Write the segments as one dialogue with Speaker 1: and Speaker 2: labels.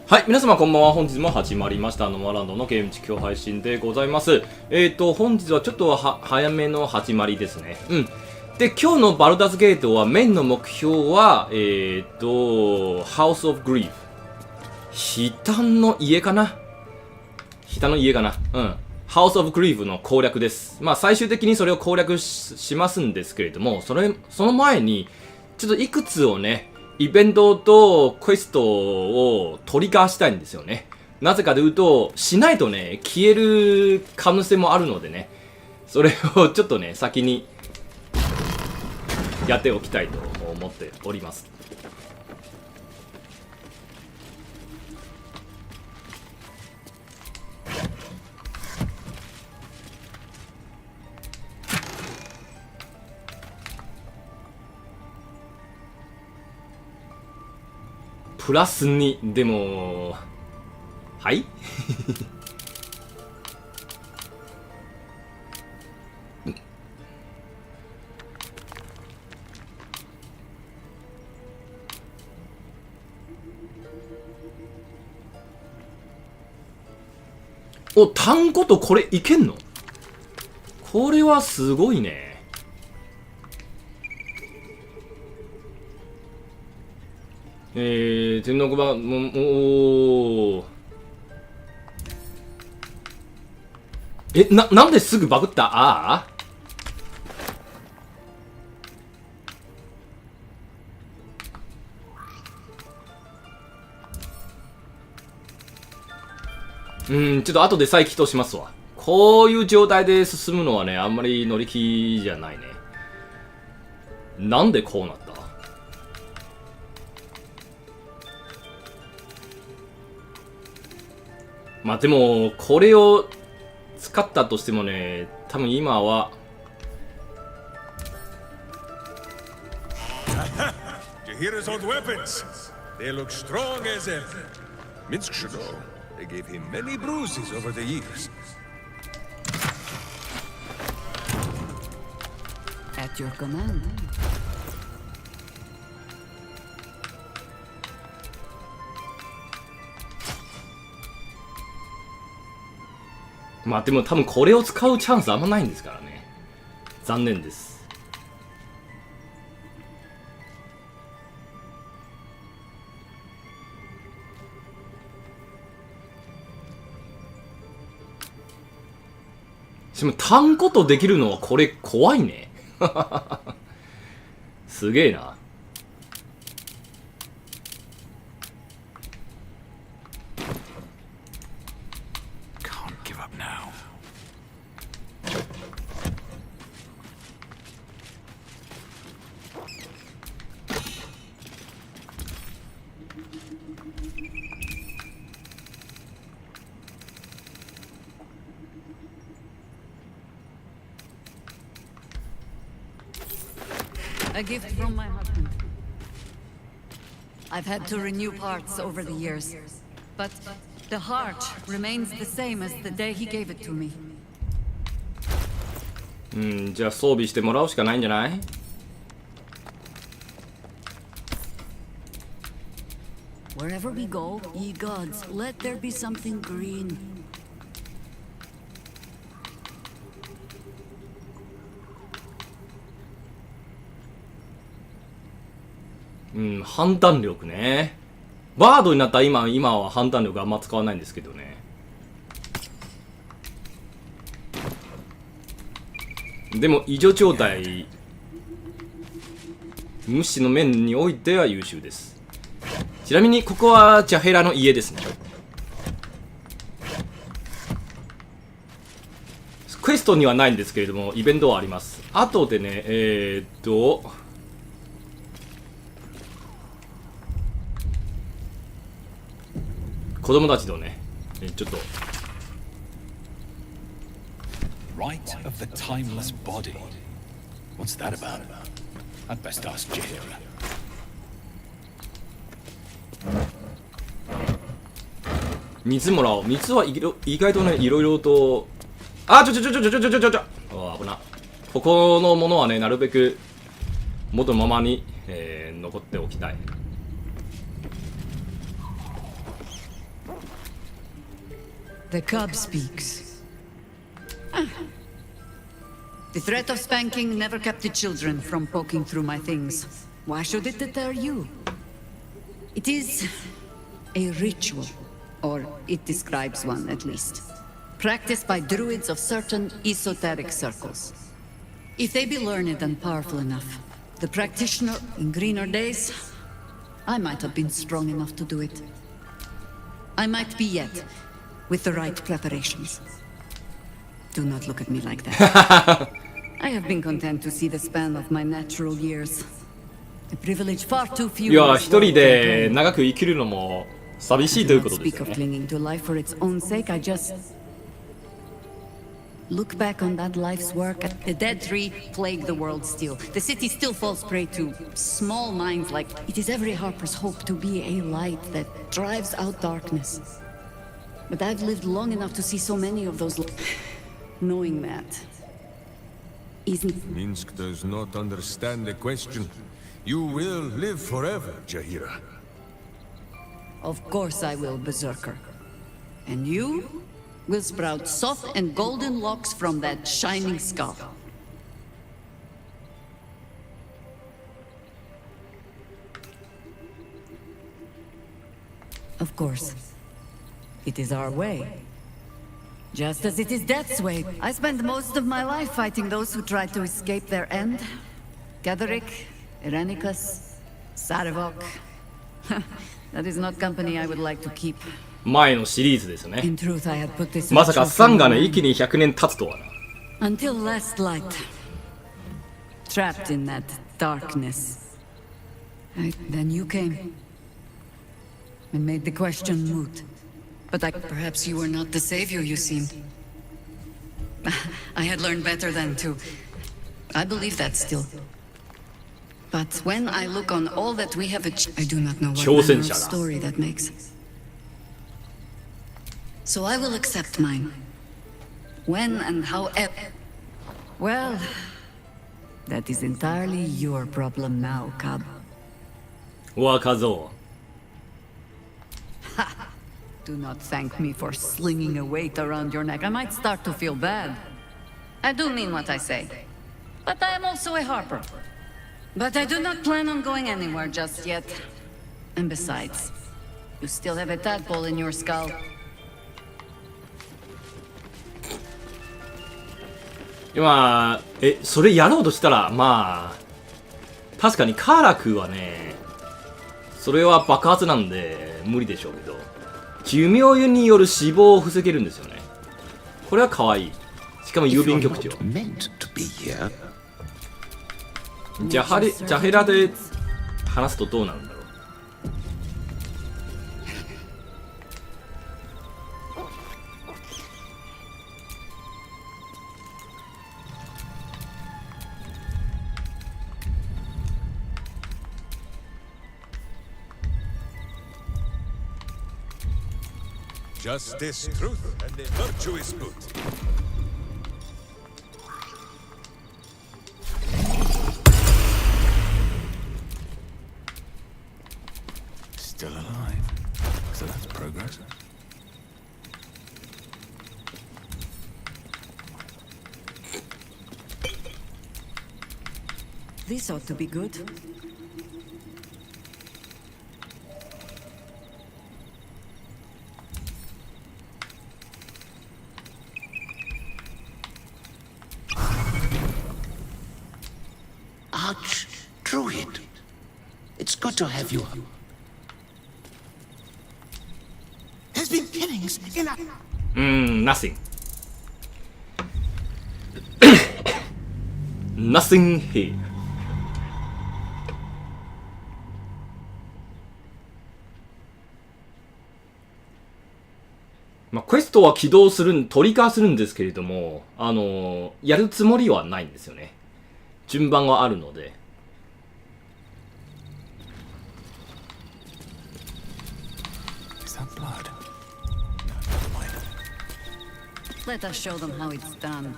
Speaker 1: はい、皆様こんばんは。本日も始まりました。ノマランドのゲーム実況配信でございます。本日はちょっと早めの始まりですね。で、今日のバルダーズゲートはメインの目標は、House of Grief。悲嘆の家かな。House of Grief の攻略です。まあ最終的にそれを攻略 しますんですけれども、その前に、ちょっといくつをね、イベントとクエストをトリガーしたいんですよね。なぜかというと、しないとね、消える可能性もあるのでね、それをちょっとね、先にやっておきたいと思っております。プラス2でもはいお、単語とこれいけんの？これはすごいね。天皇番もなんですぐバグった？ああちょっと後で再起動しますわ。こういう状態で進むのはね、あんまり乗り気じゃないね。なんでこうなった？まあでも、これを使ったとしてもね、多分今はまあでも多分これを使うチャンスあんまないんですからね。残念です。しかも単語とできるのはこれ怖いね。すげえな。
Speaker 2: A gift from my husband. I've had to renew parts over the years, but the heart remains the same as the day he gave it to me.
Speaker 1: じゃあ装備してもらうしかないんじゃない
Speaker 2: ？Wherever we go, ye gods, let there be something green.
Speaker 1: 判断力ね。バードになったら今は判断力あんま使わないんですけどね。でも異常状態無視の面においては優秀です。ちなみにここはジャヘラの家ですね。クエストにはないんですけれどもイベントはあります。後でね子供たちとねちょっと
Speaker 3: Right of the timeless body. What's that about? I'd best ask Jahira.
Speaker 1: 水もらおう。水は意外とねいろいろとあ危な。ここのものはねなるべく元のままに、残っておきたい。
Speaker 2: The cub speaks. The threat of spanking never kept the children from poking through my things. Why should it deter you? It is a ritual, or it describes one at least, practiced by druids of certain esoteric circles. If they be learned and powerful enough, the practitioner in greener days, I might have been strong enough to do it. I might be yet, with the right preparations. Do not look at me like that. I have been content to see the span of my natural years. A privilege far too few.
Speaker 1: いや、一人で長く生きるのも寂しいということです
Speaker 2: Speak
Speaker 1: よ
Speaker 2: of
Speaker 1: ね。
Speaker 2: clinging to life for its own sake, I just look back on that life's work. The dead tree plague the world still. The city still falls prey to small minds like it is every harper's hope to be a light that drives out darkness. But I've lived long enough to see so many of those. Knowing that isn't.
Speaker 4: Minsk does not understand the question. You will live forever, Jahira.
Speaker 2: Of course I will, Berserker. And you will sprout soft and golden locks from that shining skull. Of course. It is our way. Just as it is death's way. I spent most of my life fighting those who tried to escape their end. Gaderick, Irenicus, Sarevok. That is not company I would like to keep.
Speaker 1: 前のシリーズですね。
Speaker 2: In truth, I had put this
Speaker 1: まさかサンがね、
Speaker 2: ritual
Speaker 1: 一気に100年経つとはな。
Speaker 2: until last light. Trapped in that darkness. Then you came. And made the question moot. But perhaps you were not the savior you seemed. I had learned better then too. I believe that still. But when I look on all that we have achieved, I do not know what manner of story that makes. So I will accept mine. When and however. Well, that is entirely your problem now, Cub.
Speaker 1: 若造。
Speaker 2: Do not thank me for slinging a weight around your neck. I might start to feel bad. I do mean what I say. But I am also a harper. But I do not plan on going anywhere just yet. And besides, you still have a tadpole in your skull.
Speaker 1: 今、それやろうとしたら、まあ、確かにカーラクはね、それは爆発なんで無理でしょうけど、寿命による死亡を防げるんですよね。これは可愛い。しかも郵便局長。ジャヘラで話すとどうなるんだろう。
Speaker 4: Justice, truth, and the virtuous good.
Speaker 3: Still alive. So that's progress.
Speaker 2: This ought to be good.
Speaker 5: Druid. It's good to have you. There's been killings in a...
Speaker 1: nothing. Nothing here. まあ、クエストは起動するトリガーするんですけれども、やるつもりはないんですよね。順番はあるので。
Speaker 2: Let us show them how it's done.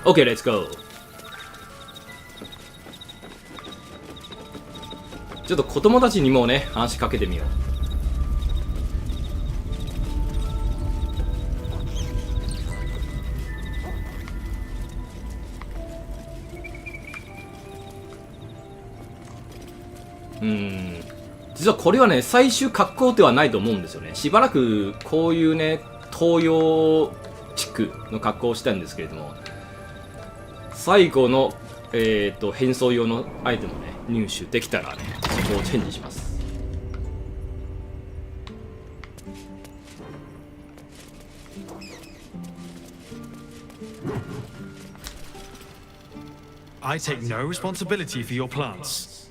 Speaker 1: OK、レッツゴー。ちょっと子供たちにもね、話しかけてみよう。実はこれはね、最終格好ではないと思うんですよね。しばらくこういうね、東洋地区の格好をしたんですけれども、最後の、変装用のアイテムをね、入手できたらね、そこをチェンジします。
Speaker 6: I take no responsibility for your plants.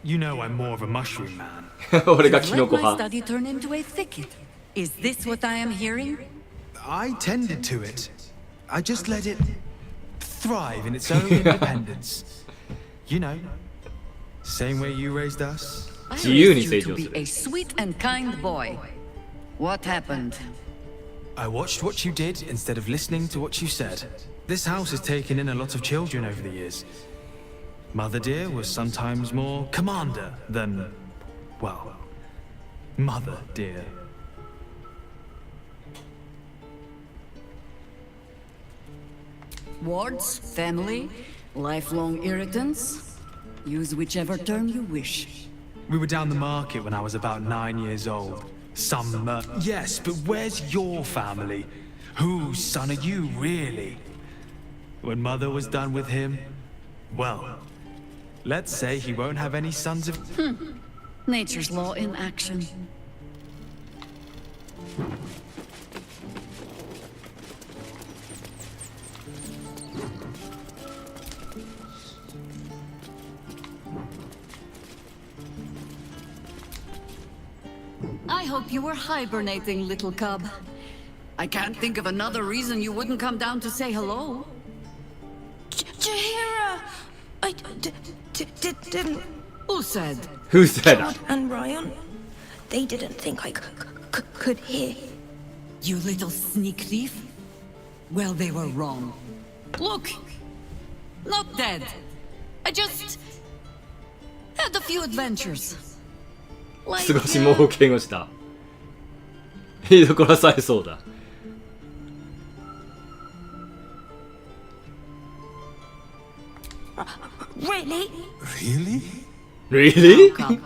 Speaker 6: You know I'm more of a mushroom man.
Speaker 1: 俺がキノコ
Speaker 2: Let my
Speaker 1: 派。
Speaker 2: study turn into a thicket. Is this what I am hearing?
Speaker 6: I tended to it. I just let it thrive in its own independence. You know, same way you raised us.
Speaker 2: I
Speaker 1: 自由に
Speaker 2: raised
Speaker 1: 成
Speaker 2: you
Speaker 1: 長
Speaker 2: to
Speaker 1: す
Speaker 2: be a
Speaker 1: る。
Speaker 2: sweet and kind boy. What happened?
Speaker 6: I watched what you did instead of listening to what you said. This house has taken in a lot of children over the years. Mother dear was sometimes more commander than, well, mother dear.
Speaker 2: Wards, family, lifelong irritants? Use whichever term you wish.
Speaker 6: We were down the market when I was about 9 years old. Yes, but where's your family? Whose son are you, really? When Mother was done with him, well, let's say he won't have any sons of...
Speaker 2: Nature's law in action. I hope you were hibernating, little cub. I can't think of another reason you wouldn't come down to say hello.
Speaker 7: Jahira! I didn't...
Speaker 2: Who said?
Speaker 1: Who said
Speaker 7: Todd
Speaker 1: that?
Speaker 7: and Ryan, they didn't think I could hear.
Speaker 2: You little sneak thief? Well, they were wrong. Look! Not dead. I just... had a few adventures. Like,
Speaker 1: 少し冒険をした。居所さえそうだ。
Speaker 7: Really?
Speaker 4: Really?
Speaker 1: Really?
Speaker 2: Cub.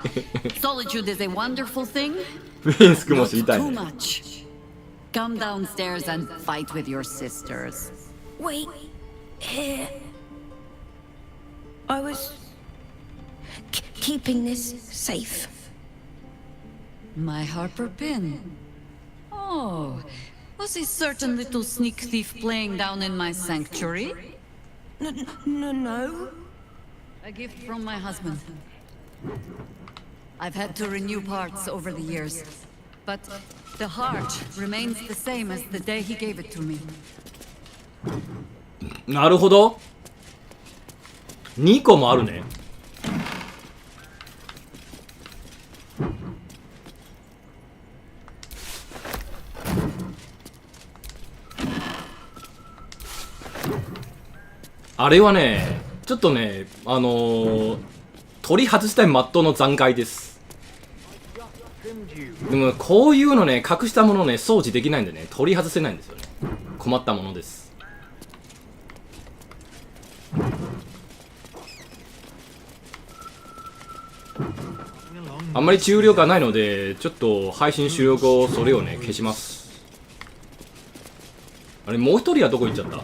Speaker 2: Solitude is a wonderful thing.
Speaker 1: プリンスクも知りたい
Speaker 2: Too
Speaker 1: ね。
Speaker 2: much. Come downstairs and fight with your sisters.
Speaker 7: Wait. Here. I was... keeping this safe.
Speaker 2: My Harper pin. Oh, was a certain little sneak thief playing down in my sanctuary?
Speaker 7: No.
Speaker 2: A gift from my husband. I've had to renew parts over the years, but the heart remains the same as the day he gave it to me.
Speaker 1: なるほど。2個もあるね。あれはね、ちょっとね、取り外したいマットの残骸です。でもこういうのね、隠したものね、掃除できないんでね、取り外せないんですよね。困ったものです。あんまり重量がないので、ちょっと配信終了後、それをね、消します。あれ、もう一人はどこ行っちゃった？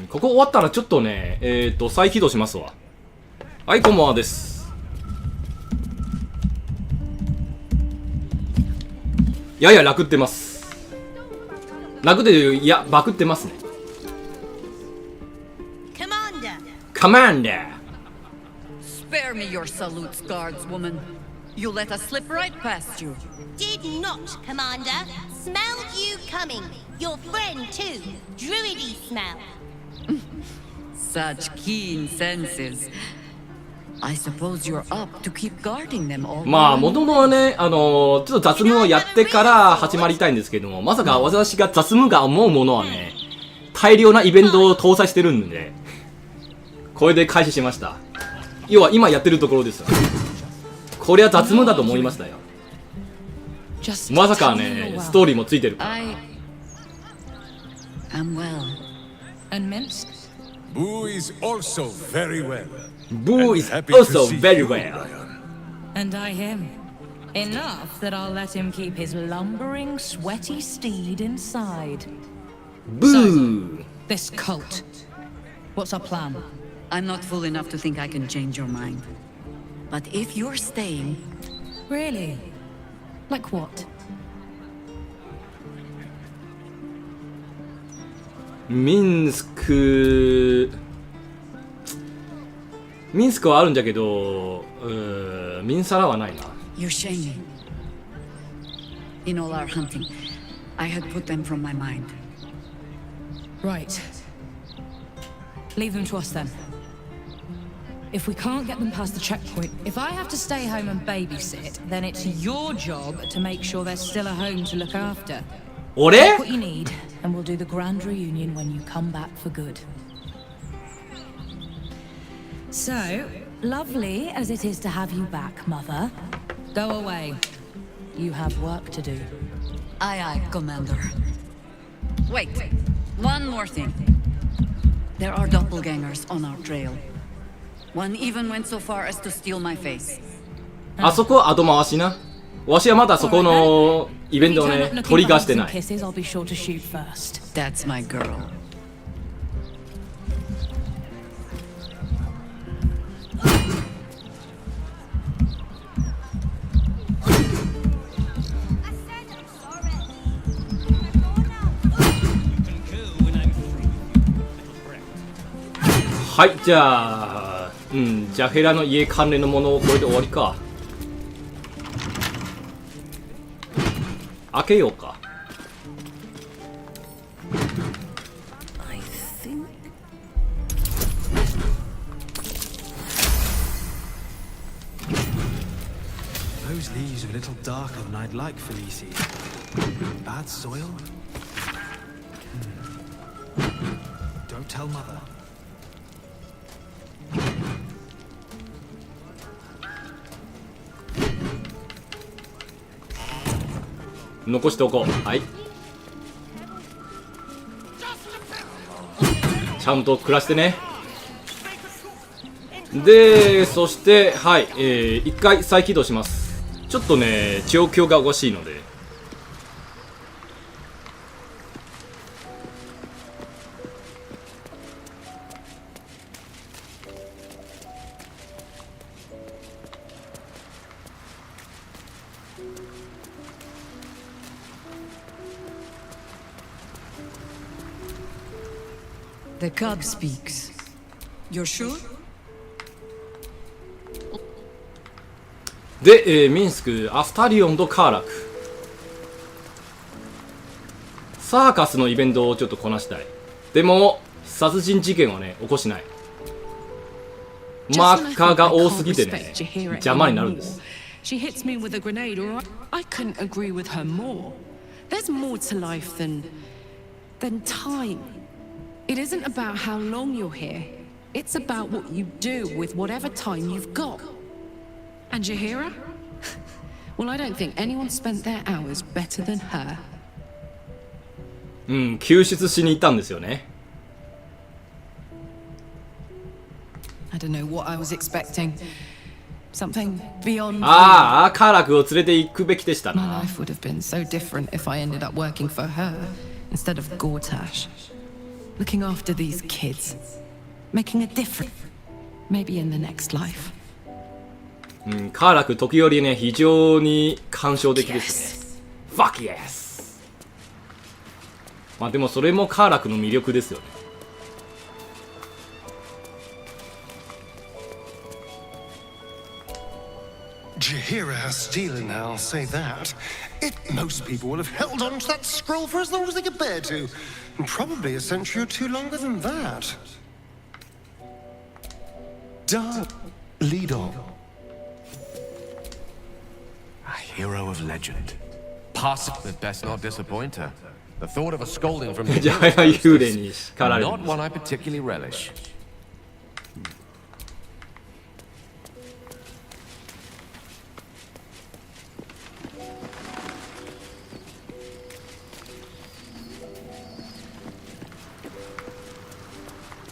Speaker 1: ここ終わったらちょっとね、再起動しますわ。はい、こんばんはです。やや楽ってます。楽で、いや、バクってますね。コマンダー
Speaker 2: Spare me your salutes, guardswoman. You let us slip right past you.
Speaker 8: Did not, Commander. Smelled you coming. Your friend, too. Druidy smell.
Speaker 2: Such keen senses. I suppose you're up to keep guarding them all.
Speaker 1: まあ、元々はね、ちょっと雑務をやってから始まりたいんですけども、まさか私が雑務が思うものはね、大量なイベントを搭載してるんで、これで開始しました。要は今やってるところですよ。これは雑務だと思いましたよ。まさかね、ストーリーもついてるから。
Speaker 2: I am well.
Speaker 7: And Minsk?
Speaker 4: Boo is also very well.
Speaker 1: Boo is
Speaker 4: Happy to
Speaker 1: also
Speaker 4: see
Speaker 1: very
Speaker 4: you,
Speaker 1: well.
Speaker 4: Lion.
Speaker 7: And I him. Enough that I'll let him keep his lumbering, sweaty steed inside.
Speaker 1: Boo!
Speaker 7: This cult. What's our plan?
Speaker 2: I'm not fool enough to think I can change your mind. But if you're staying,
Speaker 7: Really? Like what?
Speaker 1: ミンスクはあるんだけど、ミンサラはないな。
Speaker 2: you shame me. In all our hunting, I had put them from my mind.
Speaker 7: Right. Leave them to us then. If we can't get them past the checkpoint, if I have to stay home and babysit, then it's your job to make sure there's still a home to look after.
Speaker 1: 俺
Speaker 7: Take what you need, and we'll do the grand reunion when you come back for good. So, lovely as it is to have you back, Mother, go away. You have work to do.
Speaker 2: Aye, aye, Commander. Wait, one more thing. There are doppelgangers on our trail. One even went so far as to steal my face.
Speaker 1: あそこは後回しな。わしはまだそこのイベントをね、トリガーしてない。
Speaker 7: Kisses, I'll be sure to shoot first.
Speaker 2: That's my girl. はい、じゃあ、ジャヘラの家関連のものをこれで終わりか。開けようか。
Speaker 7: I think.
Speaker 6: Those leaves are a little darker than I'd like, Felicia. Bad soil? Don't tell Mother.
Speaker 1: 残しておこう。はい。ちゃんと暮らしてね。で、そして、はい、一回再起動します。ちょっとね、状況がおかしいので。
Speaker 2: The cub speaks. You're sure?
Speaker 1: で、ミンスク、アスタリオンとカーラク。サーカスのイベントをちょっとこなしたい。でも、殺人事件はね、起こしない。マーカーが多すぎてね、邪魔になるんです。
Speaker 9: She hits me with a grenade, or I couldn't agree with her more. There's more to life than time. It isn't about how long you're here. It's about what you do with whatever time you've got. And Jaheira? Well, I don't think anyone spent their hours better than her.
Speaker 1: 救出しに行ったんですよね。
Speaker 9: I don't know what I was expecting. Something beyond.
Speaker 1: ああ、カーラクを連れて行くべきでした
Speaker 9: My
Speaker 1: な。
Speaker 9: life would have been so different if I ended up working for her instead of Gortash. Looking after these kids. Making a difference. Maybe in the next life.
Speaker 1: カーラク時折ね、非常に感傷的ですね。Fuck yes! まあでもそれもカーラクの魅力ですよね。
Speaker 10: Jaheira has stealing, I'll say that. Most people will have held on to that scroll for as long as they could bear to. And probably a century or two longer than that. Darn. Lead on.
Speaker 11: A hero of legend. But best not disappoint her. The thought of a scolding from
Speaker 1: じゃあ幽霊に叱られる。
Speaker 11: not one I particularly relish.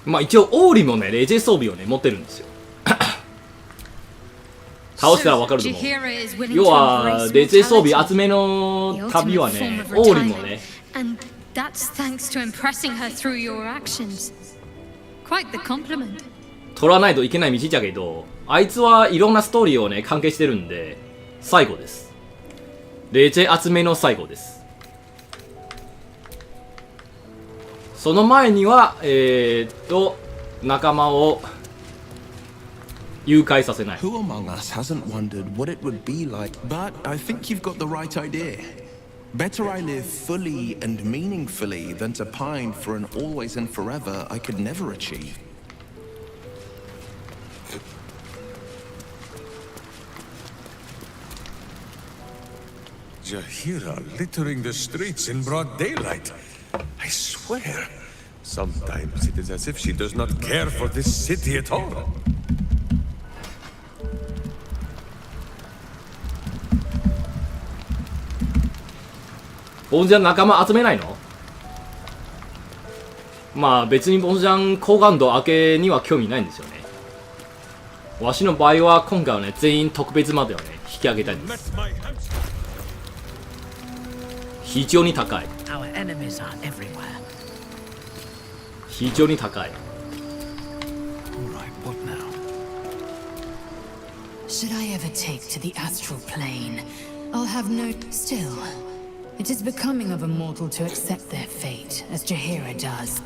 Speaker 1: まあ一応オーリもねレジェ装備をね持ってるんですよ。倒したら分かると思う。要はレジェ装備集めの旅はねオーリもね。
Speaker 12: And that's thanks to impressing her through your actions. Quite the compliment.
Speaker 1: 取らないといけない道じゃけど、あいつはいろんなストーリーをね関係してるんで最後です。レジェ集めの最後です。その前には仲間を誘拐させない。
Speaker 13: Who among us hasn't wondered what it would be like? But I think you've got the right idea. Better I live fully and meaningfully than to pine for an always and forever I could never achieve.
Speaker 4: Jahira littering the streets in broad daylight. I swear, sometimes it is as if she does not care for this city at all.
Speaker 1: ボンジャン仲間集めないの？まあ別にボンジャン高感度明けには興味ないんですよね。わしの場合は今回はね全員特別までをね引き上げたいんです。非常に高い。非常に高い。
Speaker 7: Should I ever take to the astral plane, I'll have no... Still, it is becoming of a mortal to accept their fate, as Jahira does.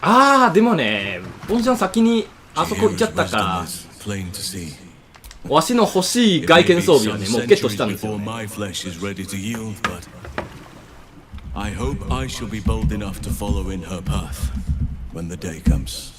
Speaker 1: ああでもねボンジャン先にあそこ行っちゃったからわしの欲しい外見装備はねもうゲットしたんですよね。
Speaker 14: I hope I shall be bold enough to follow in her path when the day comes.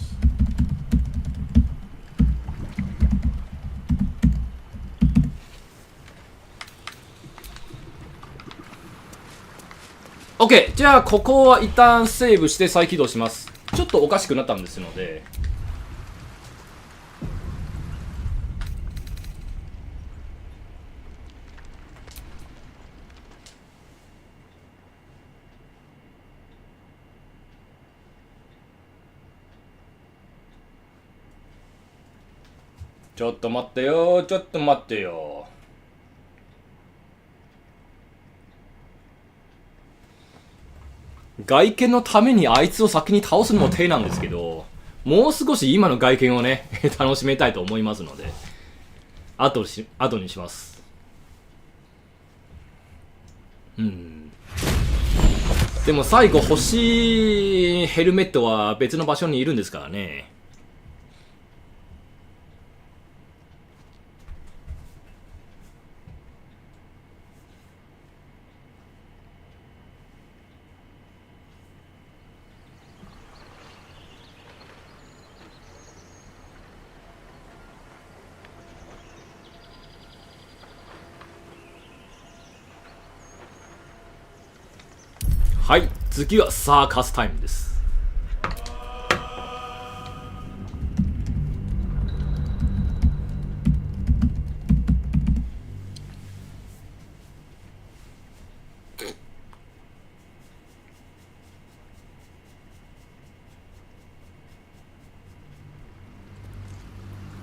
Speaker 1: OK じゃあここは一旦セーブして再起動します。ちょっとおかしくなったんですのでちょっと待ってよちょっと待ってよ。外見のためにあいつを先に倒すのも手なんですけど、もう少し今の外見をね楽しめたいと思いますので後にします。でも最後欲しいヘルメットは別の場所にいるんですからね。はい、次はサーカスタイムです。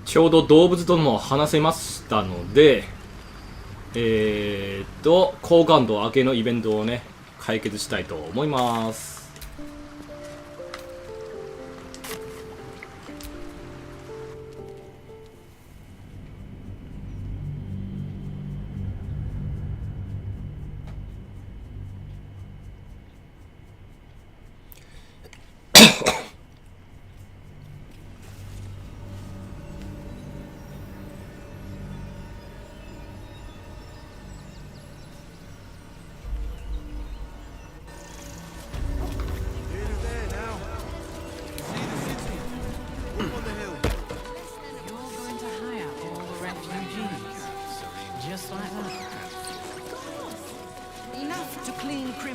Speaker 1: ちょうど動物とも話せましたので、高感度明けのイベントをね解決したいと思います。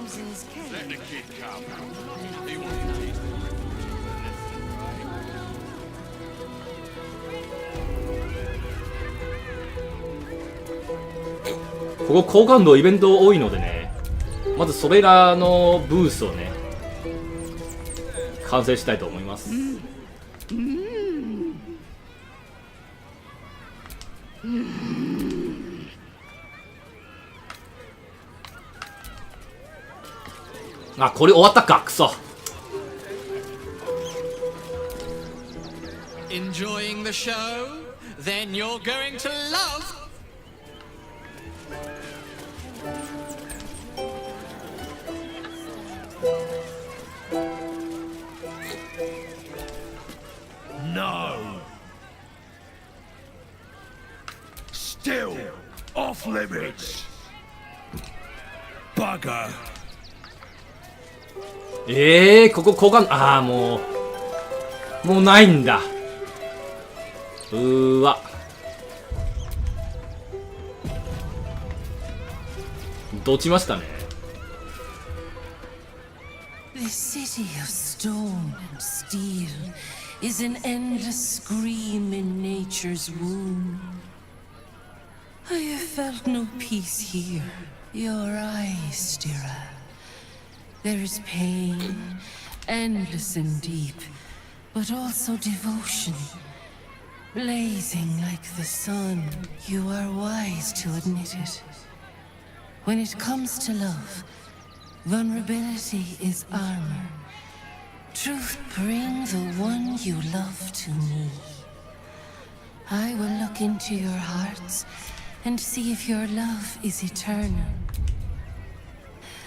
Speaker 9: Tamsin's cave.
Speaker 3: Let the kid come. He wants
Speaker 1: ここ好感度イベント多いのでね、まずそれらのブースをね完成したいと思います。あ、これ終わったか、くそ。
Speaker 15: Enjoying the show? Then you're going to love.
Speaker 4: No! Still off limits! Bugger!
Speaker 1: ここ交換、ああ、もうないんだ。うーわ。どちましたね。
Speaker 16: The city of stone and steel is an endless scream in nature's womb. I have felt no peace here. Your eyes, Stira. There is pain, endless and deep, but also devotion. Blazing like the sun, you are wise to admit it. When it comes to love, vulnerability is armor. Truth, bring the one you love to me. I will look into your hearts and see if your love is eternal.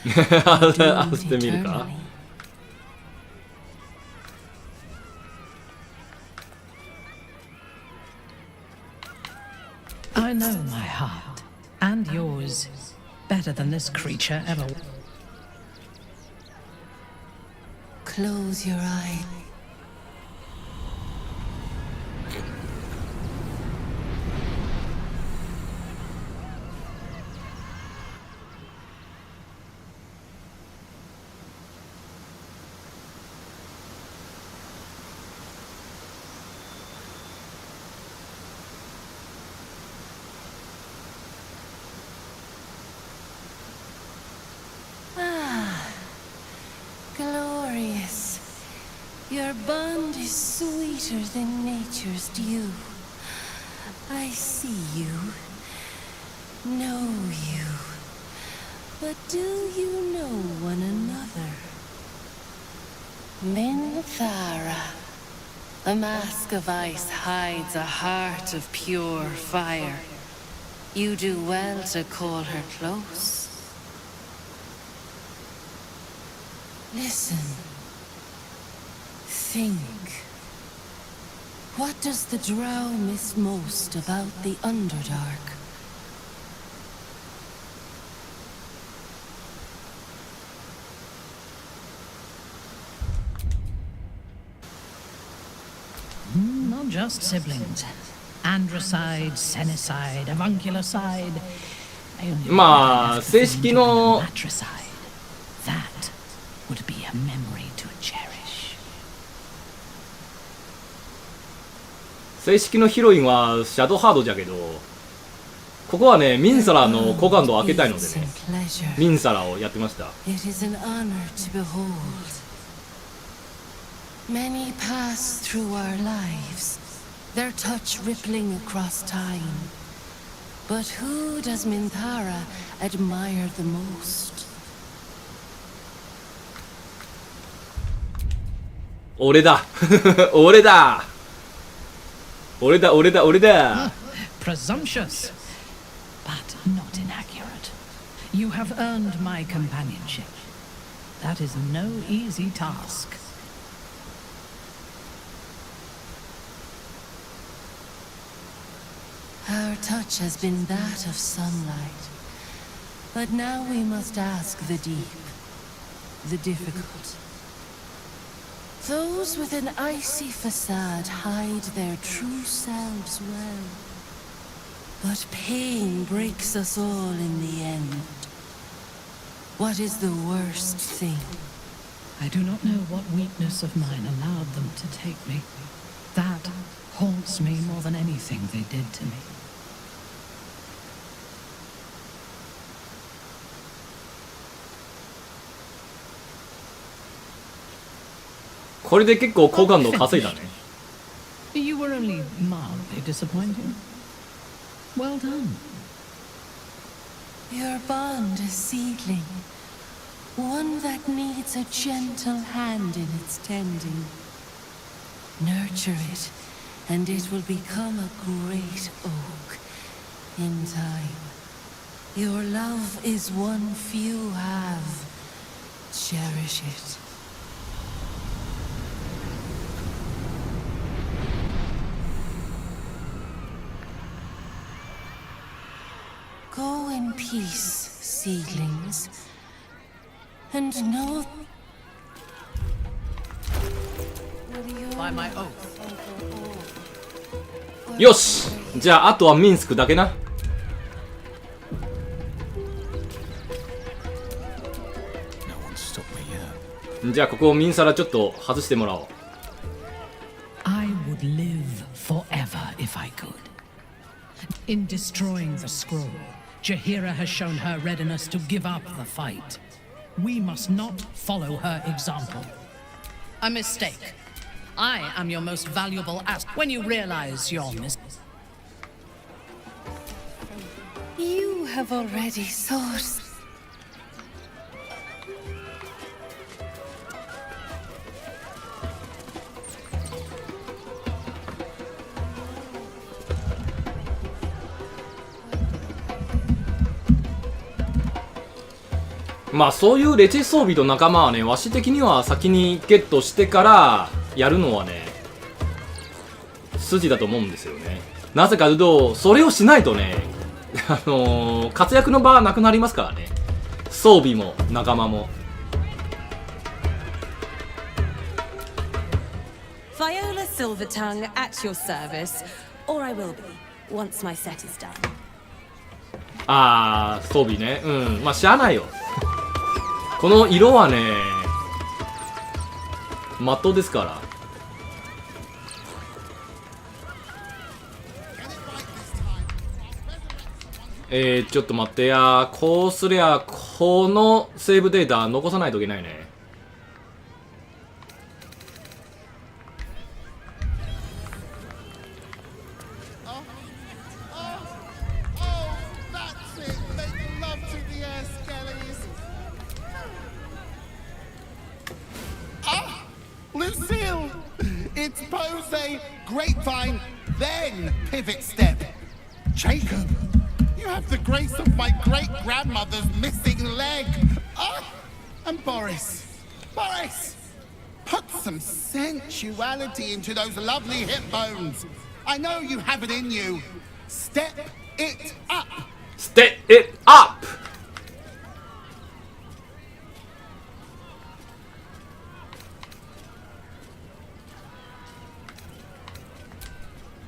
Speaker 1: 合わせてみるか。
Speaker 17: I know my heart, and yours, better than this creature ever.
Speaker 16: Close your eyes. Glorious. Your bond is sweeter than nature's dew. I see you, know you, but do you know one another? Minthara. A mask of ice hides a heart of pure fire. You do well to call her close. Listen. Think. What does the drow miss most about the Underdark?
Speaker 17: Not just siblings. Androcide, Senicide, Avuncularcide.
Speaker 1: まあ正式の
Speaker 17: Matricide. That would be a memory to cherish.
Speaker 1: 正式のヒロインはシャドウハードじゃけど、ここはねミンサラの好感度を上げたいのでね、ミンサラをやってました。
Speaker 16: It is an honor to behold. Many pass through our lives, their touch rippling across time. But who does Minthara admire the most?
Speaker 1: 俺だ俺だ俺だ俺だ俺だ
Speaker 17: Presumptuous, but not inaccurate. You have earned my companionship. That is no easy task.
Speaker 16: Our touch has been that of sunlight. But now we must ask the deep, the difficult. Those with an icy facade hide their true selves well. But pain breaks us all in the end. What is the worst thing?
Speaker 17: I do not know what weakness of mine allowed them to take me. That haunts me more than anything they did to me.
Speaker 1: これで結構好感度稼いだね。
Speaker 17: You were only mildly disappointing. Well done.
Speaker 16: Your bond a seedling, one that needs a gentle hand in its tending. Nurture it, and it will become a great oak in time. Your love is one few have. Cherish it. Go in peace, seedlings, and know...
Speaker 17: By my oath.
Speaker 1: よし、じゃああとはミンスクだけな。じゃあここをミンサラちょっと外してもらおう。
Speaker 17: I would live forever if I could. In destroying the scroll, Jaheira has shown her readiness to give up the fight. We must not follow her example. A mistake. I am your most valuable asset. When you realize your mistake.
Speaker 16: You have already thought.
Speaker 1: 「まあそういうレチ装備と仲間はね、わし的には先にゲットしてからやるのはね筋だと思うんですよね。なぜかというと、それをしないとね活躍の場がなくなりますからね。装備も仲間も。
Speaker 18: Viola Silvertongue at your service, or I will be once my set is done.
Speaker 1: あー、装備ね。うん、まあしゃあないよ。この色はねまっとうですから。ちょっと待ってや。こうすりゃこのセーブデータ残さないといけないね。
Speaker 19: Lucille! It's pose, grapevine, then pivot step. Jacob, you have the grace of my great-grandmother's missing leg. Ah! And Boris, put some sensuality into those lovely hip bones. I know you have it in you. Step it up.
Speaker 1: Step it up!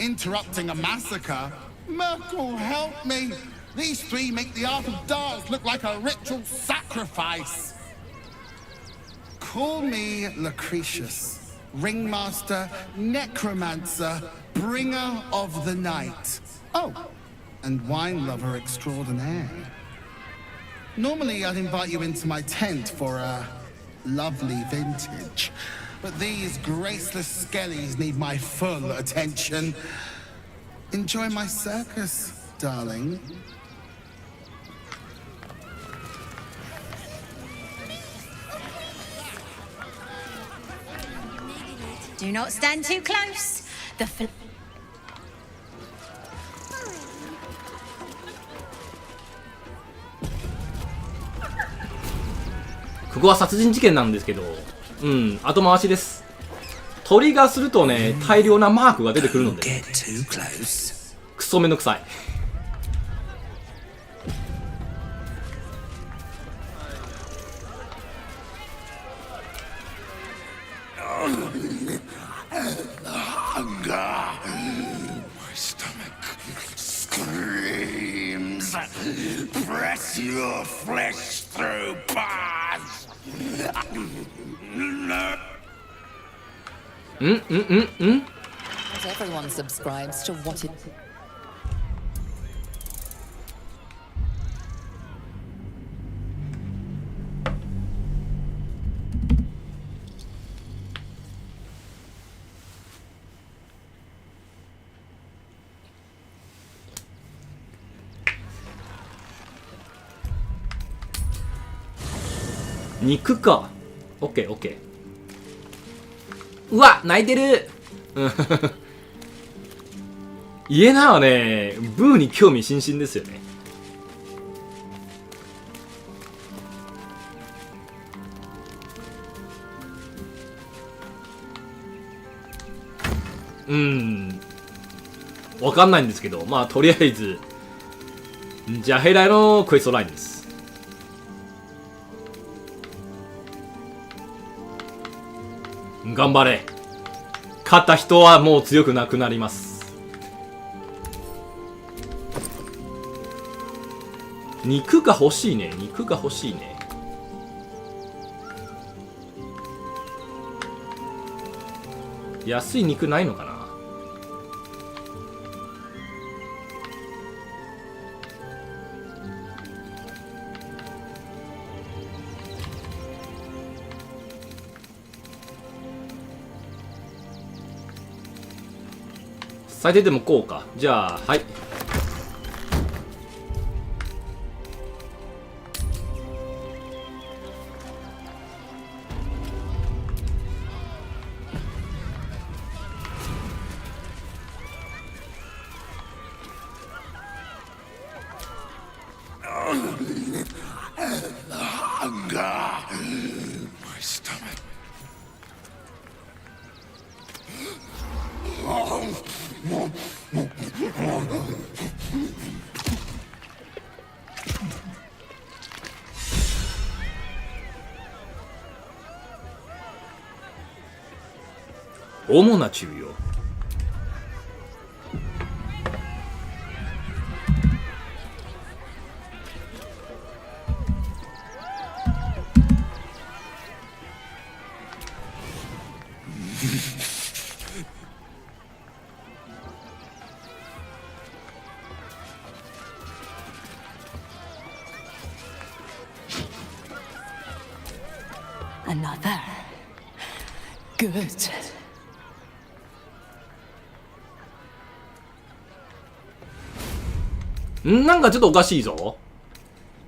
Speaker 19: Interrupting a massacre? Merkel, help me! These three make the art of dance look like a ritual sacrifice. Call me Lucretius, ringmaster, necromancer, bringer of the night. Oh, and wine lover extraordinaire. Normally I'd invite you into my tent for a lovely vintage. But these graceless skellies need my full attention. Enjoy my circus, darling.
Speaker 18: Do not stand too close. The
Speaker 1: ここは殺人事件なんですけど、後回しです。トリガーするとね、大量なマークが出てくるので、クソめんどくさい。
Speaker 5: My stomach screams. Press your flesh through
Speaker 20: Not everyone subscribes to what it.
Speaker 1: 肉か。オッケーオッケー。うわ、泣いてる。イエナはね、ブーに興味津々ですよね。わかんないんですけど、まあとりあえずジャヘラのクエストラインです。頑張れ。勝った人はもう強くなくなります。肉が欲しいね。肉が欲しいね。安い肉ないのかな。最低でもこうか。じゃあはい。主な中要。
Speaker 16: Another. Good.
Speaker 1: なんかちょっとおかしいぞ。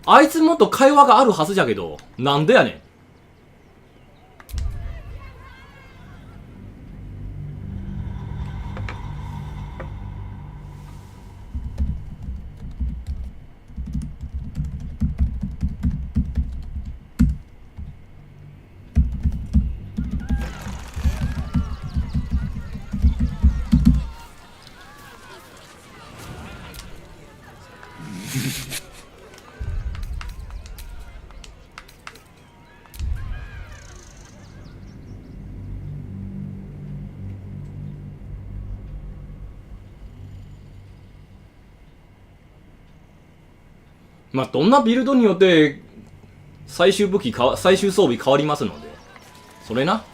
Speaker 1: あいつもっと会話があるはずじゃけど、なんでやねん。まあどんなビルドによって最終武器最終装備変わりますので、それな。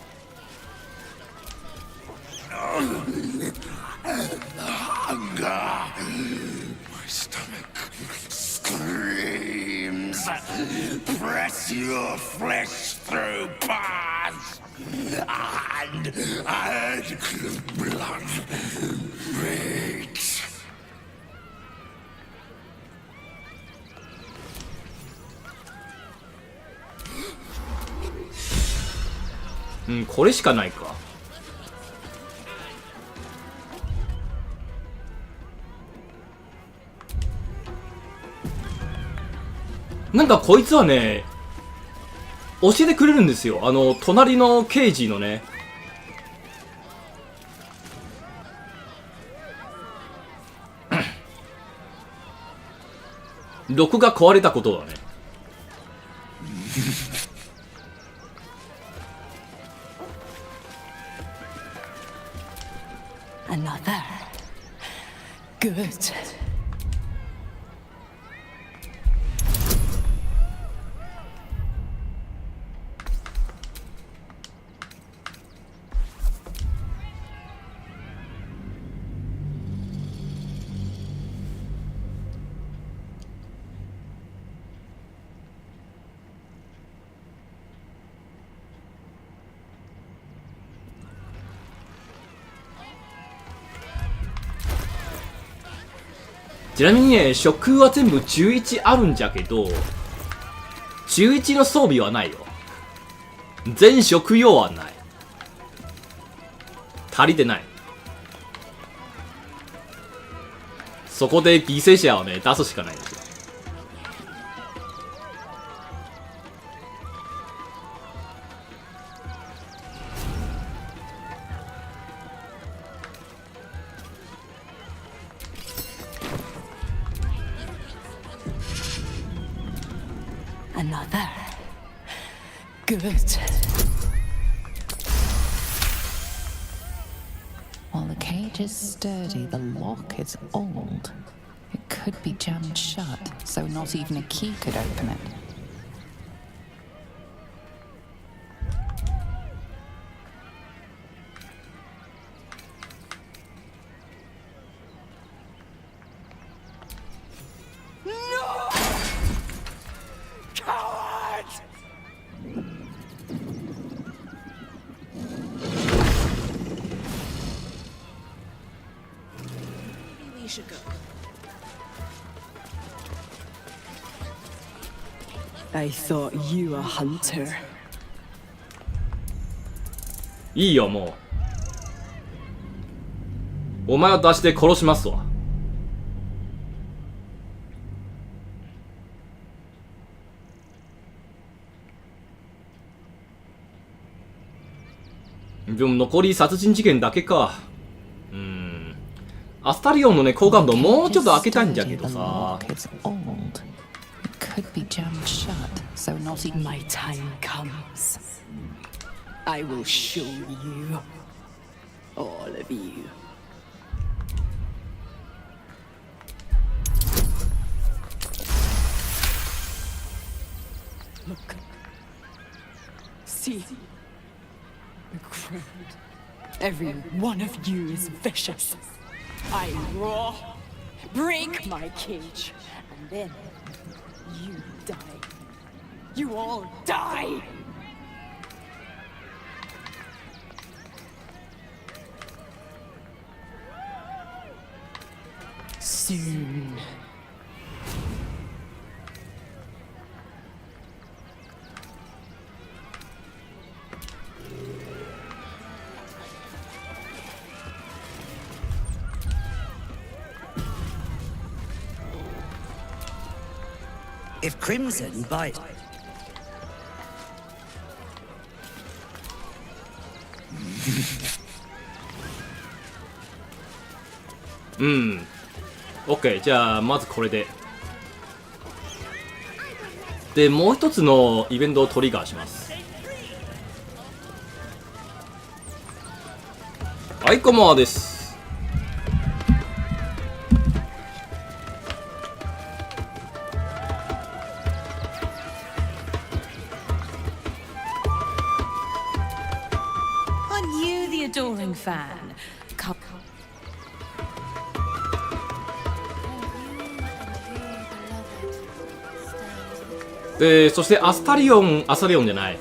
Speaker 5: Press your flesh through bars and blood breaks.
Speaker 1: これしかないか。なんかこいつはね、教えてくれるんですよ。隣の刑事のね。録が壊れたことだね。
Speaker 16: Another. Good.
Speaker 1: ちなみにね、職は全部11あるんじゃけど、11の装備はないよ。全職用はない。足りてない。そこで犠牲者をね、出すしかないんですよ。
Speaker 16: Another. Good.
Speaker 20: While the cage is sturdy, the lock is old. It could be jammed shut, so not even a key could open it.
Speaker 9: I thought you a hunter.
Speaker 1: いいよ、もう。お前を出して殺しますわ。でも残り殺人事件だけか。アスタリオンのね、好感度もうちょっと開けたいんじゃけどさ。
Speaker 20: Could be jammed shut, so not even
Speaker 9: my time comes. I will show you, all of you. Look, see the crowd. Every one of you is vicious. I roar, break my cage, and then you die. You all die! Soon.
Speaker 21: If Crimson bite...
Speaker 1: OK、じゃあまずこれで。で、もう一つのイベントをトリガーします。はい、こんばんはです。
Speaker 18: Adoring fan. Come.
Speaker 1: で、そしてアスタリオンじゃない。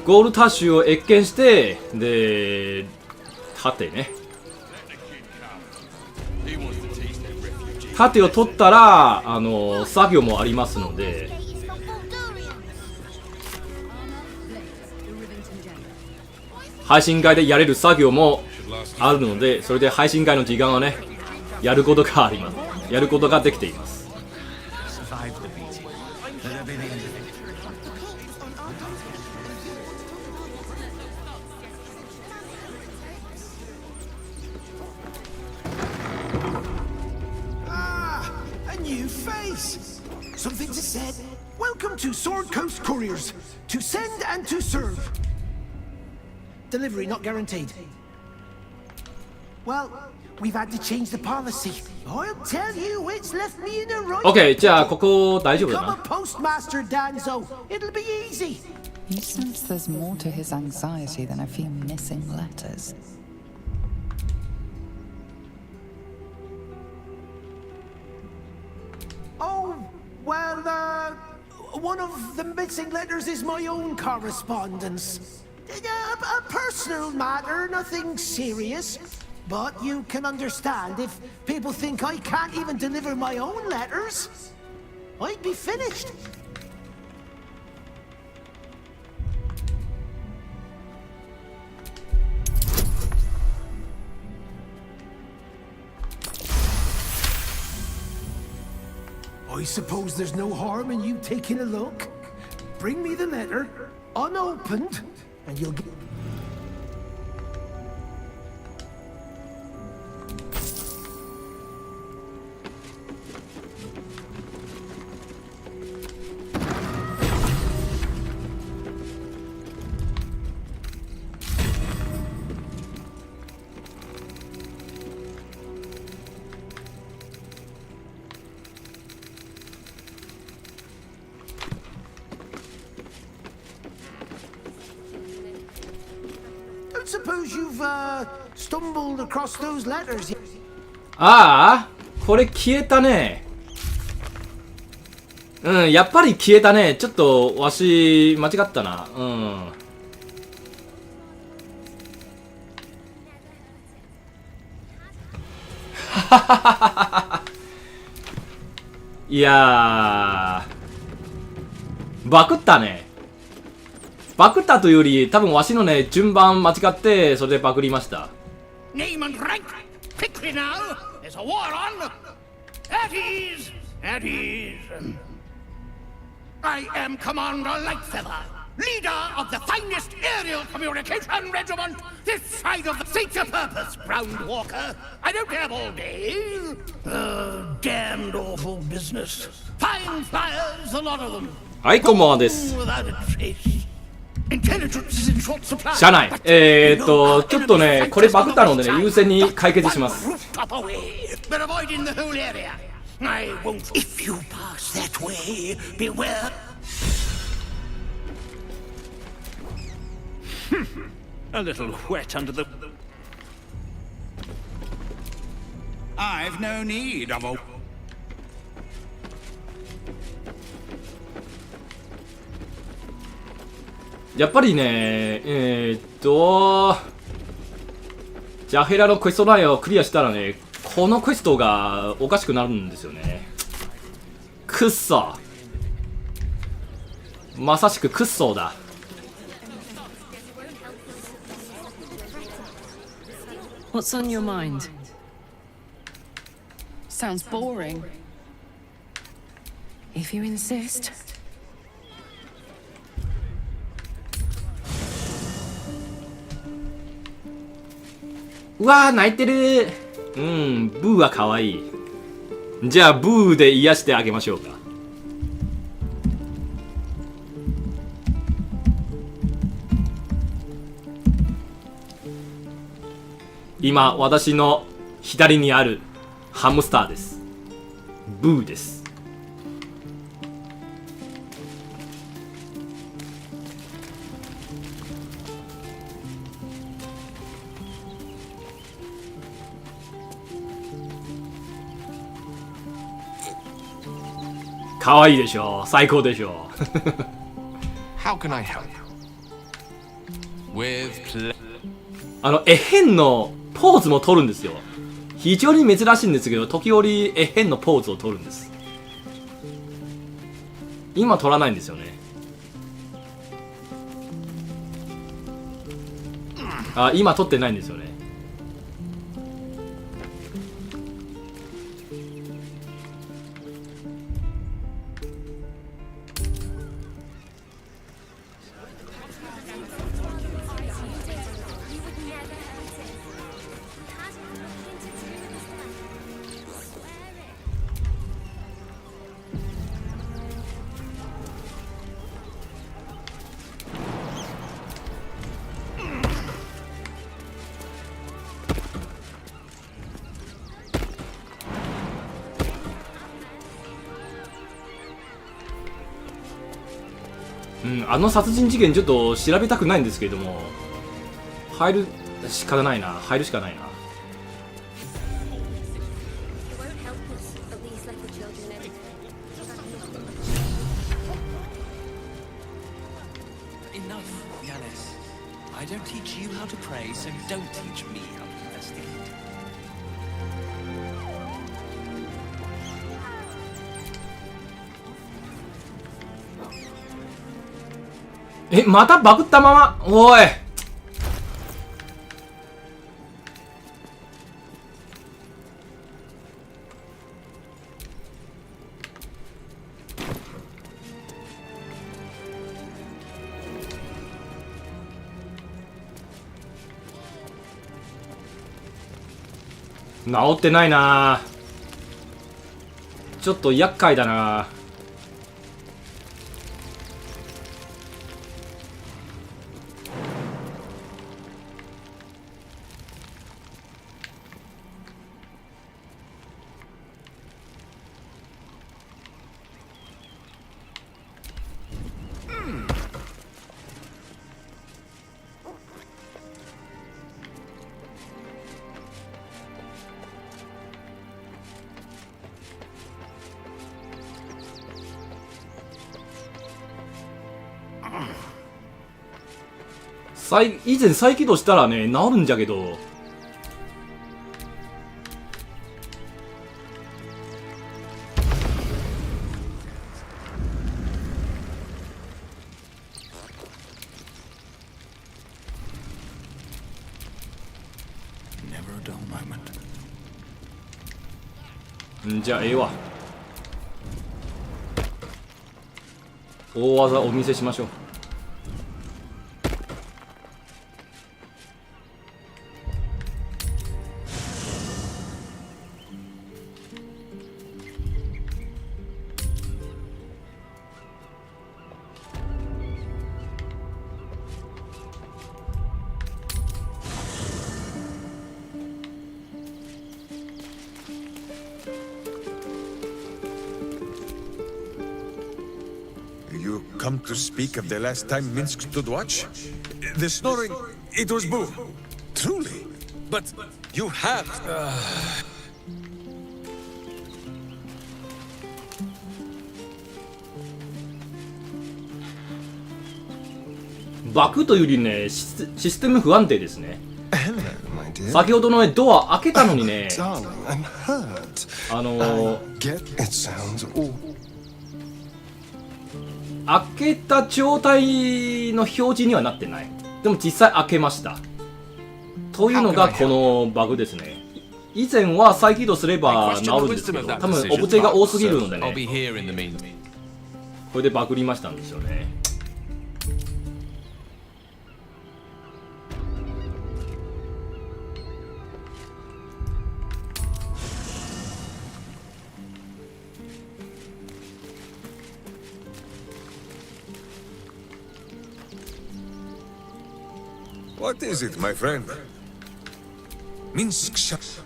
Speaker 1: ゴールタッシュを謁見して、で、盾ね。盾を取ったら、作業もありますので、配信外でやれる作業もあるので、それで配信外の時間はね、やることがあります。やることができています。
Speaker 5: A new face. Something to say. Welcome to Sword Coast Couriers. To send and to serve. Delivery not guaranteed. Well, we've had to change the policy. I'll tell you, it's left me in a right.
Speaker 1: OK、じゃあここ大丈夫だな。
Speaker 5: Become a postmaster, Danzo. It'll be easy.
Speaker 20: You sense there's more to his anxiety than a few missing letters.
Speaker 5: Oh, well, one of the missing letters is my own correspondence. A personal matter, nothing serious. But you can understand if people think I can't even deliver my own letters, I'd be finished. I suppose there's no harm in you taking a look. Bring me the letter, unopened, and you'll get... Suppose you've stumbled across those letters.
Speaker 1: ああ、これ消えたね。うん、やっぱり消えたね。ちょっとわし間違ったな。うん。いやー、バクったね。バクったというより、多分わしのね、順番間違って、それでバクりました。
Speaker 8: Name and rank, quickly now. There's a war on. At ease, at ease. I am Commander Lightfeather, leader of the finest aerial communication regiment this side of the Seats of Purpose, Brown Walker. I don't have all day. Damned awful business. Fine flyers, a lot of them.
Speaker 1: はい、こんばんはです。社内、ちょっとね、これバグったのでね、優先に解決します。
Speaker 8: A little wet under the... I've no need of a...
Speaker 1: やっぱりね、ジャヘラのクエスト内容をクリアしたらね、このクエストがおかしくなるんですよね。くっそ。まさしくくっそだ。
Speaker 9: What's on your mind? Sounds boring. If you insist.
Speaker 1: うわー、泣いてる。うん、ブーは可愛い。じゃあブーで癒してあげましょうか。今私の左にあるハムスターです。ブーです。可愛いでしょ。最高でしょ。
Speaker 11: How can I help you? With
Speaker 1: エヘンのポーズも取るんですよ。非常に珍しいんですけど、時折エヘンのポーズを取るんです。今取らないんですよね。あ、今取ってないんですよね。あの殺人事件ちょっと調べたくないんですけれども、入るしかないな。入るしかないな。
Speaker 15: Enough, Yanis. I don't teach you how to pray, so don't teach me how to
Speaker 1: え、またバグったまま。おい。治ってないな。ちょっと厄介だな。以前再起動したらね、治るんじゃけど。んじゃあええわ。大技お見せしましょう。
Speaker 4: You come to speak of the last time Minsk stood watch? The snoring, it was boo. Truly. But you had...
Speaker 1: バグというよりね、システム不安定ですね。先ほどのドア開けたのにね、開けた状態の表示にはなってない。でも実際開けました。というのがこのバグですね。以前は再起動すれば治るんですけど、多分オブジェが多すぎるのでね、これでバグりましたんですよね。
Speaker 4: What is it, my friend? Minsk shut.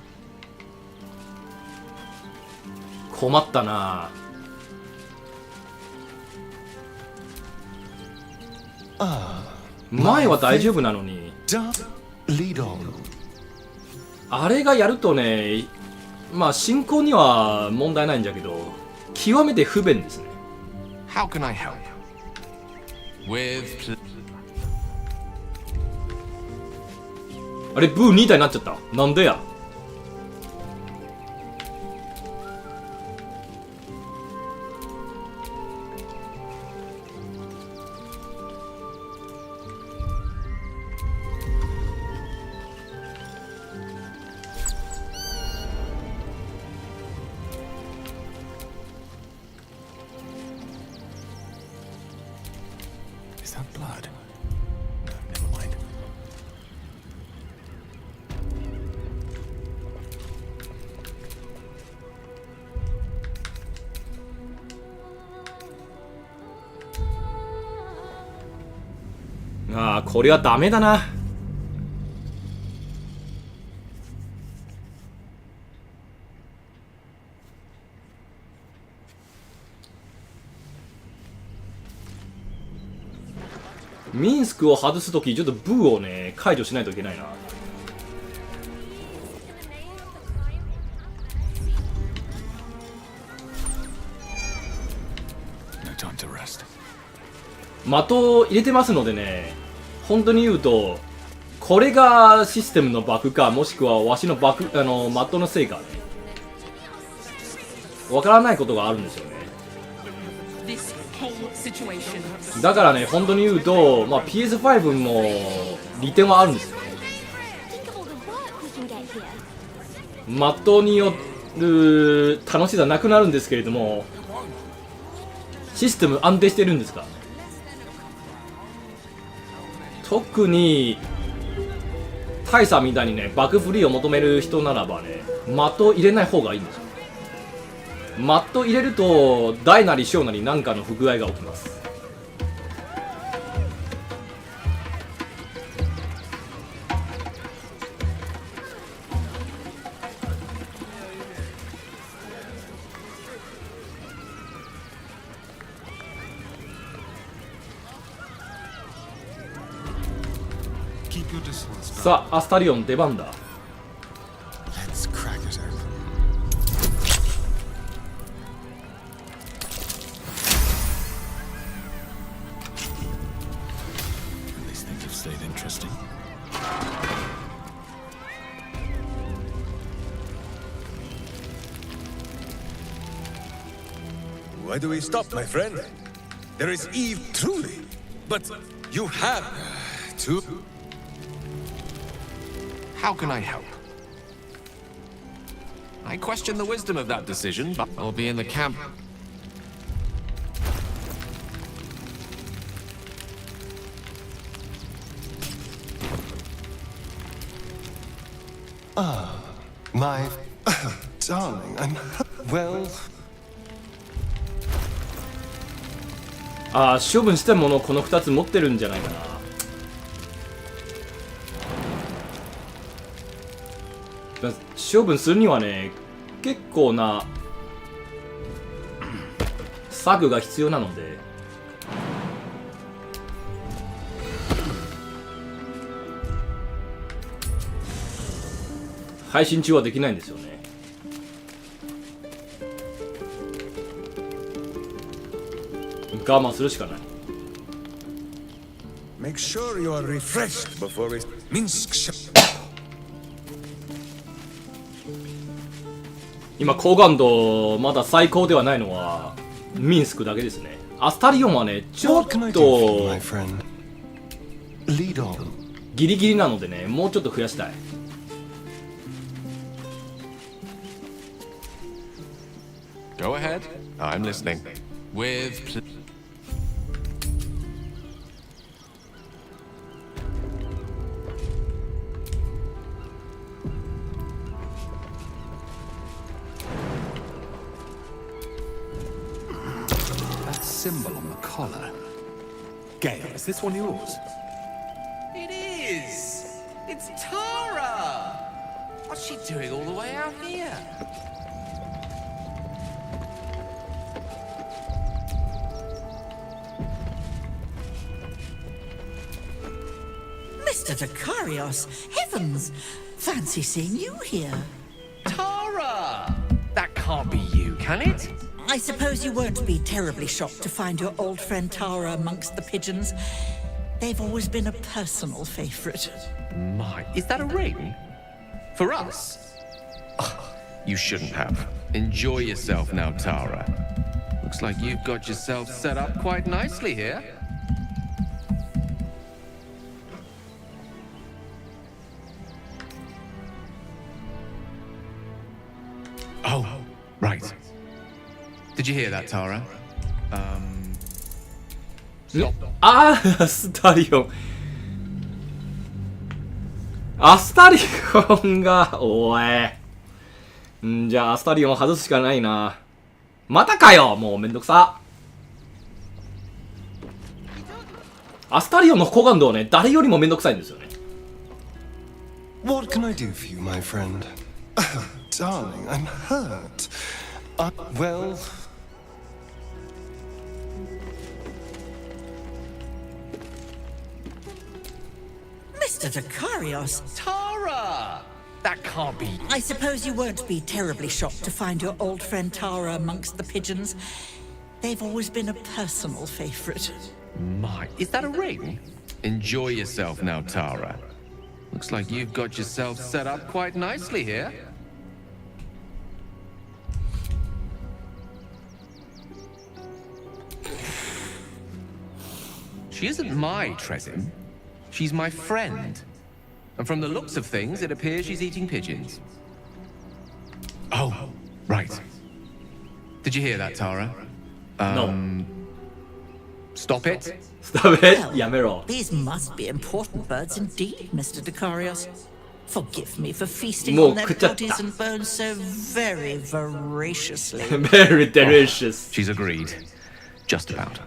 Speaker 1: 困ったな。前は大丈夫なのに。あれがやるとね、まあ進行には問題ないんじゃけど、極めて不便ですね。
Speaker 11: How can I help? With...
Speaker 1: あれ、ブー2体になっちゃった。なんでや。
Speaker 3: Is that blood? No, never mind.
Speaker 1: ああ、これはダメだな。ミンスクを外すとき、ちょっとブーをね、解除しないといけないな。的を入れてますのでね、本当に言うと、これがシステムのバグか、もしくはわしのバグマットのせいかね、わからないことがあるんですよね。だからね、本当に言うと、まあ、PS5 も利点はあるんですよね。マットによる楽しさなくなるんですけれども、システム安定してるんですからね。特に大佐みたいにね、バグフリーを求める人ならばね、マットを入れない方がいいんですよ。マット入れると大なり小なり何かの不具合が起きます。さあ、アスタリオン出番だ。
Speaker 4: Why do we stop, my friend? There is Eve truly, but you have to.
Speaker 11: How can I help? I question the wisdom of that decision, but I'll be in the camp.
Speaker 10: My darling, I'm well.
Speaker 1: ああ、処分したものをこの2つ持ってるんじゃないかな。処分するにはね、結構な策が必要なので、配信中はできないんですよね。我慢するしかない。
Speaker 4: Make sure you are refreshed before we Minsk.
Speaker 1: 今高感度まだ最高ではないのはミンスクだけですね。アスタリオンはね、ちょっとギリギリなのでね、もうちょっと増やしたい。
Speaker 11: Go ahead. I'm listening. With
Speaker 3: symbol on the collar. Gale, is this one yours?
Speaker 15: It is! It's Tara! What's she doing all the way out here?
Speaker 21: Mr. Dakarios, heavens! Fancy seeing you here.
Speaker 15: Tara! That can't be you, can it?
Speaker 21: I suppose you won't be terribly shocked to find your old friend Tara amongst the pigeons. They've always been a personal favorite.
Speaker 11: My, is that a ring? For us? Oh, you shouldn't have. Enjoy yourself now, Tara. Looks like you've got yourself set up quite nicely here. Oh, right. Did you hear that, Tara?
Speaker 1: ああ、スタリオン。アスタリオンが、おい。んじゃあ、アスタリオンを外すしかないな。またかよ、もうめんどくさ。アスタリオンの好感度はね、誰よりもめんどくさいんですよね。
Speaker 10: What can I do for you, my friend? Darling, I'm hurt. Well...
Speaker 21: Mr. Dakarios!
Speaker 15: Tara! That can't be...
Speaker 21: I suppose you won't be terribly shocked to find your old friend Tara amongst the pigeons. They've always been a personal favorite.
Speaker 11: My, is that a ring? Enjoy yourself now, Tara. Looks like you've got yourself set up quite nicely here. She isn't my Tresin. She's my friend. And from the looks of things, it appears she's eating pigeons. Oh, right. Did you hear that, Tara?
Speaker 1: No.
Speaker 11: Stop it.
Speaker 1: Stop it.
Speaker 21: Well,
Speaker 1: Yamero.
Speaker 21: these must be important birds indeed, Mr. Decarios. Forgive me for feasting
Speaker 1: Mo
Speaker 21: on their
Speaker 1: kuchatta.
Speaker 21: bodies and bones so very voraciously.
Speaker 1: Very delicious.
Speaker 11: She's agreed. Just about.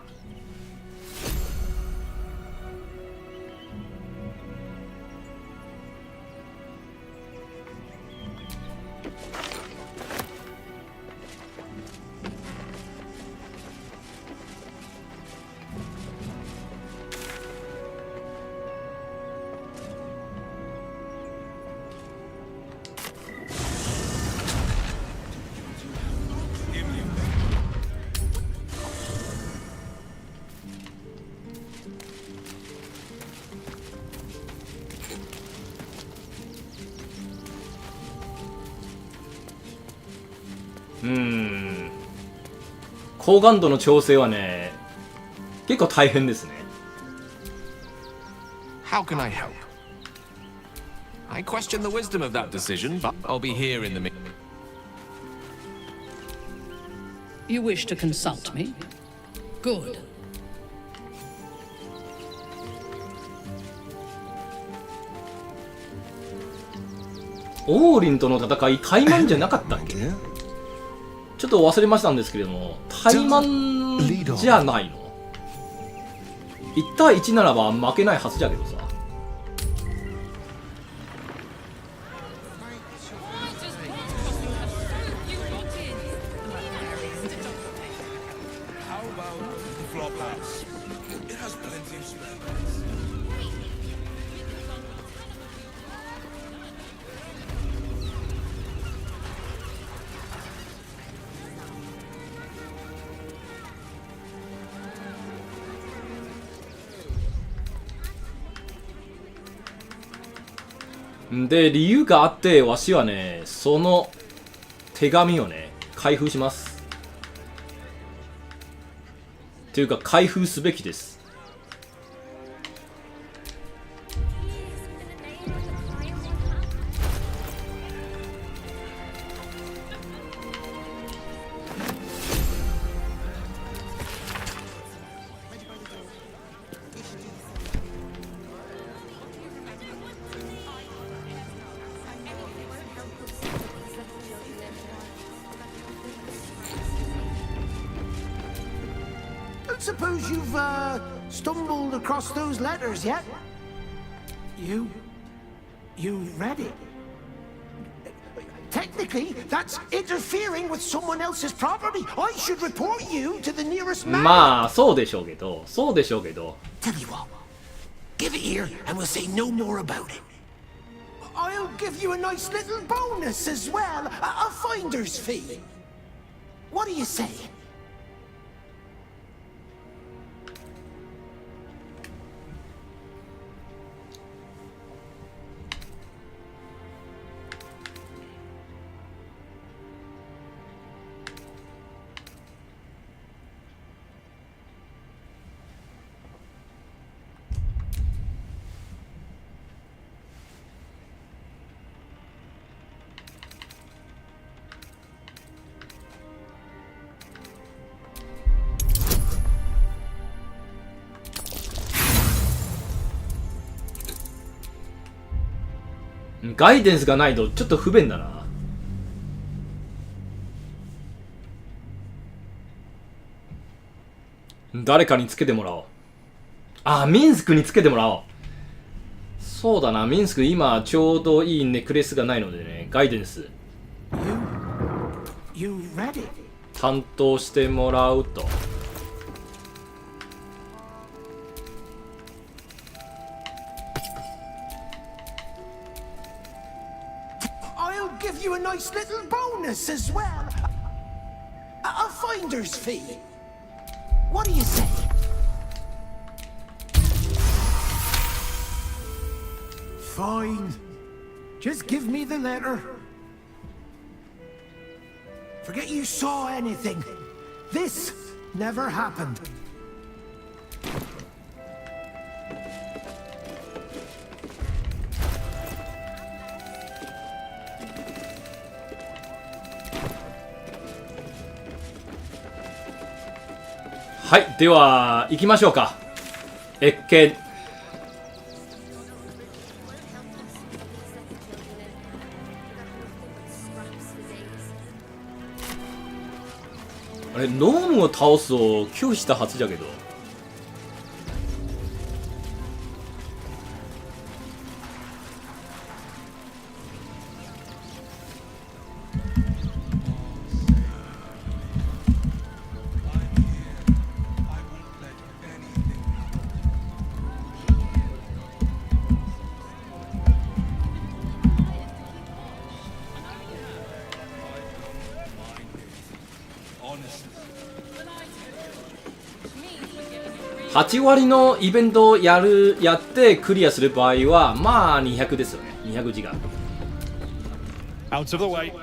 Speaker 1: うーん。高感度の調整はね、結構大変ですね。
Speaker 11: How can I help? I question the wisdom of that decision, but I'll be here in the minute.
Speaker 17: You wish to consult me? Good.
Speaker 1: オーリンとの戦い、タイマンじゃなかったっけ？ちょっと忘れましたんですけれども、タイマンじゃないの？1対1ならば負けないはずじゃけどさ。で、理由があって、わしはね、その手紙をね、開封します。というか、開封すべきです。
Speaker 5: Suppose you've, stumbled across those letters yet? You read it? Technically, that's interfering with someone else's property. I should report you to the nearest man.
Speaker 1: まあ、そうでしょうけど、そうでしょうけど。
Speaker 5: Tell you what, give it here and we'll say no more about it. I'll give you a nice little bonus as well, a finder's fee. What do you say? ガイデンスがないとちょっと不便だな。誰かにつけてもらおう。あ、ミンスクにつけてもらおう。そうだな、ミンスク今ちょうどいいネックレスがないのでね、ガイデンス担当してもらうと。I'll give you a nice little bonus as well. A finder's fee. What do you say? fine. Just give me the letter. Forget you saw anything. This never happened.
Speaker 1: はい、では行きましょうか。越見。あれ、ノームを倒すを拒否したはずじゃけど。8割のイベントをやってクリアする場合はまあ200ですよね。200時間。
Speaker 3: Out of the way.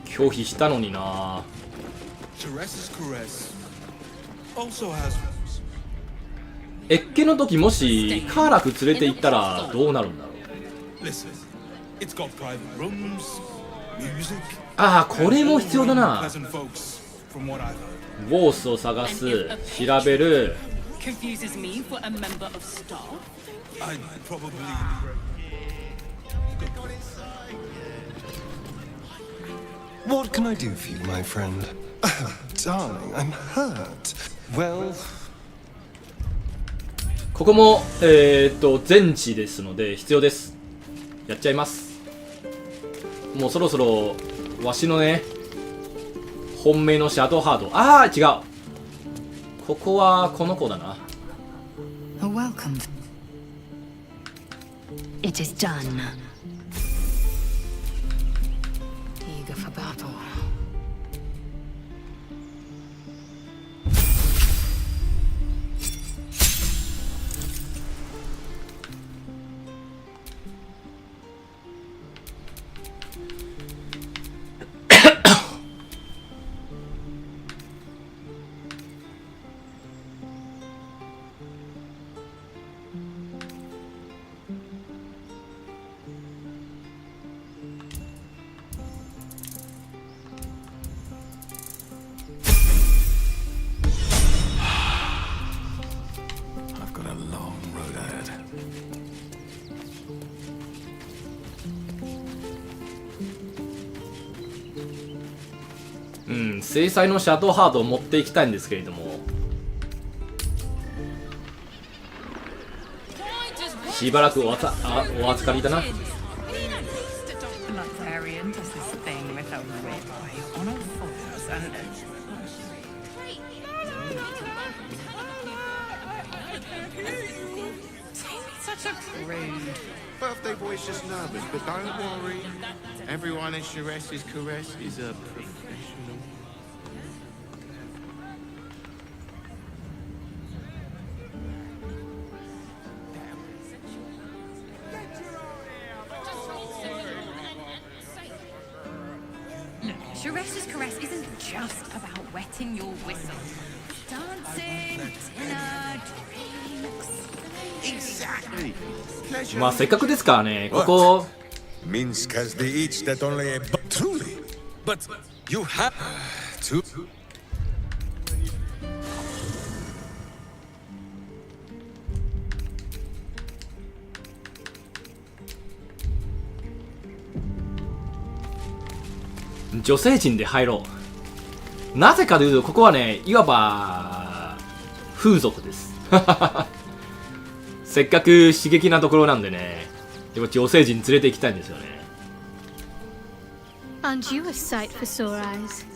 Speaker 1: 拒否したのにな。越見の時もしカーラク連れて行ったらどうなるんだろう。ああ、これも必要だな。ウォースを探す、調べる。
Speaker 10: What can I do for you, my friend? Darling, I'm hurt. Well...
Speaker 1: ここも、全地ですので必要です。やっちゃいます。もうそろそろ、わしのね、本命のシャドウハード。ああ、違う。ここは、この子だな。
Speaker 2: Welcome. It is done. Eager for battle.
Speaker 1: 制裁のシャドウハードを持っていきたいんですけれども、しばらくお預かりだな。
Speaker 6: Birthday boy's just nervous, but don't worry. Everyone in Shire's caress is a professional.
Speaker 22: Look, Shire's caress isn't just about wetting your whistle. Dancing, dinner, drinks.
Speaker 6: Exactly.
Speaker 1: まあせっかくですからね、ここ。
Speaker 4: Minsk has the each that only a truly, but you have to. 女性陣で入ろう。なぜかというと、ここはね、いわば風俗です。せっかく刺激なところなんでね、でも女性陣連れて行きたいんですよね。
Speaker 12: Aren't you a sight for sore eyes?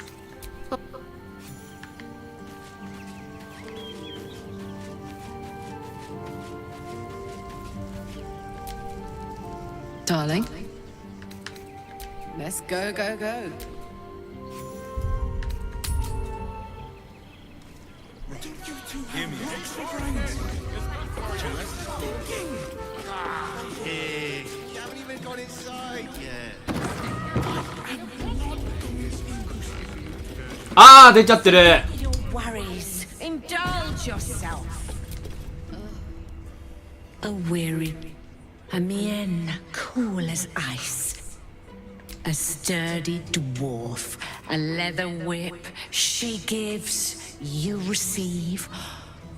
Speaker 9: Darling, let's go, go, go.
Speaker 19: Right.
Speaker 6: Give me extra brains. Hey, you haven't even got inside yet.
Speaker 4: あー出ちゃってる。
Speaker 18: Your worries. Indulge yourself. A weary, a mien cool as ice. A sturdy dwarf, a leather whip. She gives, you receive.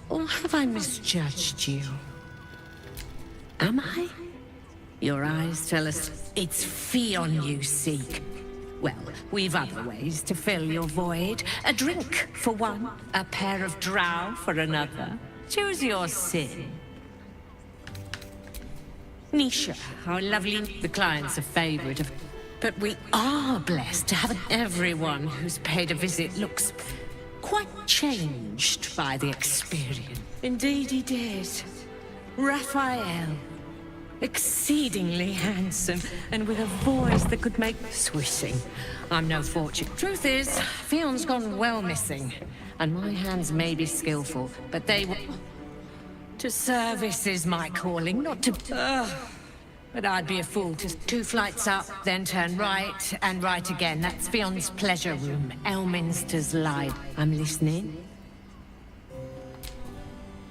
Speaker 18: Or have I misjudged you? Am I? Your eyes tell us it's Fion you seek. Well, we've other ways to fill your void. A drink for one, a pair of drow for another. Choose your sin. Nisha, our lovely... The client's a favorite of... But we are blessed to have everyone who's paid a visit looks quite changed by the experience. Indeed he did. Raphael. Exceedingly handsome, and with a voice that could make swishing. I'm no fortune. Truth is, Fion's gone well missing, and my hands may be skillful, but they will... To service is my calling, not to... But I'd be a fool to... 2 flights up, then turn right, and right again. That's Fion's pleasure room, Elminster's live. I'm listening.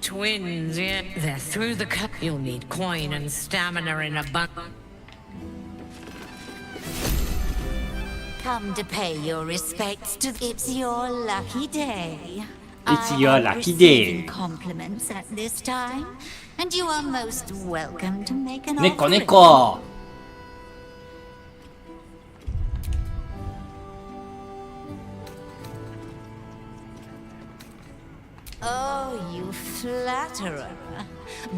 Speaker 18: Twins, yeah. They're through the cut. You'll need coin and stamina in a bun.
Speaker 7: Come to pay your respects to... It's your lucky day.
Speaker 4: It's your lucky day.
Speaker 7: Compliments at this time, and you are most welcome to make an
Speaker 4: Neko
Speaker 7: offering.
Speaker 4: neko.
Speaker 7: Oh, you flatterer.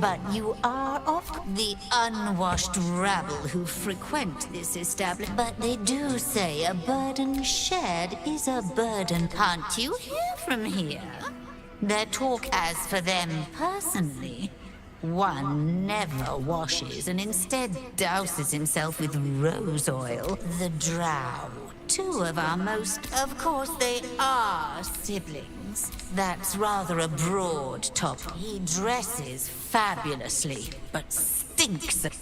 Speaker 7: But you are of the unwashed rabble who frequent this establishment. But they do say a burden shared is a burden. Can't you hear from here? Their talk as for them personally. One never washes and instead douses himself with rose oil. The drow. 2 of our most... Of course, they are siblings. That's rather a broad top. He dresses fabulously, but stinks of...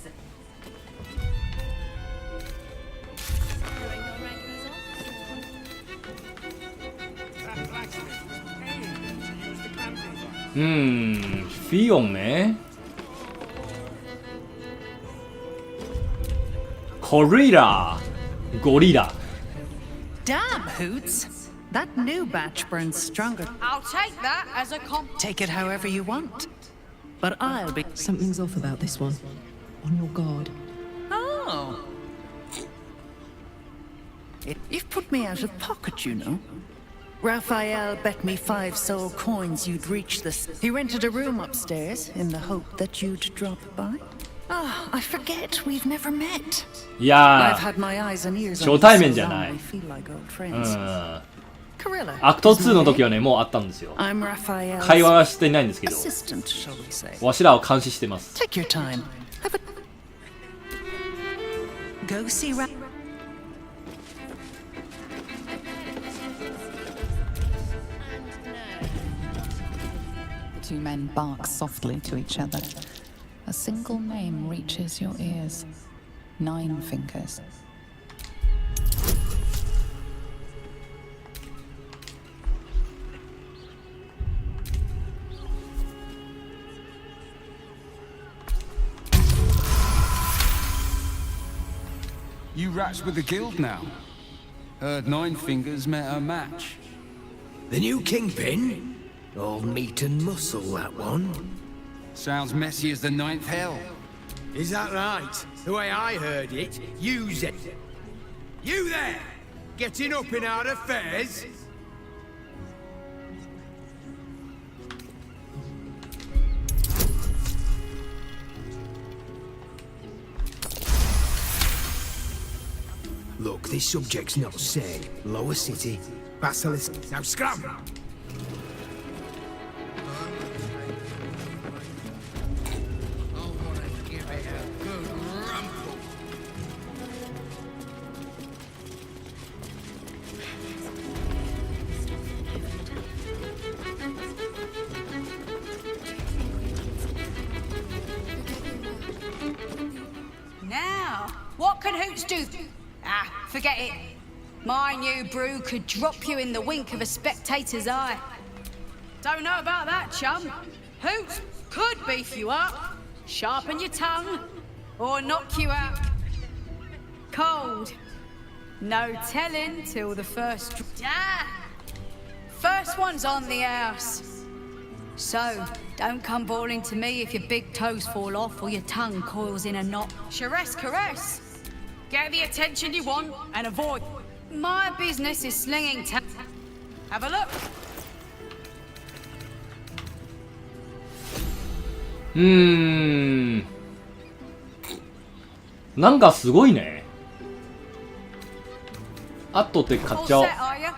Speaker 4: Fion ね。ゴリラ。ゴリラ。
Speaker 13: Damn, Hoots. That new batch burns stronger.
Speaker 22: I'll take that as a
Speaker 13: Take it however you want. But I'll be...
Speaker 9: Something's off about this one. On your guard.
Speaker 13: Oh. You've put me out of pocket, you know. Raphael bet me 5 soul coins you'd reach this. He rented a room upstairs in the hope that you'd drop by. Ah, I forget we've never met.
Speaker 4: いや
Speaker 13: I've had my eyes and ears
Speaker 4: ー、
Speaker 13: on
Speaker 4: 初対
Speaker 13: this
Speaker 4: 面
Speaker 13: so
Speaker 4: じゃ
Speaker 13: long,
Speaker 4: ない。
Speaker 13: I feel like old friends.
Speaker 4: アクト2の時はね、もうあったんですよ。
Speaker 13: I'm Raphael's
Speaker 4: 会話はしていないんですけど、
Speaker 13: assistant, shall we say.
Speaker 4: わしらを監視してます。
Speaker 13: Take your time. Have a... Go see Ra...
Speaker 20: The 2 men bark softly to each other. A single name reaches your ears. 9 fingers.
Speaker 23: You rats with the guild now. Heard 9 fingers met a match.
Speaker 5: The new kingpin? All meat and muscle, that one.
Speaker 23: Sounds messy as the 9th hell.
Speaker 5: Is that right? The way I heard it, use it. You there! Getting up in our affairs? Look, this subject's not said. Lower city, Basilisk. Now scram!
Speaker 22: can Hoots do? Ah, forget it. My new brew could drop you in the wink of a spectator's eye. Don't know about that, chum. Hoots could beef you up, sharpen your tongue, or knock you out cold. No telling till the first... Ah! First one's on the house. So, don't come bawling to me if your big toes fall off or your tongue coils in a knot. Caress. Get the attention you want and avoid. My business is slinging Have a look.
Speaker 1: なんかすごいね。後で買っちゃおう。
Speaker 22: All set, are ya?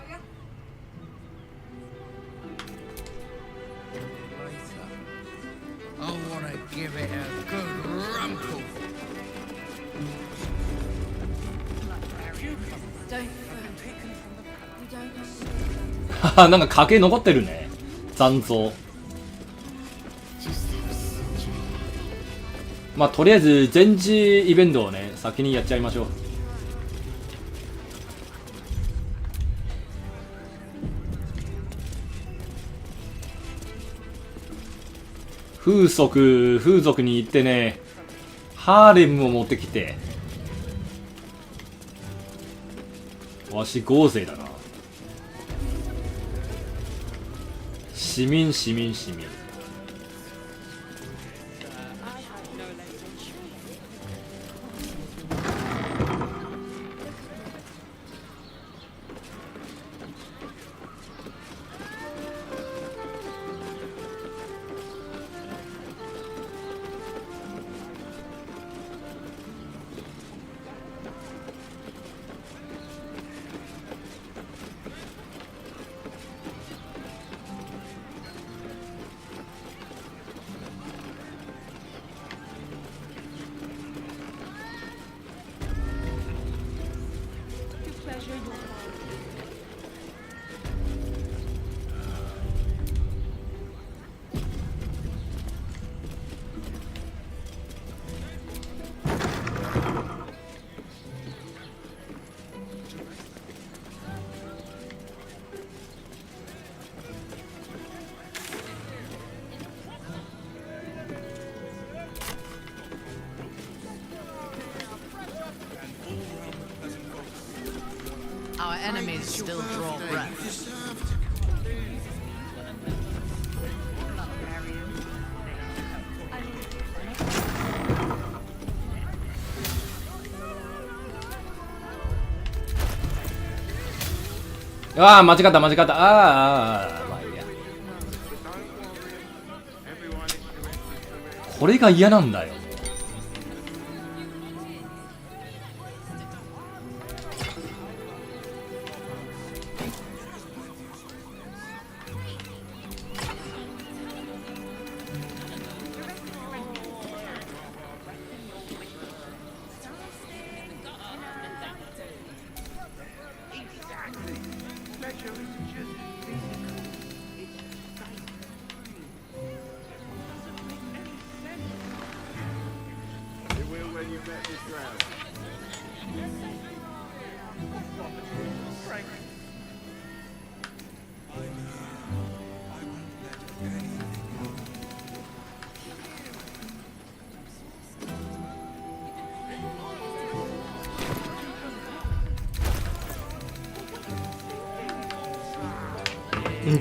Speaker 5: I want to give it a good rumple.
Speaker 1: なんか家計残ってるね。残像。まあとりあえず前置イベントをね先にやっちゃいましょう。風俗に行ってね、ハーレムを持ってきて、わし豪勢だな。市民。
Speaker 8: Our enemies still draw breath.
Speaker 1: ああ間違った。ああまあいいや。これが嫌なんだよ。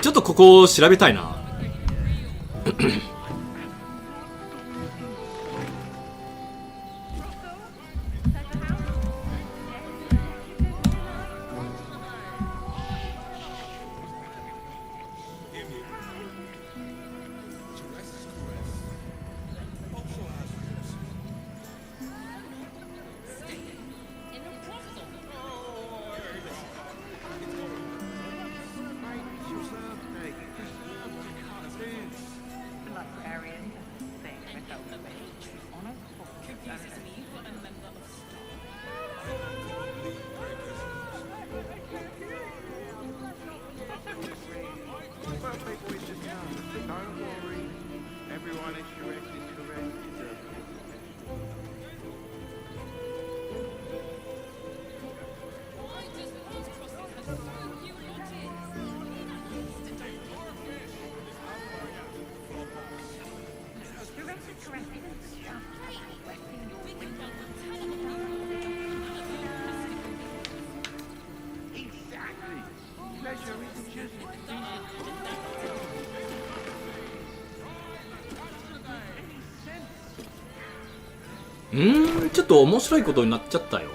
Speaker 1: ちょっとここを調べたいな。ちょっと面白いことになっちゃったよ。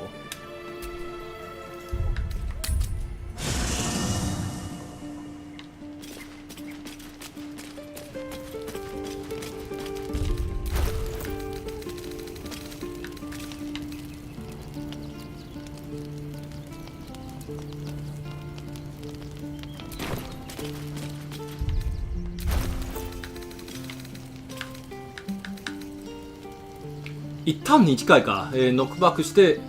Speaker 1: 一旦に近いか、ノックバックして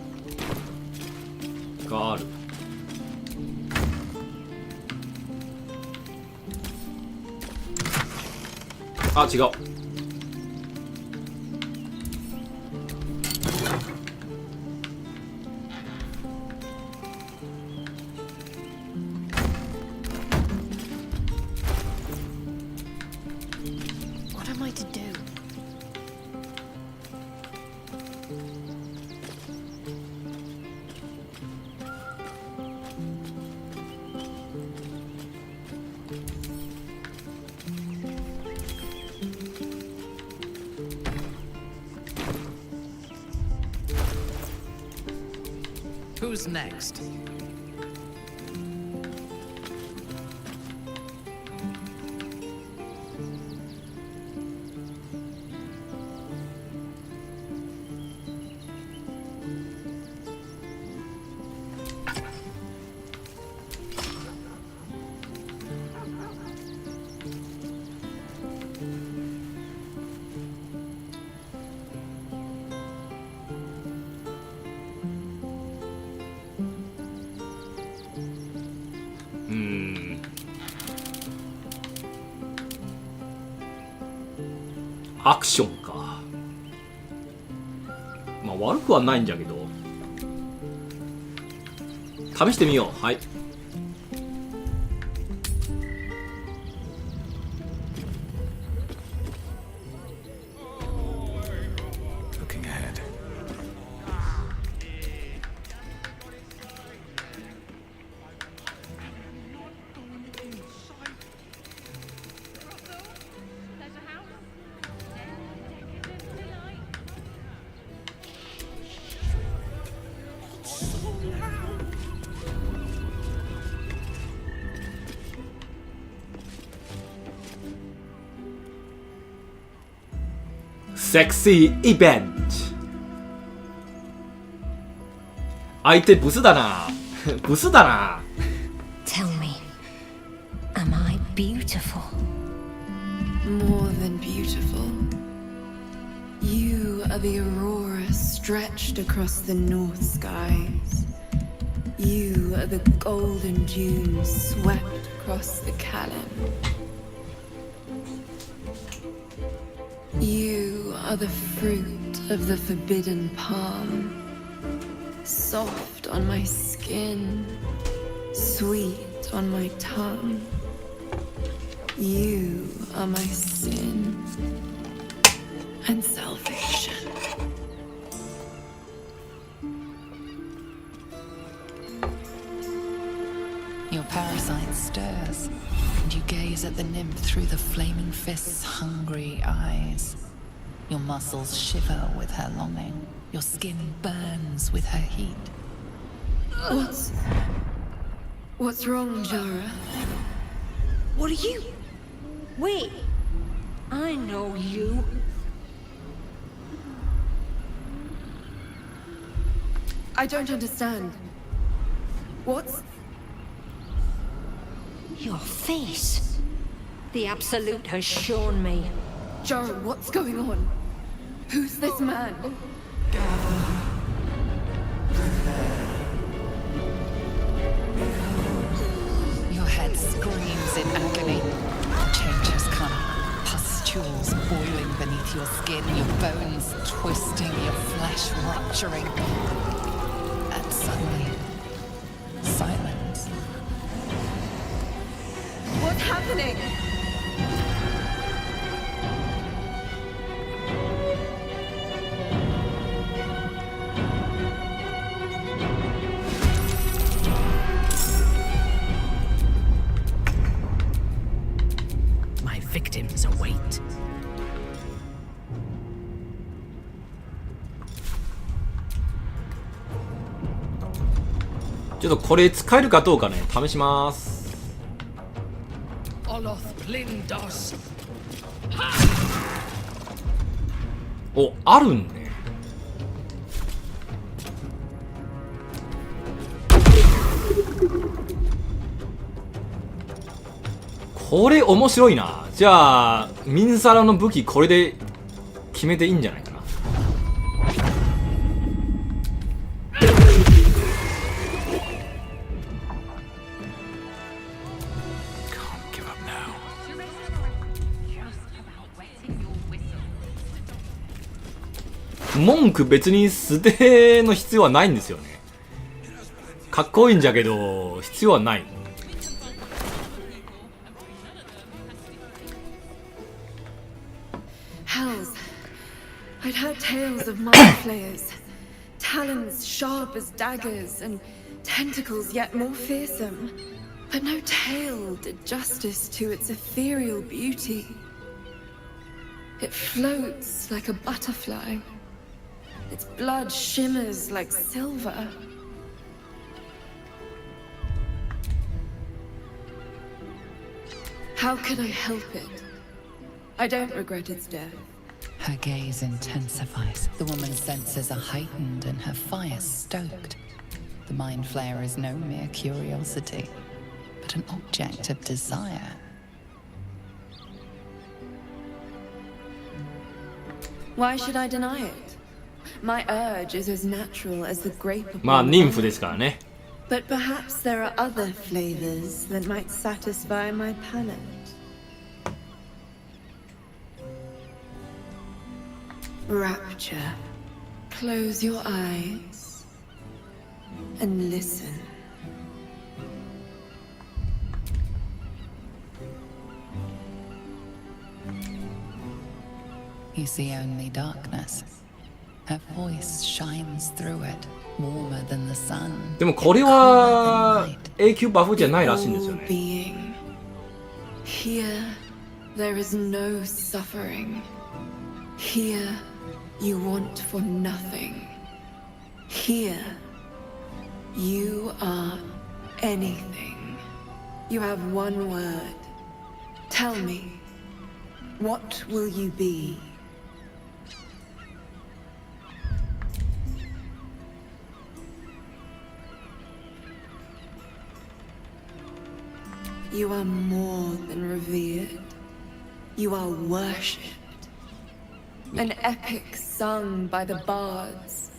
Speaker 1: がある。あ、違う。
Speaker 12: What am I to do?
Speaker 8: Who's next?
Speaker 1: アクションか。まあ悪くはないんじゃけど、試してみよう。はい。
Speaker 3: Looking ahead.
Speaker 1: Sexy event。相手ブスだな。ブスだな。
Speaker 7: Tell me, am I beautiful?
Speaker 9: More than beautiful. You are the aurora stretched across the north skies. You are the golden dunes swept across the Callan. You are the fruit of the forbidden palm, soft on my skin, sweet on my tongue. You are my sin and salvation.
Speaker 20: Your parasite stirs, and you gaze at the nymph through the flaming fist's hungry eyes. Your muscles shiver with her longing. Your skin burns with her heat.
Speaker 9: What's wrong, Jara?
Speaker 21: What are you? Wait, I know you.
Speaker 9: I don't understand. What's...
Speaker 21: Your face. The Absolute has shown me.
Speaker 9: Jara, what's going on? Who's this man?
Speaker 20: Your head screams in agony. Change has come. Pustules boiling beneath your skin, your bones twisting, your flesh rupturing. And suddenly, silence.
Speaker 9: What's happening?
Speaker 17: My victims await.
Speaker 1: ちょっとこれ使えるかどうかね試します。お、あるんね。これ面白いな。じゃあミンサラの武器これで決めていいんじゃないかな。文句別に素手の必要はないんですよね。かっこいいんじゃけど必要はない。
Speaker 9: Hells, I'd heard tales of mind flayers, talons sharp as daggers and tentacles yet more fearsome, but no tale did justice to its ethereal beauty. It floats like a butterfly. Its blood shimmers like silver. How can I help it? I don't regret its death.
Speaker 20: Her gaze intensifies. The woman's senses are heightened and her fire stoked. The mind flayer is no mere curiosity, but an object of desire.
Speaker 9: Why should I deny it? My urge is as natural as the grape upon
Speaker 1: まあ妊婦ですからね。
Speaker 9: But perhaps there are other flavors that might satisfy my palate. Rapture. Close your eyes and listen.
Speaker 20: You see only darkness. Her voice shines through it, warmer than the sun.
Speaker 1: でもこれは永久バフじゃないらしいんですよね。
Speaker 9: Here there is no suffering. Here you want for nothing. Here you are anything. You have one word. Tell me, what will you be? You are more than revered. You are worshipped. An epic sung by the bards.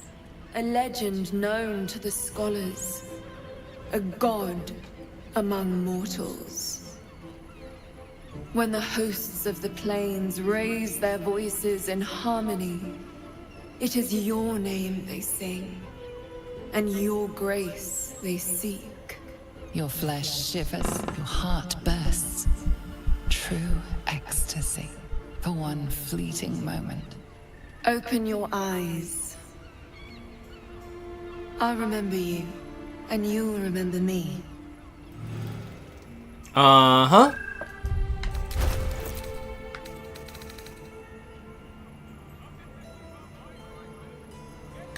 Speaker 9: A legend known to the scholars. A god among mortals. When the hosts of the plains raise their voices in harmony, it is your name they sing, and your grace they seek.
Speaker 20: Your flesh shivers, your heart bursts. True ecstasy for one fleeting moment.
Speaker 9: Open your eyes. I'll remember you, and you'll remember me.
Speaker 1: Uh-huh.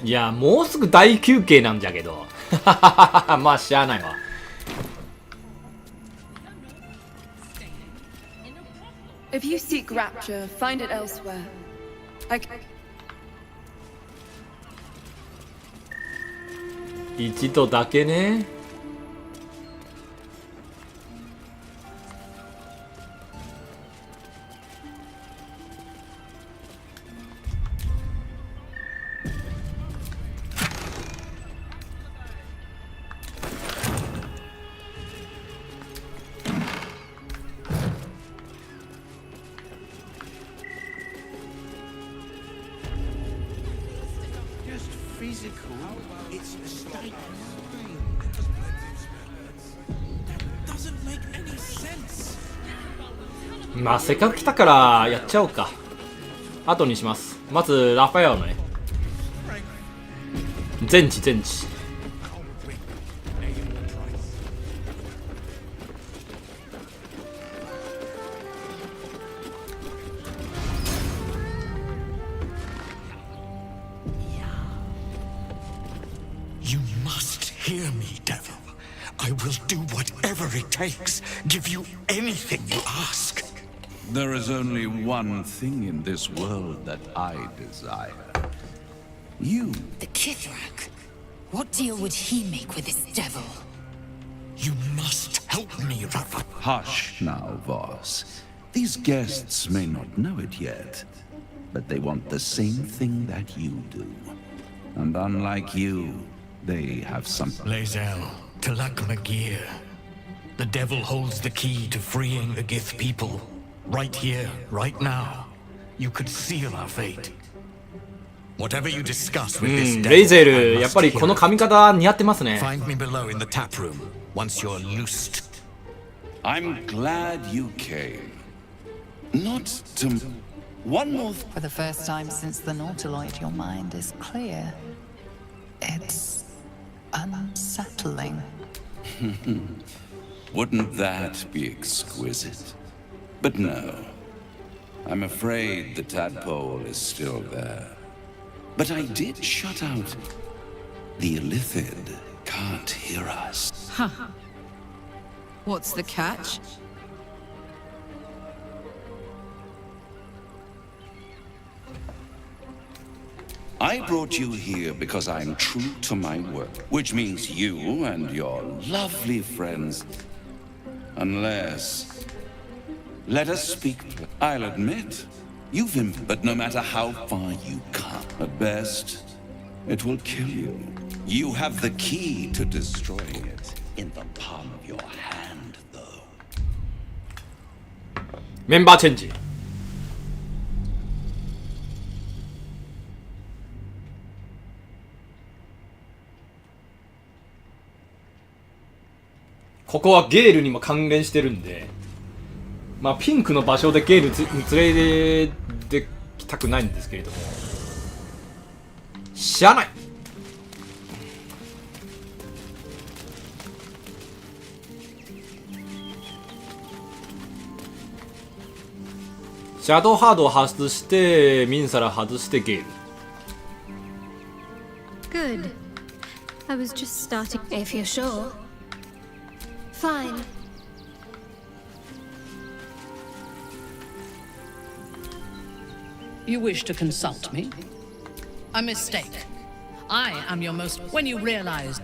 Speaker 1: いや、もうすぐ大休憩なんじゃけど。まあ、しゃあないわ。
Speaker 9: If you seek rapture, find it elsewhere. I
Speaker 1: 一度だけね。まあせっかく来たからやっちゃおうか。後にします。まずラファエルのね、全知全知。
Speaker 5: You must hear me, devil. will do whatever it takes, give you anything you ask.
Speaker 3: There is only one thing in this world that I desire. You.
Speaker 7: The Kithrak. What deal would he make with this devil?
Speaker 5: You must help me, Rafa.
Speaker 3: Hush now, Voss. These guests may not know it yet, but they want the same thing that you do. And unlike you, they have something.
Speaker 5: Lae'zel, Talak Magir. The devil holds the key to freeing the Gith people. Right here, right now. You could seal our fate. Whatever you discuss with this devil,
Speaker 1: レイゼル、やっぱりこの髪型似合ってますね。
Speaker 5: Find me below in the tap room once you're loosed.
Speaker 3: I'm glad you came. Not to... One more...
Speaker 20: For the first time since the Nautiloid, your mind is clear. It's unsettling.
Speaker 3: Wouldn't that be exquisite? But no. I'm afraid the tadpole is still there. But I did shut out. The Illithid can't hear us.
Speaker 9: Huh. What's the catch?
Speaker 3: I brought you here because I'm true to my word, which means you and your lovely friends. Unless... Let us speak. I'll admit, you've but no matter how far you come, at best, it will kill you. You have the key to destroying it in the palm of your hand, though.
Speaker 1: メンバーチェンジ。ここはゲールにも関連してるんで、まあピンクの場所でゲールに連れてきたくないんですけれども、しゃあない。シャドウハードを外してミンサラ外してゲール。
Speaker 12: Good. I was just starting. If you're sure. Fine.
Speaker 17: You wish to consult me? A mistake. I am your most... When you realize...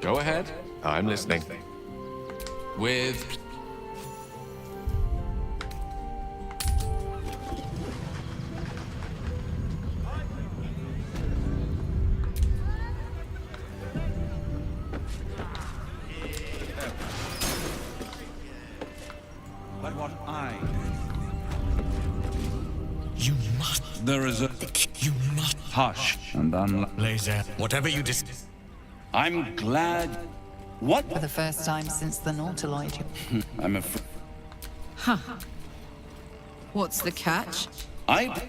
Speaker 11: Go ahead. I'm listening. With...
Speaker 3: But what I...
Speaker 5: You must...
Speaker 3: There is a...
Speaker 5: You must...
Speaker 3: Hush and
Speaker 5: Lae'zel, whatever you
Speaker 3: I'm glad... What?
Speaker 20: For the first time since the Nautiloid.
Speaker 3: I'm afraid...
Speaker 9: Huh. What's the catch?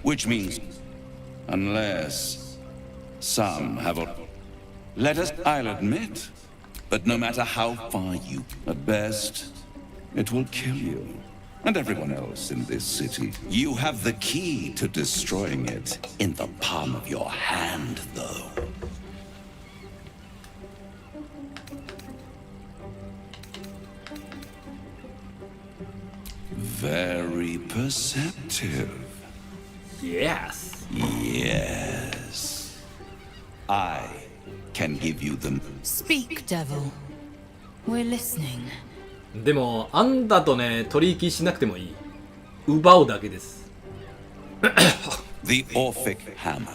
Speaker 3: Which means... Unless... Some have a... Let us... I'll admit. But no matter how far you... At best... It will kill you. And everyone else in this city. You have the key to destroying it in the palm of your hand, though. Very perceptive.
Speaker 1: Yes.
Speaker 3: Yes. I can give you them.
Speaker 7: Speak, devil. We're listening.
Speaker 1: でもあんだとね取引しなくてもいい。奪うだけです。
Speaker 3: The Orphic Hammer.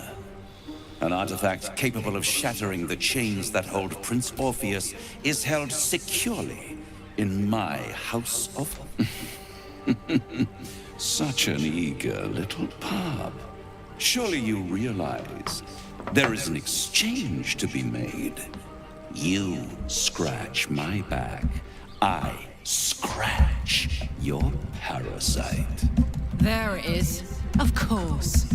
Speaker 3: An artifact capable of shattering the chains that hold Prince Orpheus is held securely in my house of... Such an eager little pup. Surely you realize there is an exchange to be made. You scratch my back. I scratch your parasite.
Speaker 9: There it is. Of course.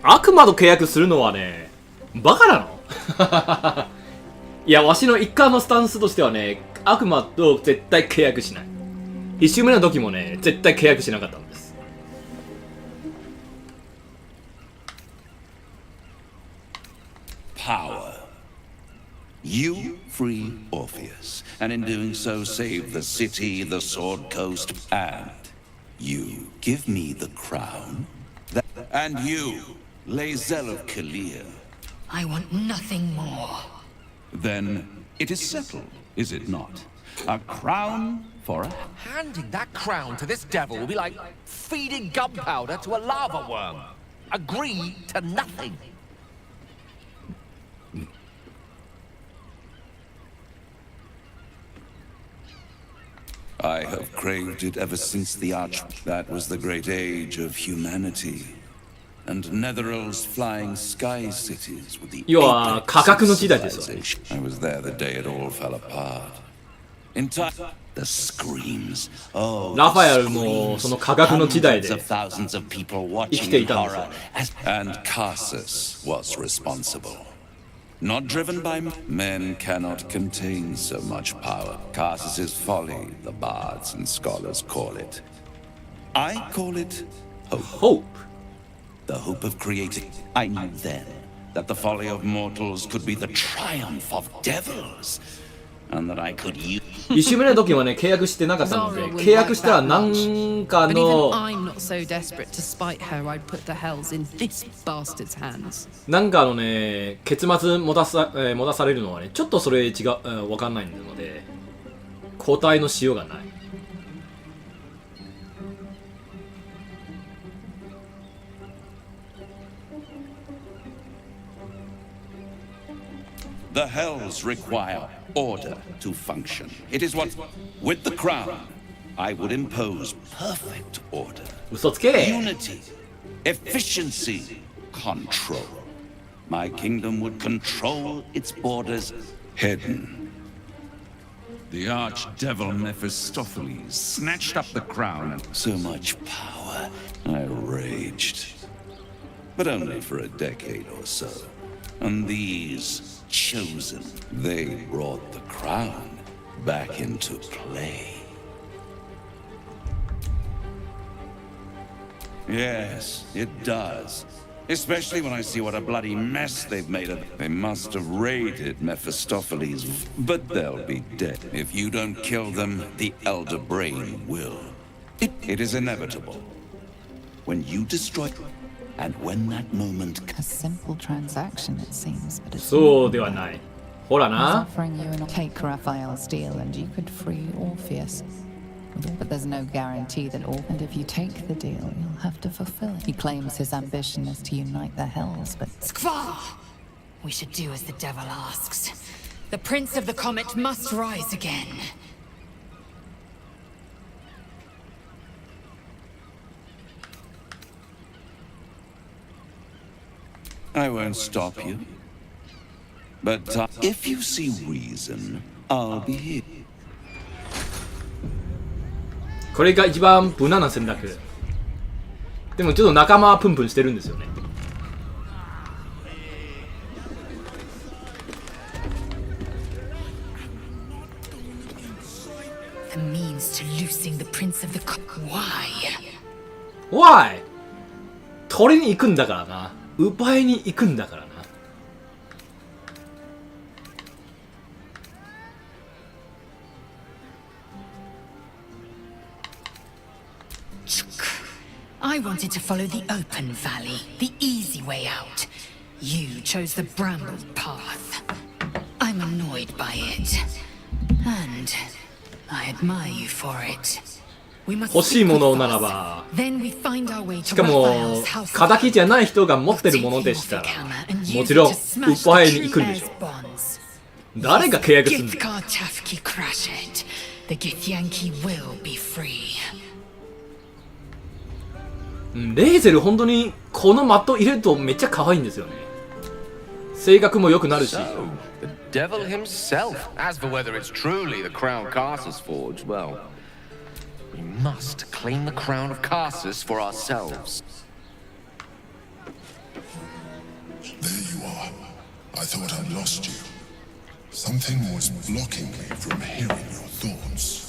Speaker 1: 悪魔と契約するのはね、バカなの？いや、わしの一貫のスタンスとしてはね、悪魔と絶対契約しない。一周目の時もね、絶対契約しなかったんです。
Speaker 3: power. You free Orpheus, and in doing so save the city, the Sword Coast, and you give me the crown. And you, Lae'zel of Kalir.
Speaker 14: I want nothing more.
Speaker 3: Then it is settled, is it not? A crown for a...
Speaker 11: Handing that crown to this devil will be like feeding gunpowder to a lava worm. Agree to nothing.
Speaker 3: I have craved it ever since the Arch. That was the great age of humanity. And Netherrealm's flying sky cities with the...
Speaker 1: 要は価格の時代ですよね。
Speaker 3: I was there the day it all fell apart. In time, the screams. Oh,
Speaker 1: ラファエルもその価格の時代で
Speaker 3: thousands of people
Speaker 1: 生き
Speaker 3: watching
Speaker 1: て
Speaker 3: in
Speaker 1: いたんですよ
Speaker 3: horror. And Carsus was responsible. Not driven by men cannot contain so much power. Carsus's folly, the bards and scholars call it. I call it hope. The hope of creating. I knew then that the folly of mortals could be the triumph of devils, and that I could use.
Speaker 1: 1周目の時はね契約してなかったので契約したら何か
Speaker 9: But
Speaker 1: の
Speaker 9: even I'm not so desperate to spite her, I'd put the hells in this bastard's hands.
Speaker 1: なんかね結末持たされるのはねちょっとそれ違う、わかんないので交代のしようがない。
Speaker 3: The hells require order to function. It is what, with the crown, I would impose perfect order.
Speaker 1: 嘘つけ
Speaker 3: Unity, efficiency, control. My kingdom would control its borders hidden.
Speaker 15: The archdevil Mephistopheles snatched up the crown and...
Speaker 3: So much power. I raged. But only for a decade or so. And these chosen, they brought the crown back into play. Yes, it does. Especially when I see what a bloody mess they've made of it. They must have raided Mephistopheles, but they'll be dead. If you don't kill them, the Elder Brain will. It is inevitable. When you destroy... And when that moment...
Speaker 20: A simple transaction, it seems, but it's...
Speaker 1: そうではない。ほらな。
Speaker 20: offering you an take Raphael's deal and you could free Orpheus. But there's no guarantee that all... And if you take the deal, you'll have to fulfill it. He claims his ambition is to unite the hells, but...
Speaker 14: Skvar! We should do as the devil asks. The Prince of the Comet must rise again.
Speaker 3: I won't stop you. But if you see reason, I'll be here.
Speaker 1: これが一番無難な選択。でもちょっと仲間はプンプンしてるんですよね。
Speaker 14: The means to loosing the Prince of the Why?
Speaker 1: Why? 取りに行くんだからな。奪いに行くんだからな。
Speaker 14: I wanted to follow the open valley, the easy way out. You chose the brambled path. I'm annoyed by it. And I admire you for it.
Speaker 1: 欲しいものならば、しかも敵じゃない人が持ってるものでしたらもちろん奪いに行くんでしょう。誰が契約するんだ。レイゼル本当にこのマット入れるとめっちゃ可愛いんですよね。性格も良くなるし。
Speaker 11: So, the devil himself. As for whether it's truly the crown Carsus forged, well, we must claim the crown of Carsus for ourselves.
Speaker 16: There you are. I thought I'd lost you. Something was blocking me from hearing your thoughts.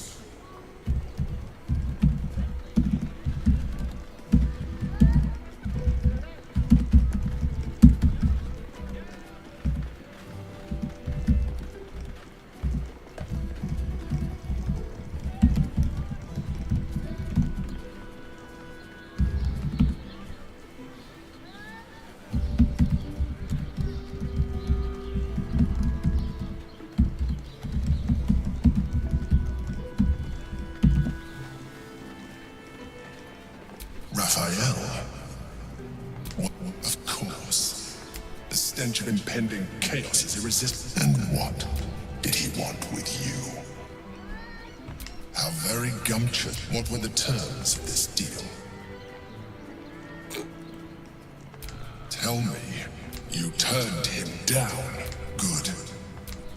Speaker 16: impending chaos is irresistible. And what did he want with you? How very gumptious. What were the terms of this deal? Tell me, you turned him down. Good.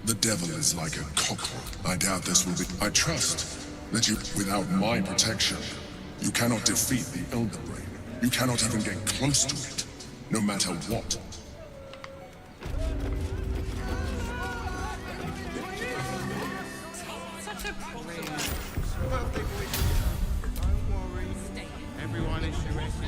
Speaker 16: The devil is like a cockroach. I doubt this will be. I trust that you, without my protection, you cannot defeat the Elder Brain. You cannot even get close to it, no matter what.
Speaker 6: Everyone is caressed,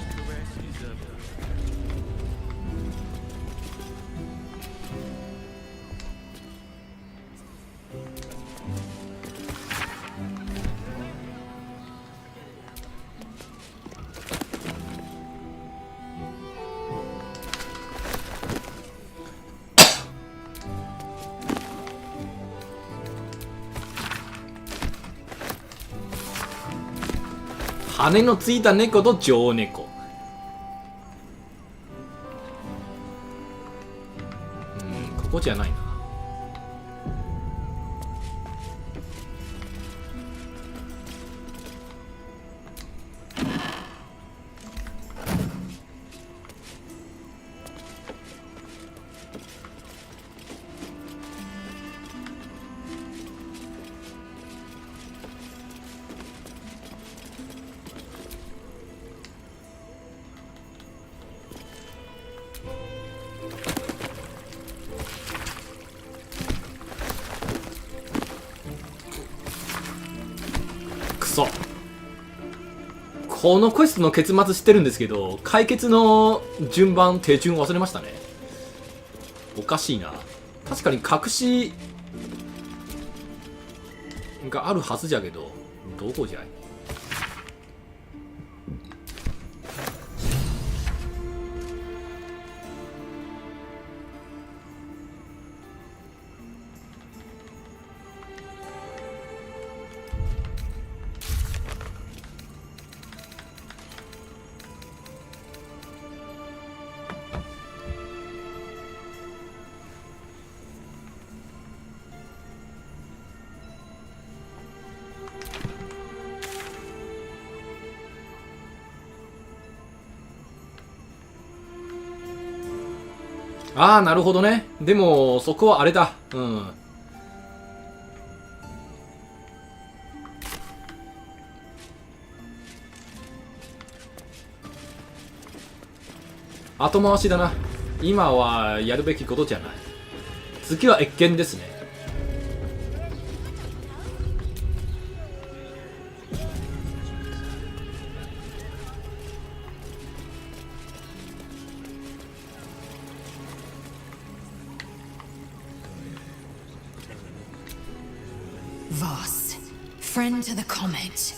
Speaker 1: 羽のついた猫と女王猫。ここじゃないな。このクエストの結末知ってるんですけど、解決の手順忘れましたね。おかしいな。確かに隠しがあるはずじゃけど、どこじゃい。ああ、なるほどね。でも、そこはあれだ。うん。後回しだな。今はやるべきことじゃない。次は謁見ですね。
Speaker 14: Voss, friend to the comet.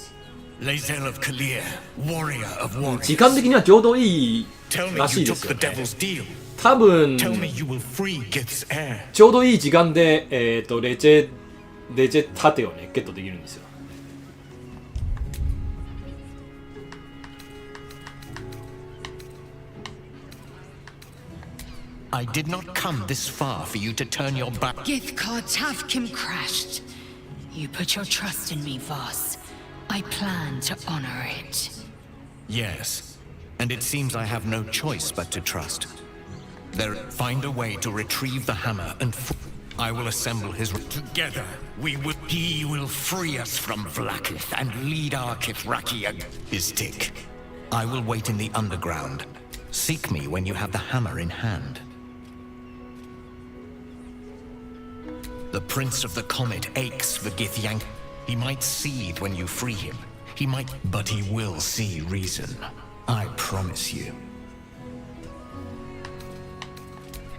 Speaker 5: Lae'zel of Kalir, warrior of warriors.
Speaker 1: 時間的にはちょうどいいらしいですよね。多分ちょうどいい時間でレジェタテをねゲットできるんですよ。
Speaker 5: I did not come this far for you to turn your back.
Speaker 14: Githkar Tavkim crashed. You put your trust in me, Voss. I plan to honor it.
Speaker 5: Yes, and it seems I have no choice but to trust. Find a way to retrieve the hammer and I will assemble his... Together, he will free us from Vlaakith and lead our Kithraki his tick. I will wait in the underground. Seek me when you have the hammer in hand. The Prince of the Comet aches for Githyank. He might seethe when you free him. But he will see reason. I promise you.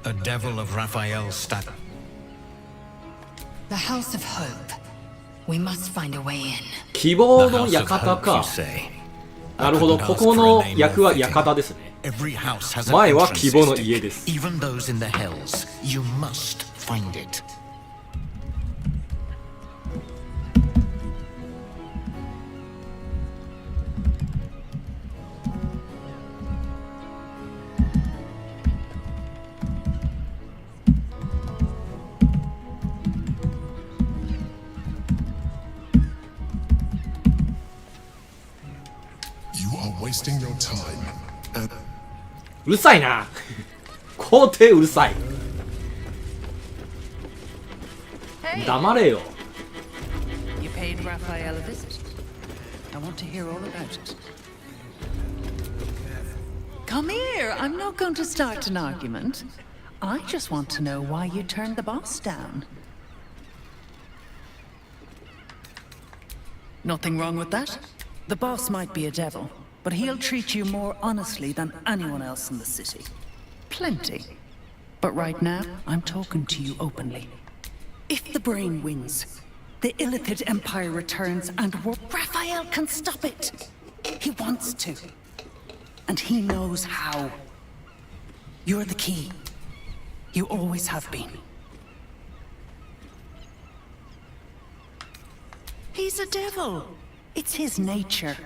Speaker 5: A devil of Raphael's stat.
Speaker 14: The House of Hope. We must find a way in.
Speaker 1: 希望の館か。なるほど、ここの役は館ですね。前は希望の家です。
Speaker 5: Even those in the hells, you must find it.
Speaker 16: wasting your time.
Speaker 1: うるさいな皇帝うるさい。黙れよ。
Speaker 13: You paid Raphael a visit. I want to hear all about it. Come here. I'm not going to start an argument. I just want to know why you turned the boss down. Nothing wrong with that. The boss might be a devil, but he'll treat you more honestly than anyone else in the city. Plenty. But right now, I'm talking to you openly. If the brain wins, the Illithid Empire returns and Raphael can stop it. He wants to. And he knows how. You're the key. You always have been. He's a devil. It's his nature.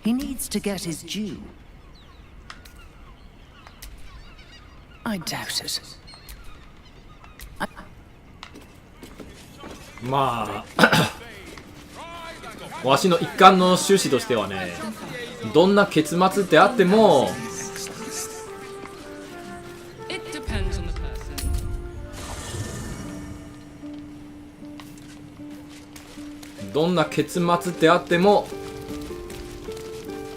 Speaker 13: He needs to get his due. I doubt it.
Speaker 1: まあわしの一貫の趣旨としてはね、どんな結末であっても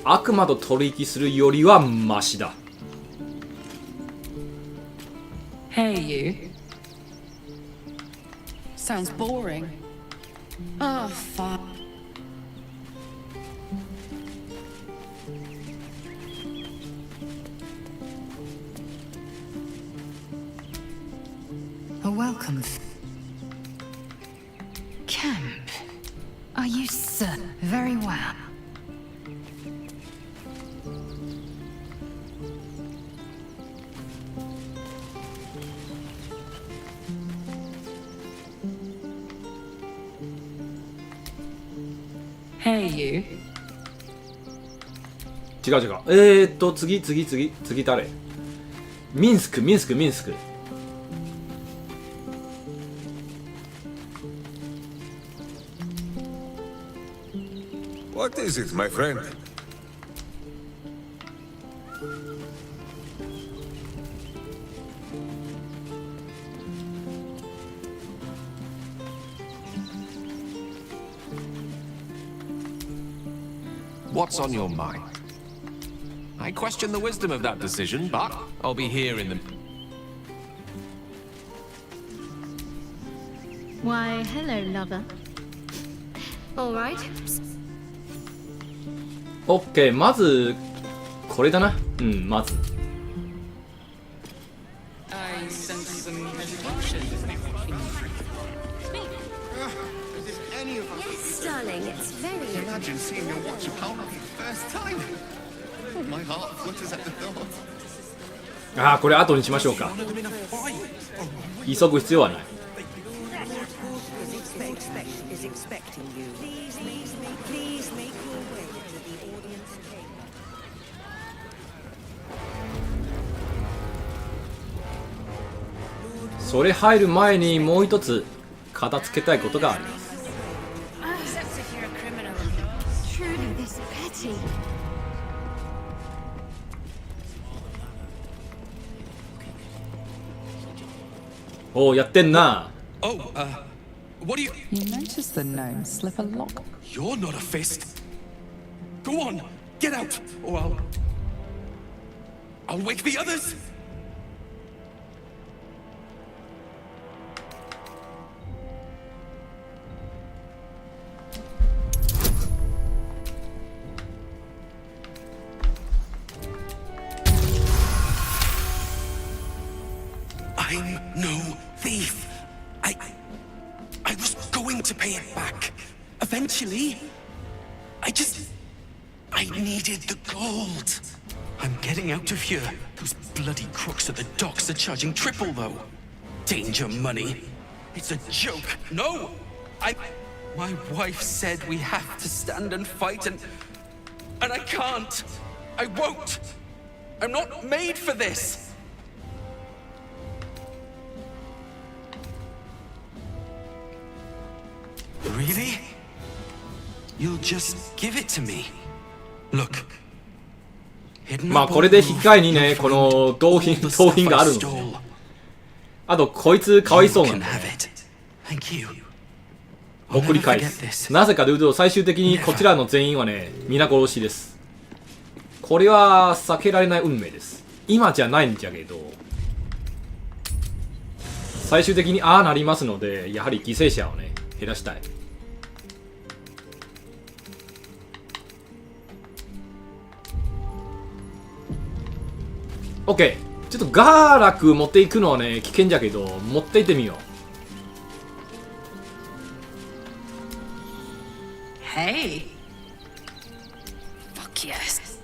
Speaker 1: 悪魔と取引するよりはマシだ。
Speaker 9: Hey, you. Sounds boring. Oh, fuck.
Speaker 14: A welcome. Camp. Are you sir? Very well.
Speaker 9: Hey, you.
Speaker 1: 違う。次誰？ミンスク。
Speaker 2: What is it, my friend?
Speaker 11: What's on your mind? I question the wisdom of that decision, but I'll be here in the...
Speaker 12: Why, hello, lover. All right.
Speaker 1: オッケー、まずこれだな。まず。
Speaker 8: I sense some hesitation.
Speaker 10: Yes, darling, it's very...
Speaker 3: Imagine seeing your watch account for the first time. Oh, my heart flutters at the thought.
Speaker 1: ああ、これ後にしましょうか。急ぐ必要はない。それ入る前にもう一つ片付けたいことがあります。おお、やってんな。
Speaker 11: Oh, what do you...
Speaker 20: You notice the gnome slip a lock?
Speaker 11: You're not a fist. Go on, get out, or I'll wake the others. I'm no thief. I was going to pay it back. Eventually. I needed the gold. I'm getting out of here. Those bloody crooks at the docks are charging triple, though. Danger money. It's a joke. No! My wife said we have to stand and fight, and I can't. I won't. I'm not made for this. Really? You'll just give it to me? Look,
Speaker 1: まあこれで引き換えにね、この盗品があるので、あとこいつかわいそうなんで、送り返す。なぜかというと、最終的にこちらの全員はね、皆殺しです。これは避けられない運命です。今じゃないんじゃけど、最終的にああなりますので、やはり犠牲者をね、減らしたい。OK。ちょっとガーラク持っていくのはね、危険じゃけど、持っていってみよう。
Speaker 14: Hey. Fuck yes.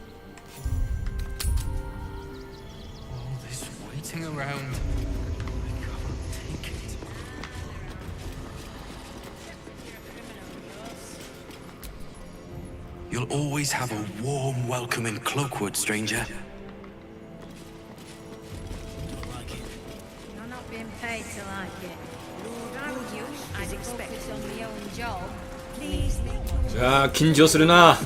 Speaker 11: All this waiting around.
Speaker 4: You'll always have a warm welcome in Cloakwood, stranger.
Speaker 12: You're not being paid to like it. If I were you, I'd focus on my own job. Please.
Speaker 1: じゃあ緊張するな。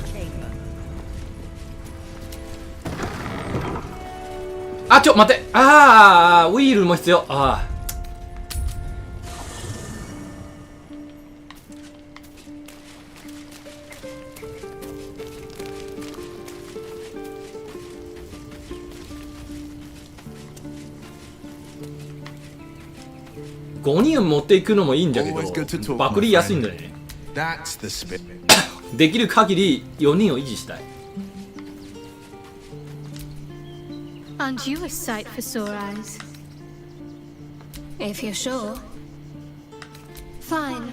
Speaker 1: あ、待って。ああ、ウィールも必要。ああ。5人持っていくのもいいんだけど、バクリ安いんだよね。できる限り4人を維持したい。
Speaker 12: Aren't you a sight for sore eyes? If you're sure. Fine.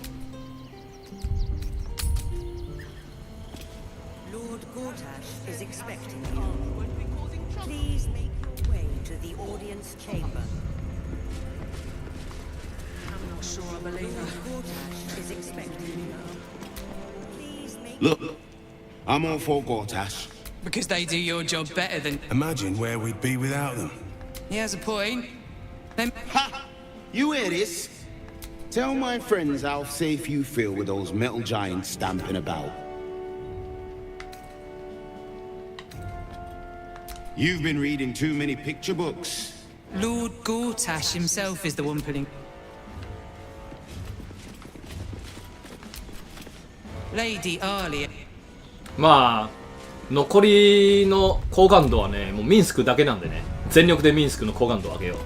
Speaker 18: Lord Gortash is expecting you. Please make your way to the audience chamber. I'm not sure I believe her. Lord Gortash is expecting you. Please make
Speaker 19: Look, I'm all for Gortash.
Speaker 8: Because they do your job better than...
Speaker 19: Imagine where we'd be without them.
Speaker 8: He has a point.
Speaker 19: Ha! You hear this? Tell my friends how safe you feel with those metal giants stamping about. You've been reading too many picture books.
Speaker 8: Lord Gortash himself is the one putting... Lady Arlia.
Speaker 1: まあ残りの好感度はね、もうミンスクだけなんでね、全力でミンスクの好感度を上げよう。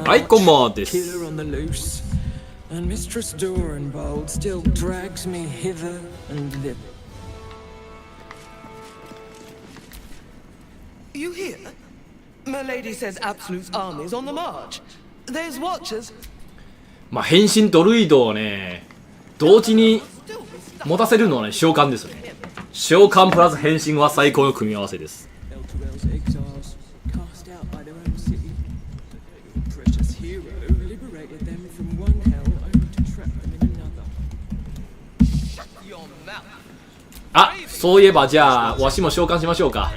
Speaker 1: はい、こんばんはです。
Speaker 24: And Mistress Dorenbold still drags me hither and thither.
Speaker 25: You hear? My lady says Absolute's army's on the march. There's watchers.
Speaker 1: まあ変身ドルイドをね、同時に持たせるのはね、召喚ですね。召喚プラス変身は最高の組み合わせです。あ、そういえばじゃあわしも召喚しましょうか。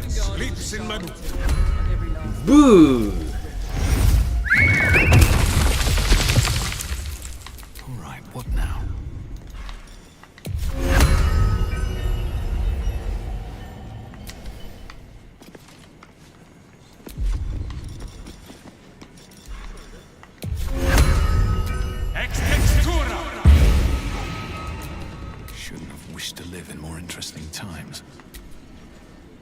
Speaker 1: ブー。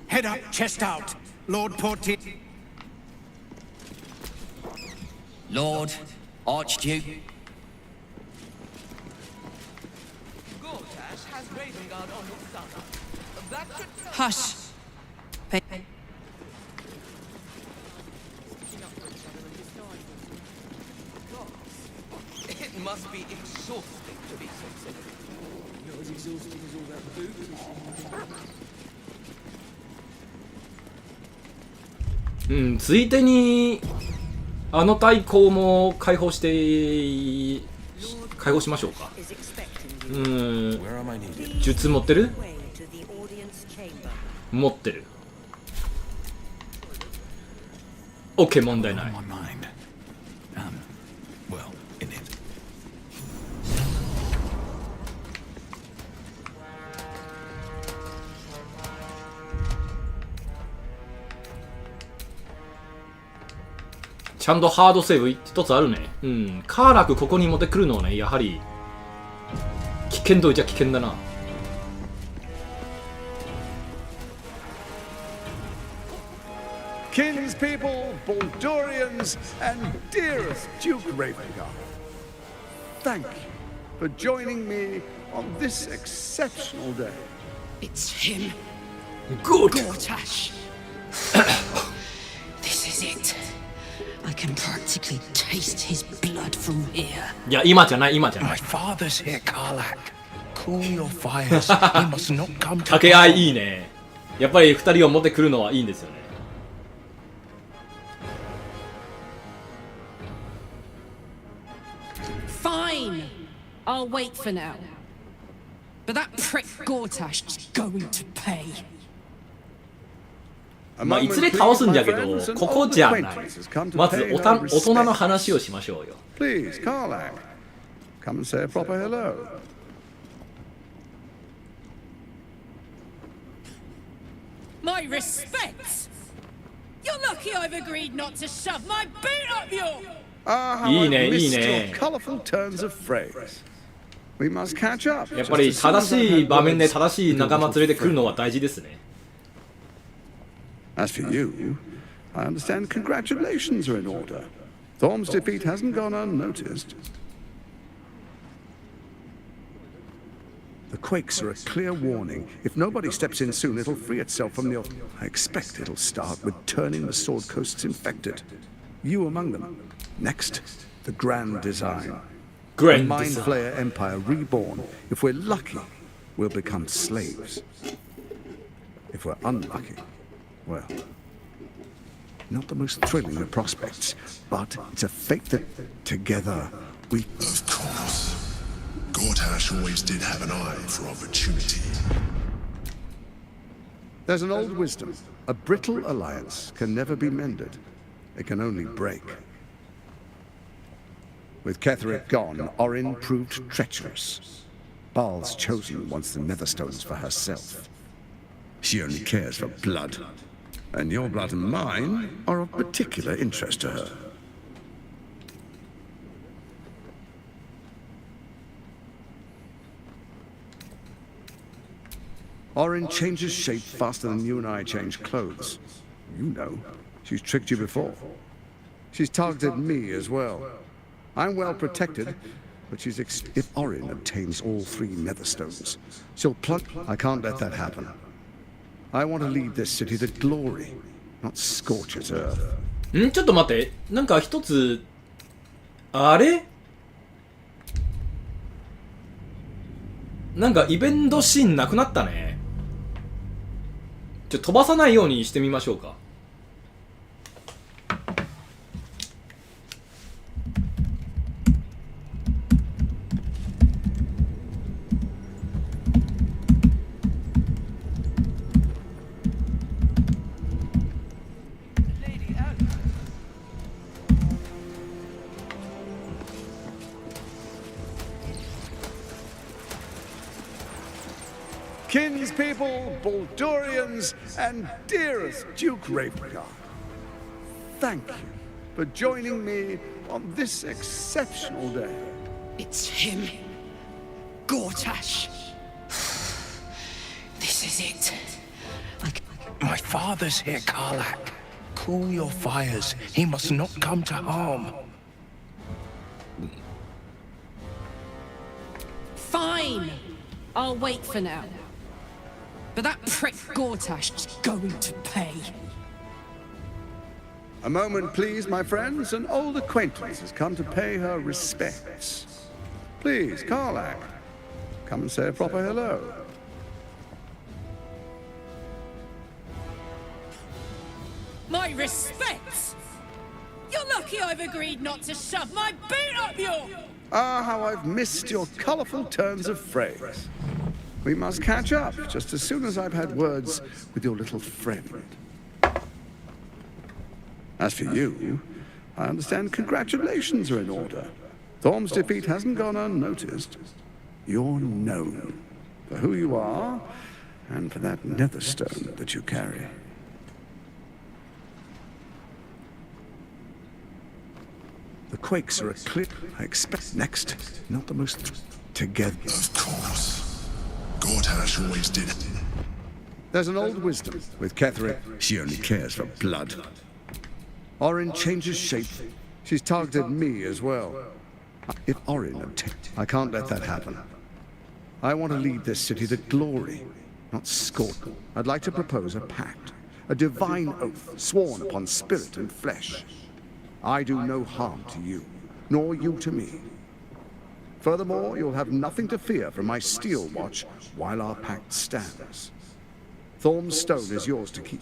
Speaker 26: Head up, chest out. Lord Portier.
Speaker 27: Lord, Archduke.
Speaker 25: Gortash has Raven Guard on his son. That should...
Speaker 8: Hush.
Speaker 25: It must be exhausting to be so sick. Not as exhausting as all that booty.
Speaker 1: うん、ついでにあの太鼓も解放して解放しましょうか。術持ってる？持ってる。OK、問題ない。ちゃんとハードセーブ一つあるね。うん。カーラクここに持ってくるのはね、やはり、危険度じゃ危険だな。
Speaker 6: Kinspeople, Baldurians, and dearest Duke Ravengar, thank you for joining me on this exceptional day.
Speaker 14: It's him.
Speaker 1: Good.
Speaker 14: Gortash. This is it. I can practically taste his blood from here.
Speaker 1: いや、今じゃない、今じゃない。
Speaker 4: My father's here, Karlak. Cool your fires. He must not come to.
Speaker 1: 掛け合いいいね。やっぱり二人を持ってくるのはいいんですよね。
Speaker 9: Fine. I'll wait for now. But that prick Gortash is going to pay.
Speaker 1: まあ、いずれ倒すんじゃけど、ここじゃない。まず大人の話をしましょうよ。
Speaker 6: Please, Karlak, come and say a proper hello.
Speaker 7: My respects. You're lucky I've agreed not to shove my boot up your.
Speaker 6: Ah, how I missed your colourful turns of phrase. We must catch up.
Speaker 1: やっぱり正しい場面で正しい仲間連れてくるのは大事ですね。
Speaker 6: As for you, I understand congratulations are in order. Thorm's defeat hasn't gone unnoticed. The quakes are a clear warning. If nobody steps in soon, it'll free itself from the... I expect it'll start with turning the Sword Coasts infected. You among them. Next, the grand design.
Speaker 1: Grand
Speaker 6: the Mind
Speaker 1: design.
Speaker 6: Flayer Empire reborn. If we're lucky, we'll become slaves. If we're unlucky, well, not the most thrilling of prospects, but it's a fate that together we...
Speaker 16: Of course. Gortash always did have an eye for opportunity.
Speaker 6: There's an old wisdom. A brittle alliance can never be mended. It can only break. With Ketheric gone, Orin proved treacherous. Baal's chosen wants the Netherstones for herself. She only cares for blood. And your blood and mine are of particular interest to her. Orin changes shape faster than you and I change clothes. You know, she's tricked you before. She's targeted me as well. I'm well protected, but if Orin obtains all 3 Netherstones, she'll plunge... I can't let that happen. I want to lead this city to glory, not scorch its earth.
Speaker 1: ちょっと待って。なんか一つ、あれなんかイベントシーンなくなったね。飛ばさないようにしてみましょうか。
Speaker 6: Kinspeople, Baldurians, and dearest Duke Ravengar, thank you for joining me on this exceptional day.
Speaker 14: It's him. Gortash. This is it.
Speaker 4: My father's here, Karlak. Cool your fires. He must not come to harm.
Speaker 9: Fine. I'll wait for now. But that prick Gortash is going to pay.
Speaker 6: A moment, please, my friends. An old acquaintance has come to pay her respects. Please, Karlak, come and say a proper hello.
Speaker 7: My respects. You're lucky I've agreed not to shove my boot up your.
Speaker 6: Ah, how I've missed your colourful turns of phrase. We must catch up just as soon as I've had words with your little friend. As for you, I understand congratulations are in order. Thorm's defeat hasn't gone unnoticed. You're known for who you are and for that netherstone that you carry. The quakes are a clear. I expect next, not the most together.
Speaker 16: Of course. Gortash always did it.
Speaker 6: There's an old wisdom with Ketheric. She only cares for blood. Orin changes shape. She's targeted me as well. If Orin obtains, I can't let that happen. I want to lead this city to glory, not scorn. I'd like to propose a pact, a divine oath sworn upon spirit and flesh. I do no harm to you, nor you to me. Furthermore, you'll have nothing to fear from my steel watch while our pact stands. Thorm's stone is yours to keep.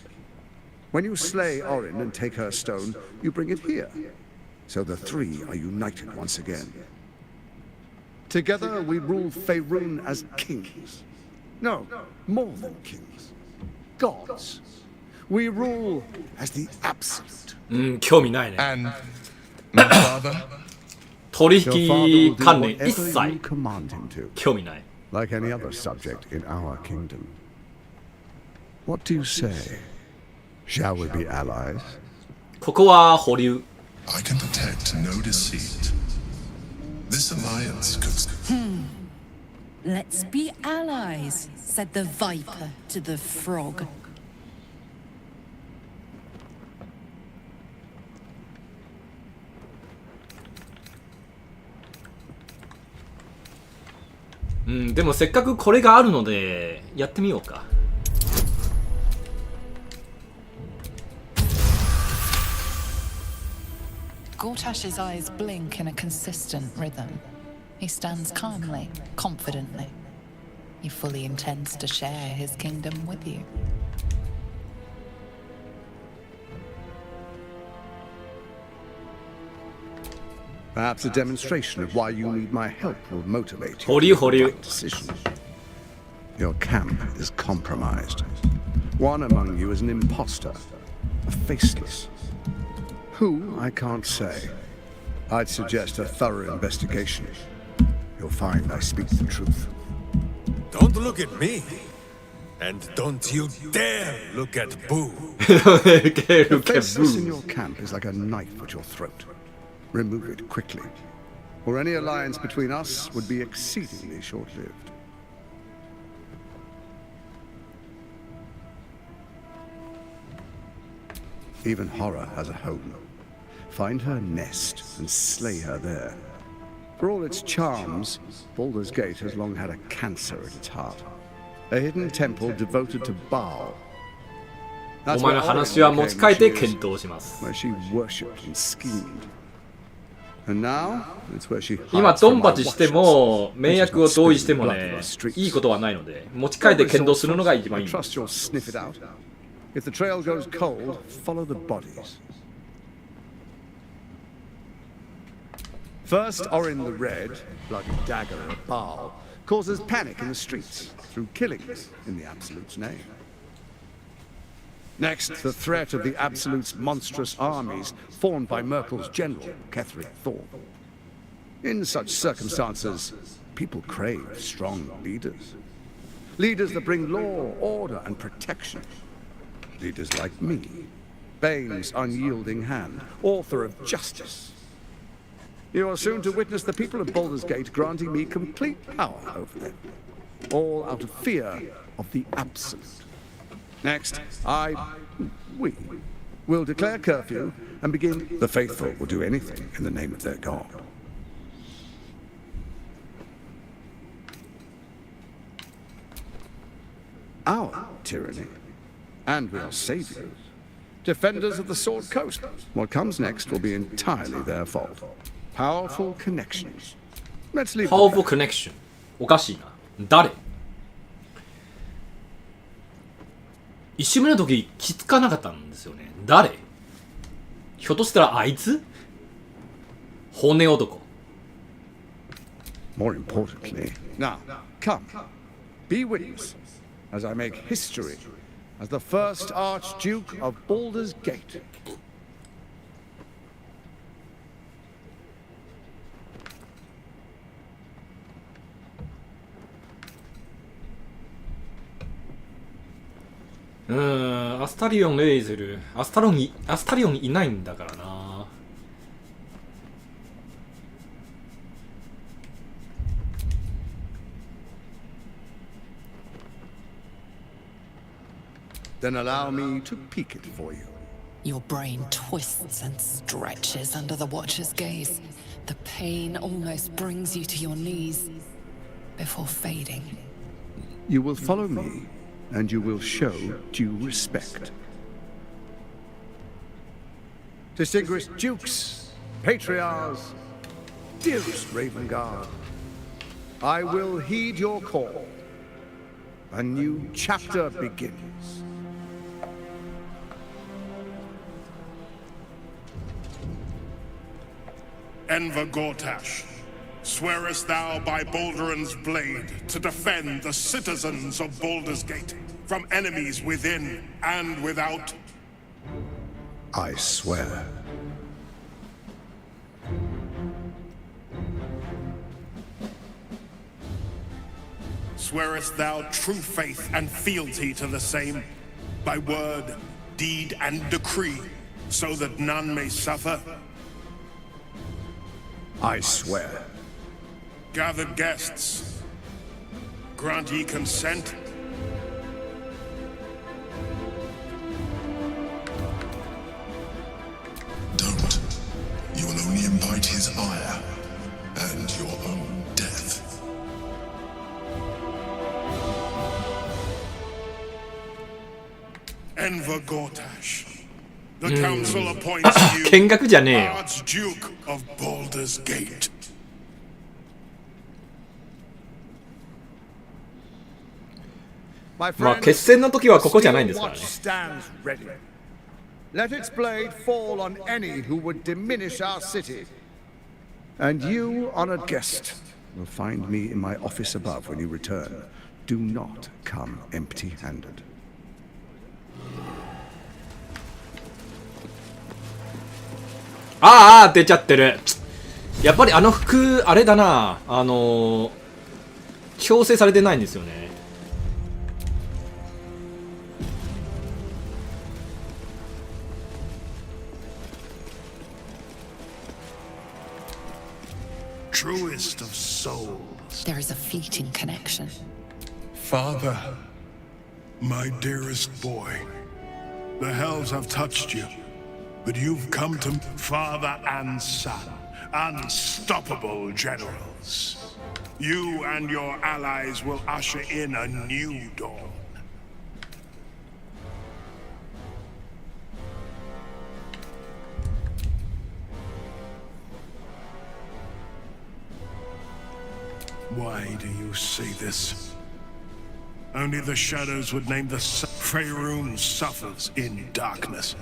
Speaker 6: When you slay Orin and take her stone, you bring it here. So the three are united once again. Together we rule Faerun as kings. No, more than kings. Gods. We rule as the absolute.
Speaker 1: 興味ないね。
Speaker 16: And my father?
Speaker 1: 取引関連一切
Speaker 6: command him to.
Speaker 1: 興味ない。
Speaker 6: Like any other subject in our kingdom. What do you say? Shall we be allies?
Speaker 1: ここは保留。
Speaker 16: I can detect no deceit. This alliance could...
Speaker 7: Let's be allies, said the viper to the frog.
Speaker 1: Hmm, でもせっかくこれがあるのでやってみようか。
Speaker 20: Gortash's eyes blink in a consistent rhythm. He stands calmly, confidently. He fully intends to share his kingdom with you.
Speaker 6: Perhaps a demonstration of why you need my help will motivate you to make the right decision. Your camp is compromised. One among you is an imposter, a faceless. Who, I can't say. I'd suggest a thorough investigation. You'll find I speak the truth.
Speaker 2: Don't look at me. And don't you dare look at Boo.
Speaker 6: The faceless in your camp is like a knife at your throat. Remove it quickly, or any alliance between us would be exceedingly short-lived. Even horror has a home. Find her nest and slay her there. For all its charms, Baldur's Gate has long had a cancer at its heart. A hidden temple devoted to Baal.
Speaker 1: お前の話は持ち帰って検討します。
Speaker 6: Where she worshipped and schemed. And now, it's where she
Speaker 1: 今ドンパチしても迷惑を同意してもね、いいことはないので、持ち帰って検討するのが一番いい。
Speaker 6: Trust you'll sniff it out. If the trail goes cold, follow the bodies. First, Orin the Red, bloody dagger of Baal, causes panic in the streets through killings in the Absolute's name. Next, the threat of the Absolute's monstrous armies formed by Merkel's general, Ketheric Thorm. In such circumstances, people crave strong leaders. Leaders that bring law, order, and protection. Leaders like me, Bane's unyielding hand, author of justice. You are soon to witness the people of Baldur's Gate granting me complete power over them, all out of fear of the Absolute. Next, we will declare curfew and begin. The faithful will do anything in the name of their god. Our tyranny. And we are saviors. Defenders of the Sword Coast. What comes next will be entirely their fault. Powerful connections. Let's leave.
Speaker 1: Powerful connection. おかしいな。誰？一周目の時気づかなかったんですよね。誰？ひょっとしたらあいつ？骨男。
Speaker 6: More importantly, now, come, be witness as I make history as the first Archduke of Baldur's Gate.
Speaker 1: Hmm, アスタリオン・レイゼル。アスタリオンいないんだからな。
Speaker 6: Then allow me to peek it for you.
Speaker 20: Your brain twists and stretches under the Watcher's gaze. The pain almost brings you to your knees before fading.
Speaker 6: You will follow me, and you will show due respect. Distinguished dukes, patriarchs, dearest Raven Guard, I will heed your call. A new chapter begins.
Speaker 16: Enver Gortash, swearest thou by Balduran's blade to defend the citizens of Baldur's Gate from enemies within and without?
Speaker 6: I swear.
Speaker 16: Swearest thou true faith and fealty to the same, by word, deed, and decree, so that none may suffer?
Speaker 6: I swear.
Speaker 16: Gathered guests, grant ye consent? Don't. You will only invite his ire and your own death. Enver Gortash. The council appoints you
Speaker 1: 見学じゃねえよ。
Speaker 16: Archduke of Baldur's Gate.
Speaker 1: まあ決戦の時はここじゃないんですからね。
Speaker 6: Stands ready. Let its blade fall on any who would diminish our city. And you, honored guest, will find me in my office above when you return. Do not come empty-handed.
Speaker 1: ああ出ちゃってる。やっぱりあの服あれだな、強制されてないんですよね。
Speaker 16: Truest of souls.
Speaker 20: There is a fleeting connection.
Speaker 16: Father, my dearest boy, the hells have touched you, but you've come to father and son, unstoppable generals. You and your allies will usher in a new dawn. Why do you say this? Only the shadows would name the Faerun suffers in darkness.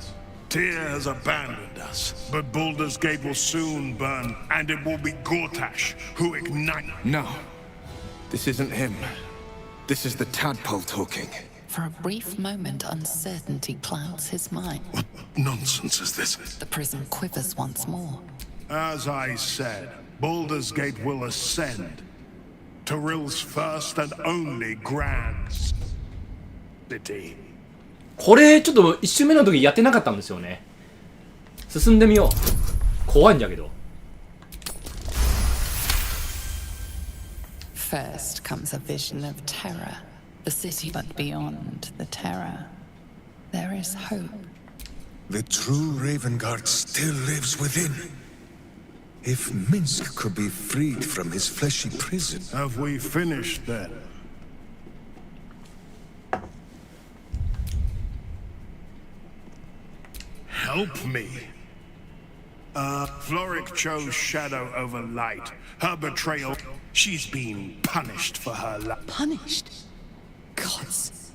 Speaker 16: Tyr has abandoned us, but Baldur's Gate will soon burn, and it will be Gortash who ignites.
Speaker 4: No. This isn't him. This is the tadpole talking.
Speaker 20: For a brief moment, uncertainty clouds his mind.
Speaker 16: What nonsense is this?
Speaker 20: The prism quivers once more.
Speaker 16: As I said, Baldur's Gate will ascend. Tyrill's first and only grand city.
Speaker 1: これちょっと1周目の時やってなかったんですよね。進んでみよう。怖いんだけど。
Speaker 20: First comes a vision of terror. The city, but beyond the terror, there is hope.
Speaker 2: The true Raven Guard still lives within. If Minsk could be freed from his fleshy prison.
Speaker 16: Have we finished then? Help me. Floric chose shadow over light. Her betrayal, she's been punished for her life.
Speaker 9: Punished? Gods.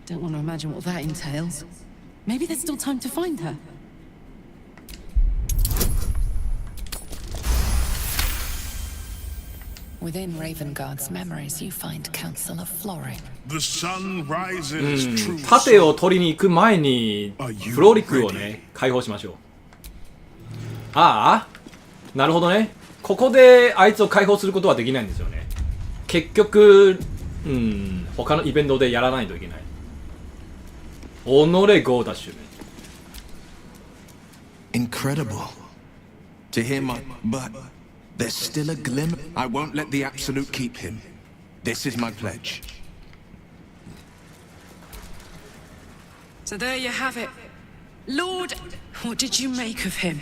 Speaker 9: Don't want to imagine what that entails. Maybe there's still time to find her.
Speaker 20: Within Ravenguard's memories, you find Councillor Floric.
Speaker 16: The sun rises true.
Speaker 1: 盾を取りに行く前にフローリックをね解放しましょう。ああ、なるほどね。ここであいつを解放することはできないんですよね。結局、他のイベントでやらないといけない。己ゴーダッシュ。
Speaker 4: Incredible. To hear my... But there's still a glimmer. I won't let the Absolute keep him. This is my pledge.
Speaker 9: So there you have it. Lord, what did you make of him?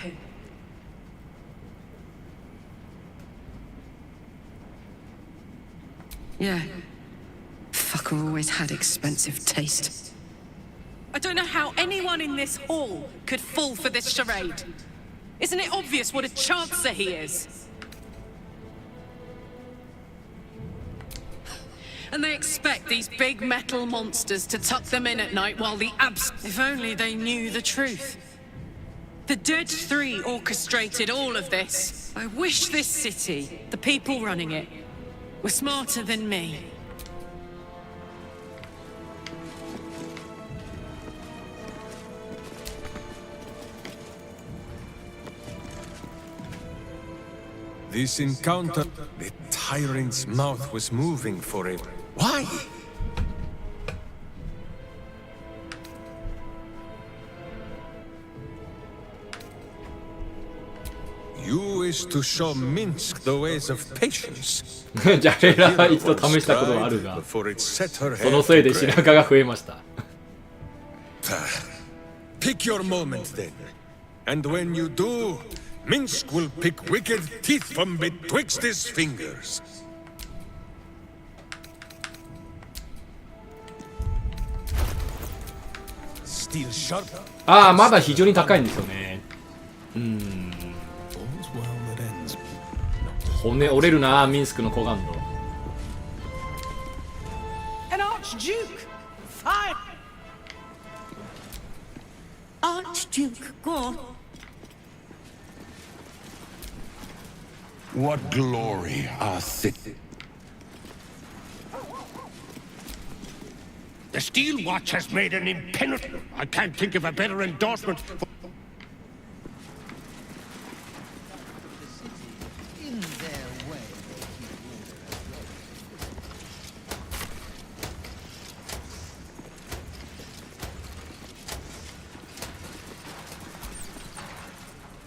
Speaker 9: Yeah. Fucker always had expensive taste. I don't know how anyone in this hall could fall for this charade. Isn't it obvious what a chancer he is? And they expect these big metal monsters to tuck them in at night while the If only they knew the truth. The Dead Three orchestrated all of this. I wish this city, the people running it, were smarter than me.
Speaker 2: This encounter, the tyrant's mouth was moving for it. Why? You wish to show Minsk the ways of patience.
Speaker 1: じゃれらは一度試したことはあるが、そのせいで白髪が増えました。
Speaker 2: Pick your moment then, and when you do, Minsk will pick wicked teeth from betwixt his fingers.
Speaker 1: ああ、まだ非常に高いんですよね。骨折れるな、ミンスクの高感度。
Speaker 7: An Archduke! Fire! Archduke, go on.
Speaker 3: What glory our city.
Speaker 26: The Steel Watch has made an impenetrable. I can't think of a better endorsement for.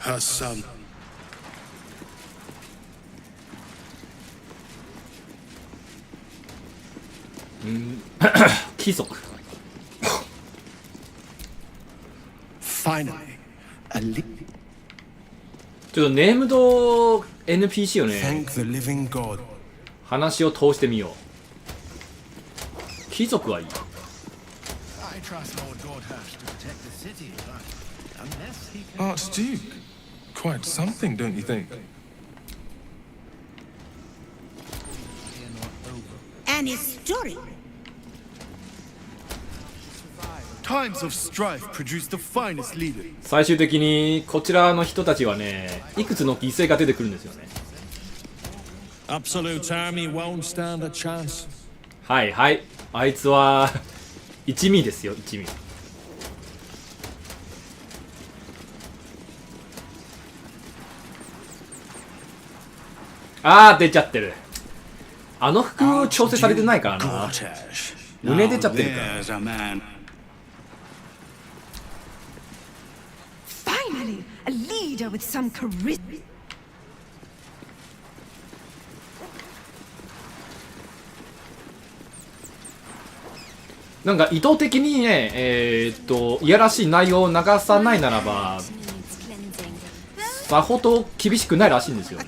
Speaker 2: Her son.
Speaker 1: 貴族。
Speaker 4: Finally, a
Speaker 1: ちょっとネームド NPC をね、
Speaker 4: Thank the living God.
Speaker 1: 話を通してみよう。貴族はいい。
Speaker 4: I trust Lord Gordhurst to protect the city, but unless he can...
Speaker 16: Archduke, quite something, don't you think?
Speaker 18: An historic.
Speaker 4: Times of strife produce the finest leader.
Speaker 1: 最終的にこちらの人たちはね、いくつの犠牲が出てくるんですよね。
Speaker 26: Absolute army won't stand a chance.
Speaker 1: はいはい、あいつは一味ですよ、一味。あー、出ちゃってる。あの服調整されてないからな。胸出ちゃってるから。
Speaker 14: Finally, a leader with some charisma.
Speaker 1: なんか意図的にね、いやらしい内容を流さないならば、さほど厳しくないらしいんですよね。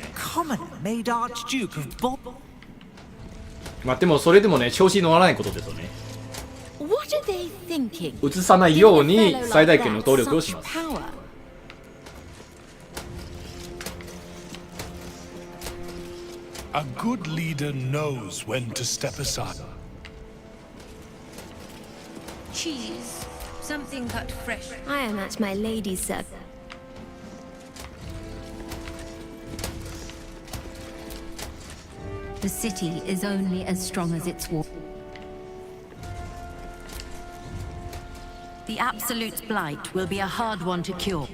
Speaker 1: まあでもそれでもね、調子に乗らないことですよね。映さないように最大限の努力をします。
Speaker 16: A good leader knows when to step aside.
Speaker 10: Cheese. Something cut fresh. I am at my lady's service. The city is only as strong as its wall.
Speaker 18: The Absolute's blight will be a hard one to cure.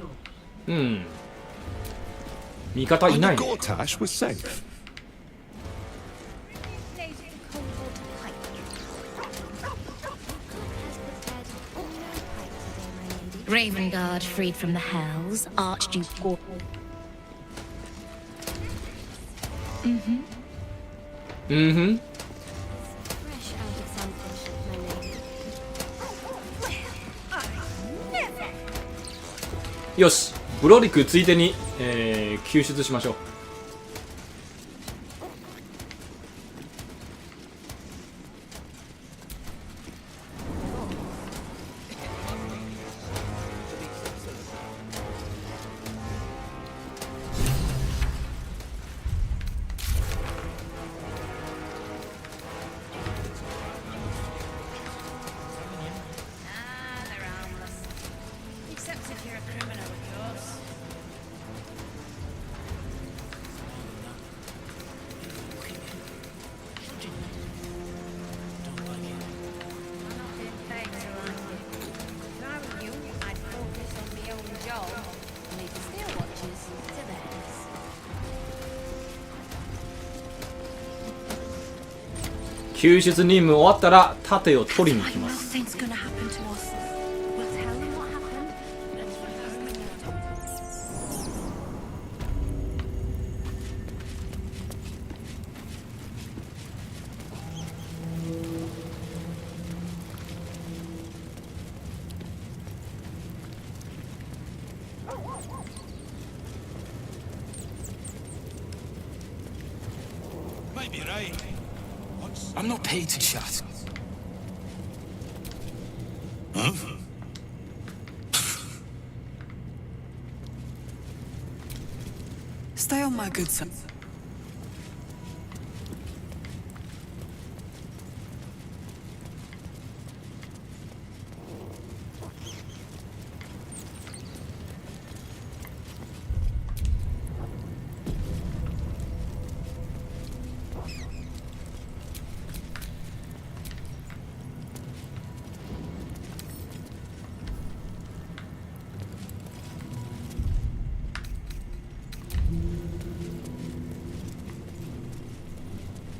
Speaker 1: 味方いないね。
Speaker 6: Gortash was safe.
Speaker 10: Raven Guard freed from the Hells, Archduke Gor.
Speaker 1: Mm-hmm.
Speaker 10: Fresh out of some fish, my lady.
Speaker 1: よし、ブロリクついでに、救出しましょう。救出任務終わったら盾を取りに行きます。
Speaker 4: I'm not paid to chat.
Speaker 2: Huh?
Speaker 24: Stay on, my good son.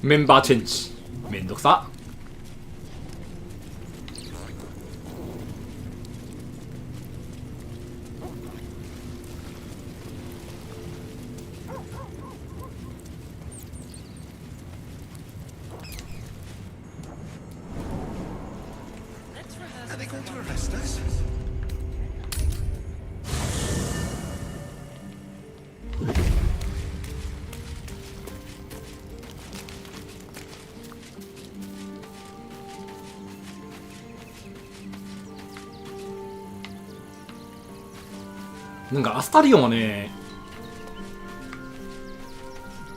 Speaker 1: メンバーチェンジめんどくさ。
Speaker 2: Are they going to arrest us?
Speaker 1: なんかアスタリオンはね、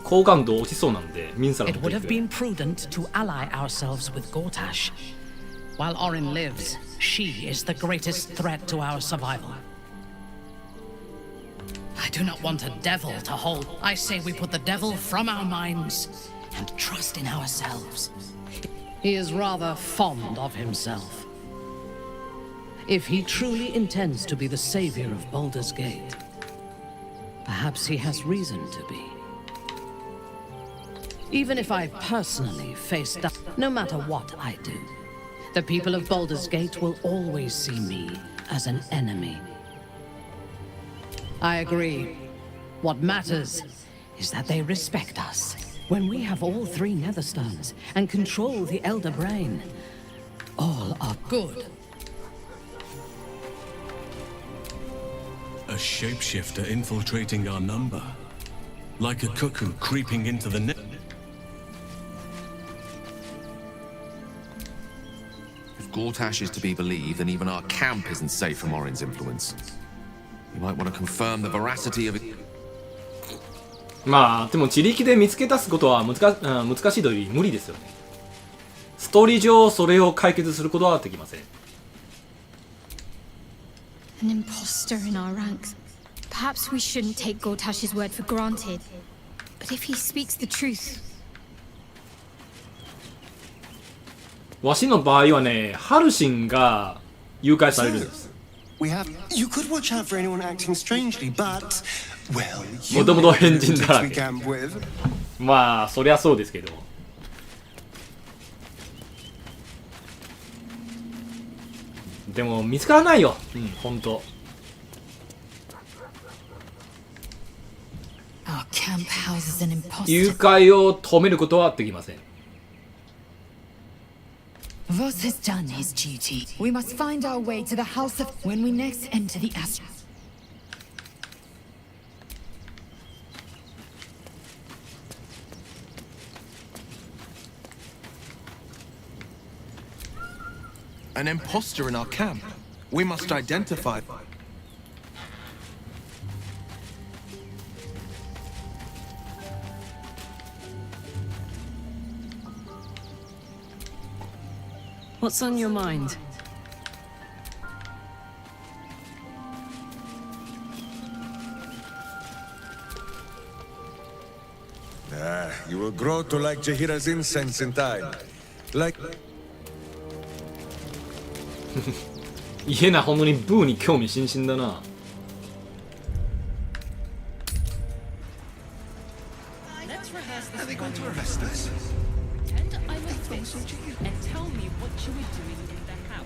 Speaker 1: 好感度落ちそうなんで、ミンサラ
Speaker 5: It would have been prudent to ally ourselves with Gortash. While Orin lives, she is the greatest threat to our survival. I do not want a devil to hold. I say we put the devil from our minds and trust in ourselves. He is rather fond of himself. If he truly intends to be the savior of Baldur's Gate, perhaps he has reason to be. Even if I personally face down, no matter what I do, the people of Baldur's Gate will always see me as an enemy. I agree. What matters is that they respect us. When we have all three Netherstones and control the Elder Brain, all are good.
Speaker 13: A shapeshifter infiltrating our number. Like a cuckoo creeping into the net.
Speaker 11: If Gortash is to be believed, then even our camp isn't safe from Orin's influence. You might want to confirm the veracity of it.
Speaker 1: まあでも自力で見つけ出すことは難しいというより無理ですよね。ストーリー上それを解決することはできません。
Speaker 12: An imposter in our ranks. Perhaps we shouldn't take Gortash's word for granted. But if he speaks the truth...
Speaker 1: わしの場合はね、ハルシンが誘拐されるんです。
Speaker 15: We have. You could watch out for anyone acting strangely, but well,
Speaker 1: もともと変人だら
Speaker 15: we
Speaker 1: け。
Speaker 15: camp with.
Speaker 1: まあそりゃそうですけど。でも見つからないよ。うん、本当。
Speaker 14: Our camp houses an imposter.
Speaker 1: 誘拐を止めることはできません。
Speaker 14: Voss has done his duty. We must find our way to the house of when we next enter the astral.
Speaker 11: An imposter in our camp. We must identify.
Speaker 9: What's on your mind?
Speaker 2: You will grow to like Jahira's incense in time. Like...
Speaker 1: イエナほんまにブーに興味津々だな。
Speaker 7: Let's rehearse this.
Speaker 2: Are they going to arrest us?
Speaker 7: Pretend I'm a fish and tell me what you were doing in the house.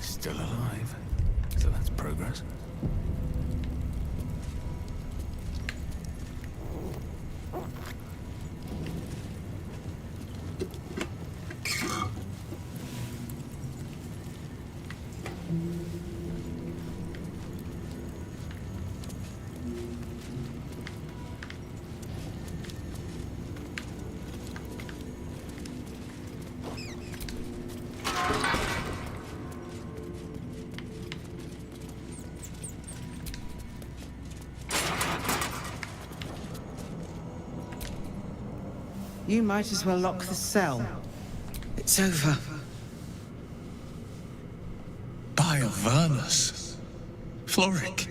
Speaker 4: Still alive. So that's progress.
Speaker 8: You might as well lock the cell. It's over.
Speaker 2: By Avernus. Floric.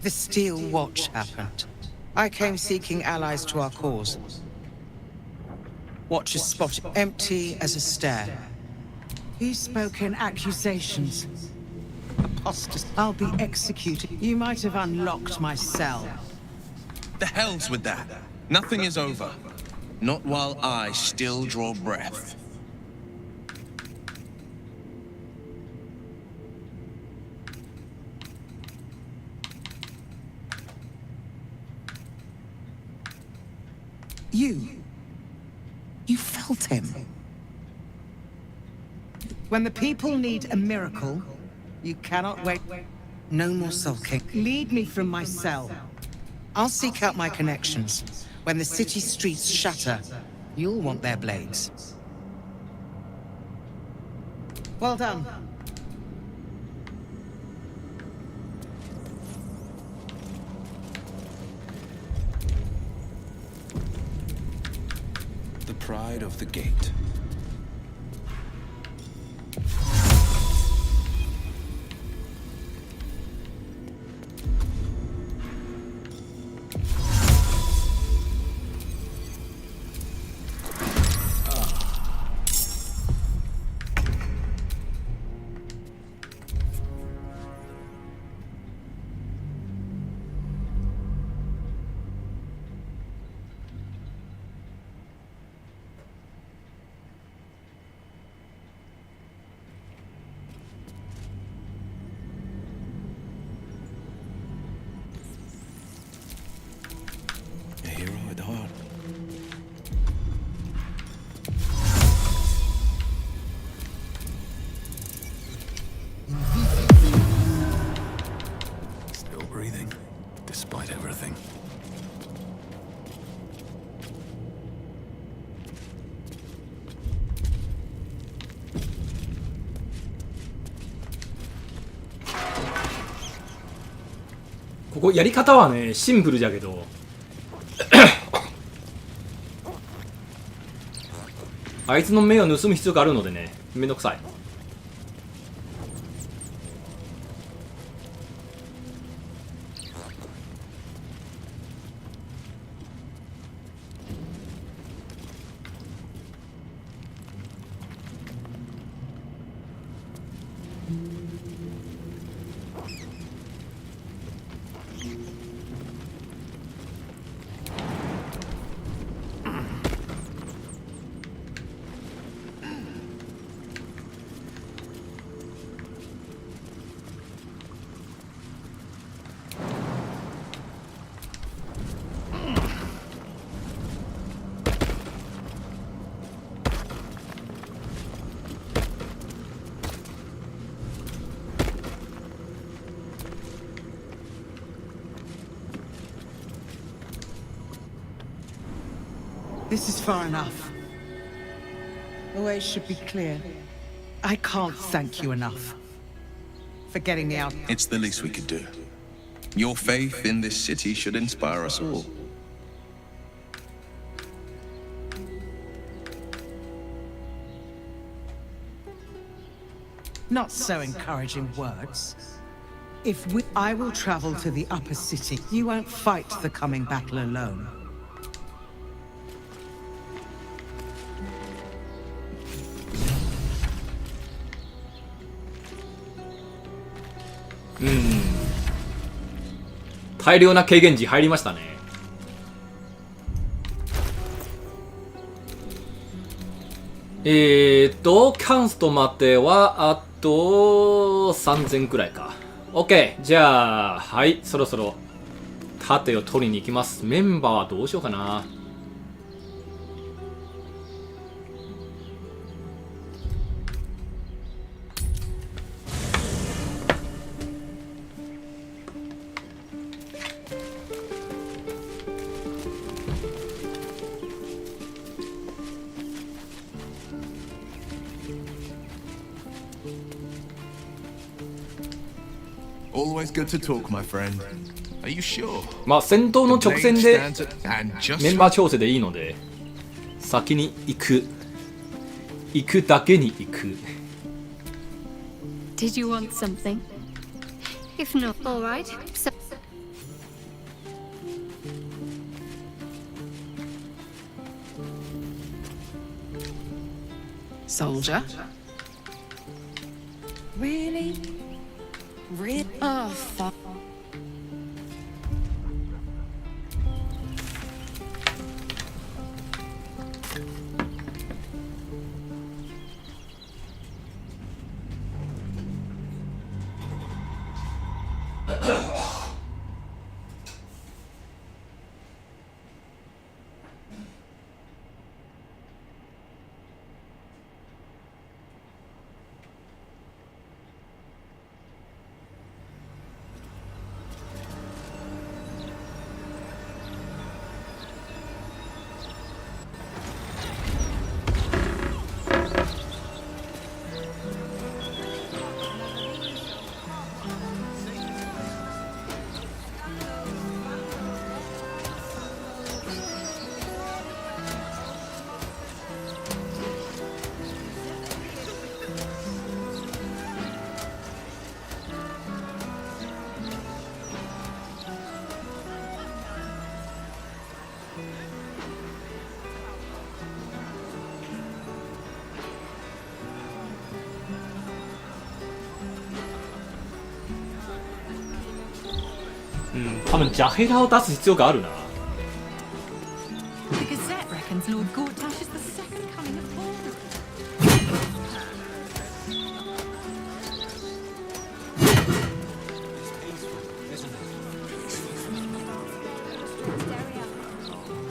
Speaker 8: The Steel Watch happened. I came seeking allies to our cause. Watchers spotted empty as a stair. He spoke in accusations. Apostasy. I'll be executed. You might have unlocked my cell.
Speaker 11: The hell's with that. Nothing is over. Not while I still draw breath.
Speaker 8: You felt him. When the people need a miracle, you cannot wait. No more sulking. Lead me from my cell. I'll seek out my connections. When the city streets shatter, you'll want their blades. Well done.
Speaker 4: The pride of the gate. Still breathing, despite everything.
Speaker 1: This ここやり方はねシンプルじゃけどあいつの目を盗む必要があるのでねめんどくさい。
Speaker 8: This is far enough. The way should be clear. I can't thank you enough for getting me out.
Speaker 4: It's the least we could do. Your faith in this city should inspire us all.
Speaker 8: Not so encouraging words. I will travel to the upper city. You won't fight the coming battle alone.
Speaker 1: Hmm. 大量な軽減時入りましたね。キャンストまではあと3000くらいか。OK。じゃあ、はい、そろそろ盾を取りに行きます。メンバーはどうしようかな。
Speaker 4: Always good to talk, my friend. Are you sure?
Speaker 1: まあ戦闘の直線でメンバー調整でいいので、先に行くだけに行く。
Speaker 12: Did you want something? If not, all right. So
Speaker 9: Soldier? Really? Really? Oh, fuck.
Speaker 1: 多分ジャヘラを出す必要があるな。
Speaker 14: The Gazette reckons Lord Gortash is the second coming of Baldur.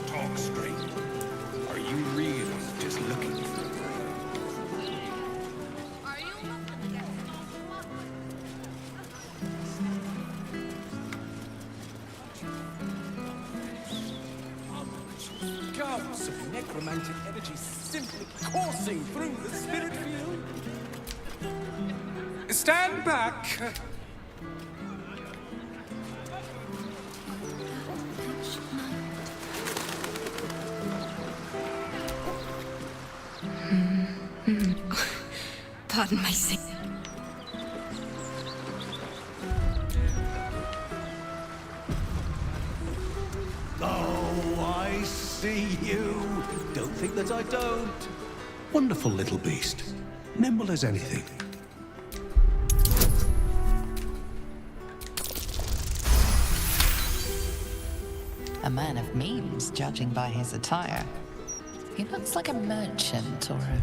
Speaker 4: Talk straight. Are you really just looking?
Speaker 24: Gouts of necromantic energy simply coursing through the spirit field. Stand back.
Speaker 14: Pardon my singing.
Speaker 4: Oh, I see you. Don't think that I don't. Wonderful little beast. Nimble as anything.
Speaker 20: A man of means, judging by his attire. He looks like a merchant or a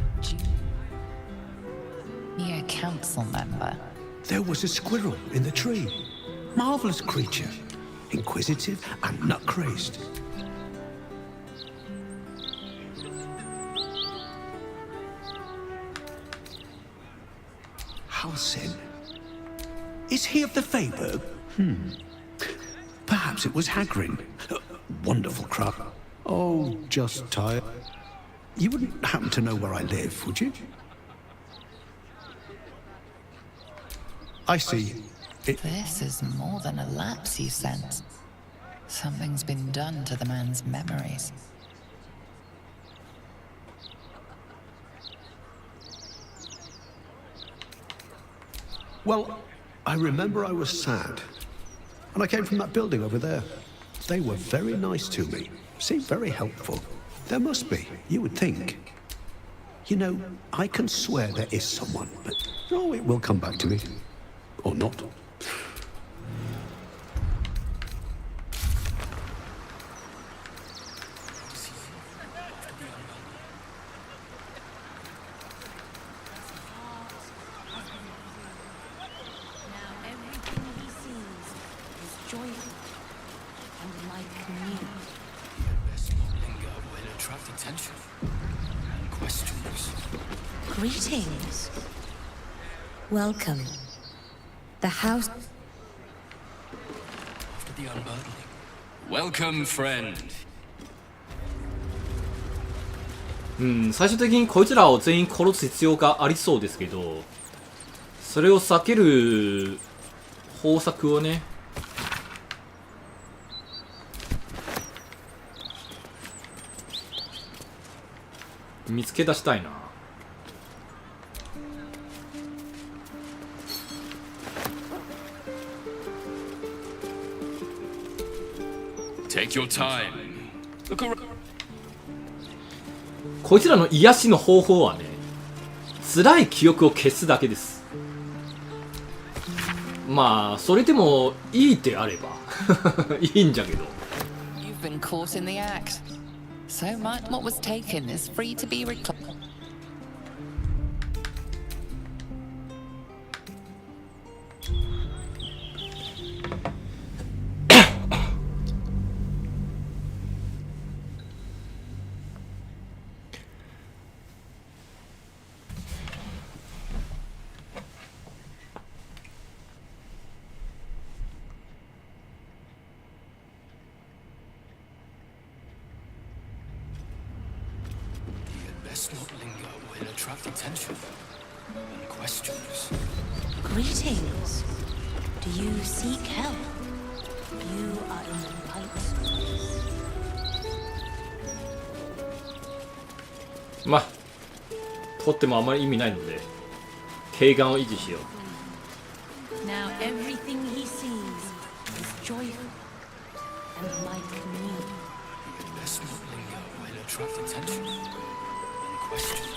Speaker 20: junior council member.
Speaker 4: There was a squirrel in the tree. Marvelous creature. Inquisitive and nut-crazed. Halsin. Is he of the Feyberg? Perhaps it was Hagrin. Wonderful craft.
Speaker 6: Oh, just tired. You wouldn't happen to know where I live, would you? I see.
Speaker 20: This is more than a lapse, you sense. Something's been done to the man's memories.
Speaker 6: Well, I remember I was sad. And I came from that building over there. They were very nice to me. Seemed very helpful. There must be, you would think. You know, I can swear there is someone, but oh, it will come back to me. Or not.
Speaker 10: Greetings. Welcome. The house.
Speaker 17: After the unburdening. Welcome, friend.
Speaker 1: 最終的にこいつらを全員殺す必要がありそうですけど、それを避ける方策をね、見つけ出したいな。
Speaker 17: Take your time. Look around.
Speaker 1: こいつらの癒しの方法はね、辛い記憶を消すだけです。まあそれでもいいってあればいいんじゃけど。
Speaker 20: You've been caught in the act. So much what was taken is free to be reclaimed.
Speaker 17: Let's not linger or he'll attract attention and questions.
Speaker 10: Greetings. Do you seek help? You are in the right place.
Speaker 1: まあ取ってもあまり意味ないので軽眼を維持しよう。
Speaker 10: Now everything he sees is joyful and like me.
Speaker 17: Let's not linger or he'll attract attention and questions.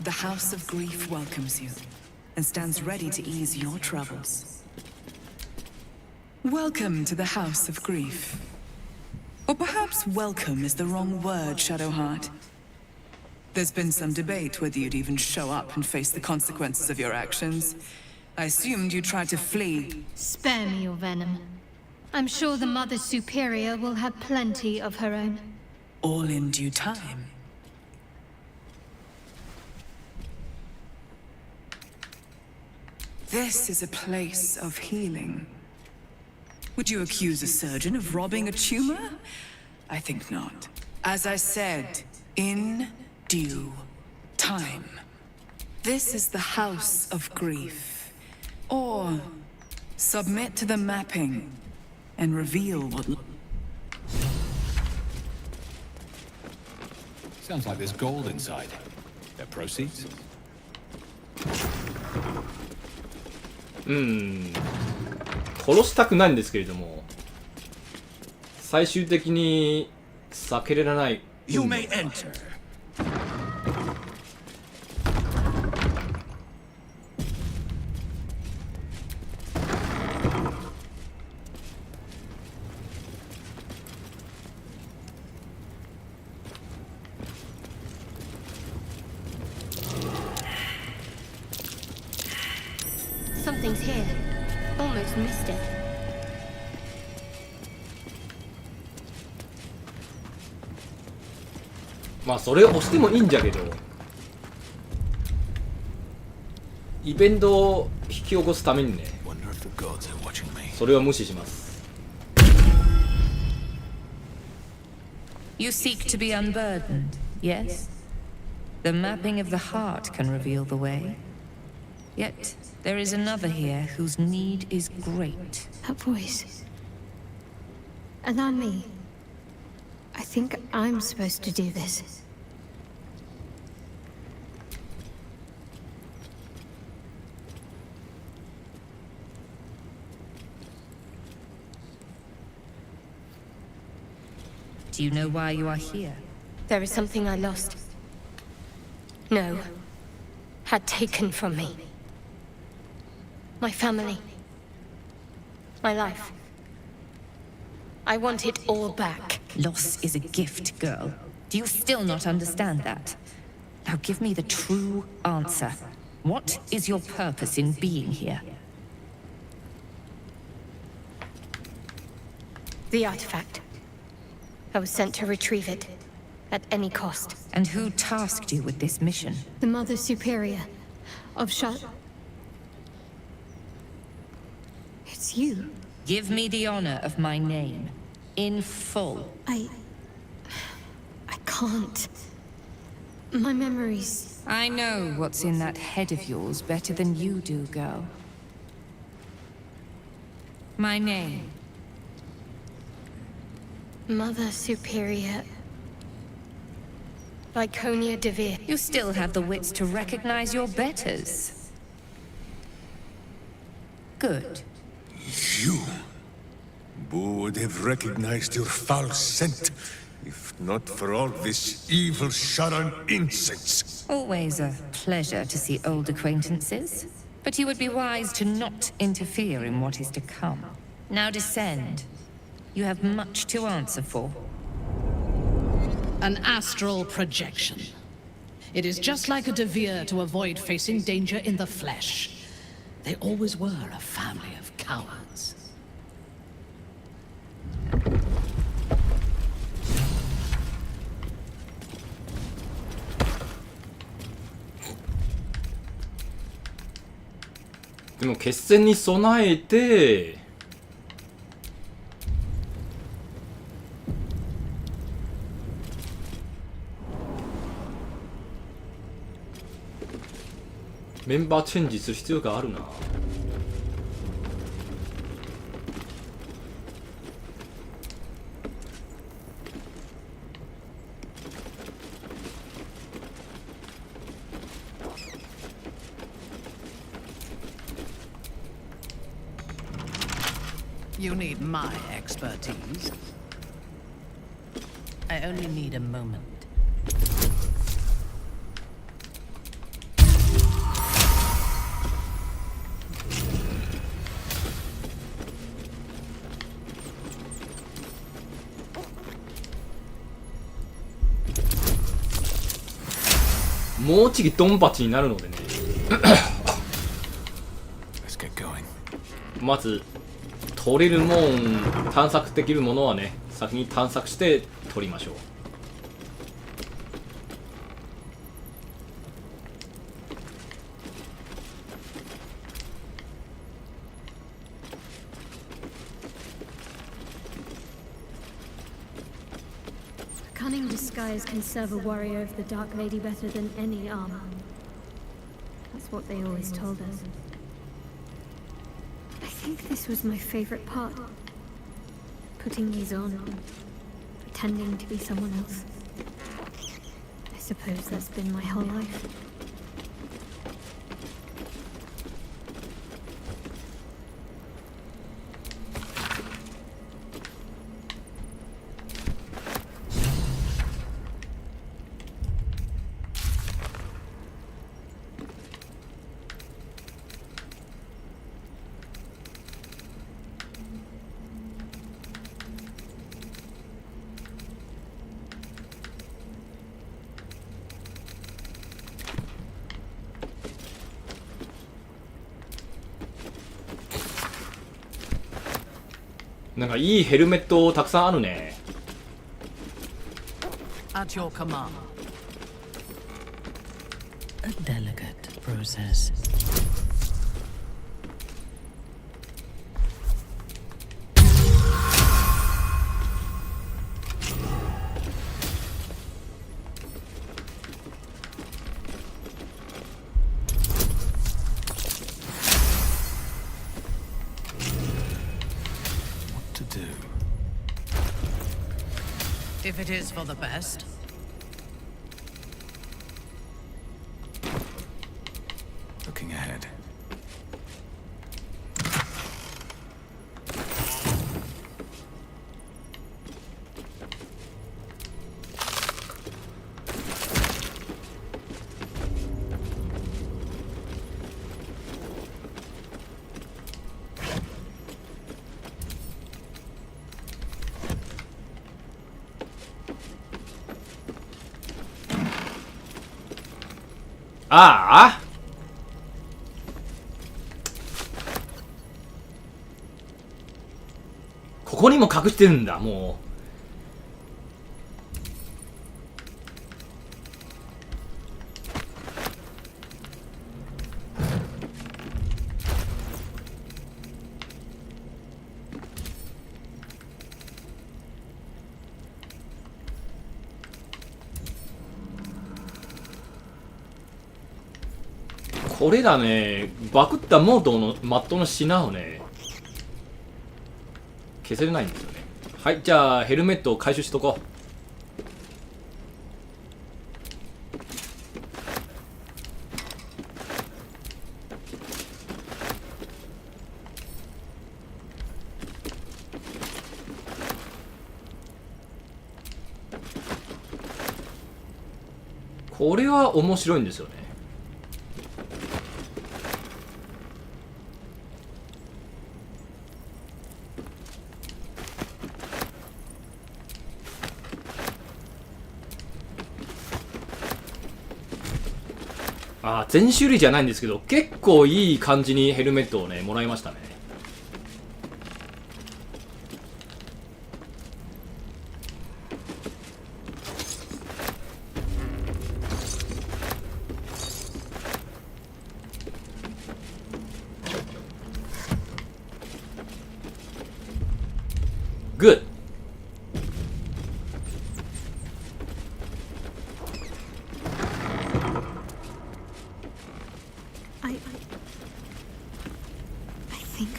Speaker 19: The House of Grief welcomes you and stands ready to ease your troubles. Welcome to the House of Grief. Or perhaps welcome is the wrong word, Shadowheart. There's been some debate whether you'd even show up and face the consequences of your actions. I assumed you tried to flee.
Speaker 12: Spare me your venom. I'm sure the Mother Superior will have plenty of her own.
Speaker 19: All in due time. This is a place of healing. Would you accuse a surgeon of robbing a tumor? I think not. As I said, in due time. This is the House of Grief. Or submit to the mapping and reveal what...
Speaker 21: Sounds like there's gold inside. Their proceeds?
Speaker 1: 殺したくないんですけれども最終的に避けられない。
Speaker 26: You may enter.
Speaker 10: Something's here. Almost missed it.
Speaker 1: まあそれを押してもいいんじゃけどイベントを引き起こすためにねそれを無視します。
Speaker 20: You seek to be unburdened, yes? The mapping of the heart can reveal the way. Yet, there is another here whose need is great.
Speaker 12: That voice. Allow me. I think I'm supposed to do this.
Speaker 20: Do you know why you are here?
Speaker 12: There is something I lost. No. Had taken from me. My family. My life. I want it all back.
Speaker 20: Loss is a gift, girl. Do you still not understand that? Now give me the true answer. What is your purpose in being here?
Speaker 12: The artifact. I was sent to retrieve it. At any cost.
Speaker 20: And who tasked you with this mission?
Speaker 12: The Mother Superior of It's you.
Speaker 20: Give me the honor of my name. In full.
Speaker 12: I can't. My memories...
Speaker 20: I know what's in that head of yours better than you do, girl. My name.
Speaker 12: Mother Superior... Lyconia Devere.
Speaker 20: You still have the wits to recognize your betters. Good.
Speaker 2: You? Who would have recognized your foul scent, if not for all this evil Sharan incense?
Speaker 20: Always a pleasure to see old acquaintances. But you would be wise to not interfere in what is to come. Now descend. You have much to answer for.
Speaker 5: An astral projection. It is just like a Devere to avoid facing danger in the flesh. They always were a family of cowards.
Speaker 1: でも決戦に備えてメンバーチェンジする必要があるな。
Speaker 5: You need my expertise. I only need a moment.
Speaker 1: もうちぎドンパチになるのでねまず取れるもん探索できるものはね先に探索して取りましょう。
Speaker 12: Cunning disguise can serve a warrior of the Dark Lady better than any armor. That's what they always told us. I think this was my favorite part. Putting these on, pretending to be someone else. I suppose that's been my whole life.
Speaker 1: なんかいいヘルメットたくさんあるね。
Speaker 5: At your command. A delicate process.
Speaker 17: do?
Speaker 5: If it is for the best.
Speaker 17: Looking ahead.
Speaker 1: Ah! ここにも隠してるんだ、もう。これだね、バクったモードのマットの品をね、消せれないんですよね。はい、じゃあヘルメットを回収しとこう。これは面白いんですよね。あ、全種類じゃないんですけど、結構いい感じにヘルメットをね、もらいましたね。グッ。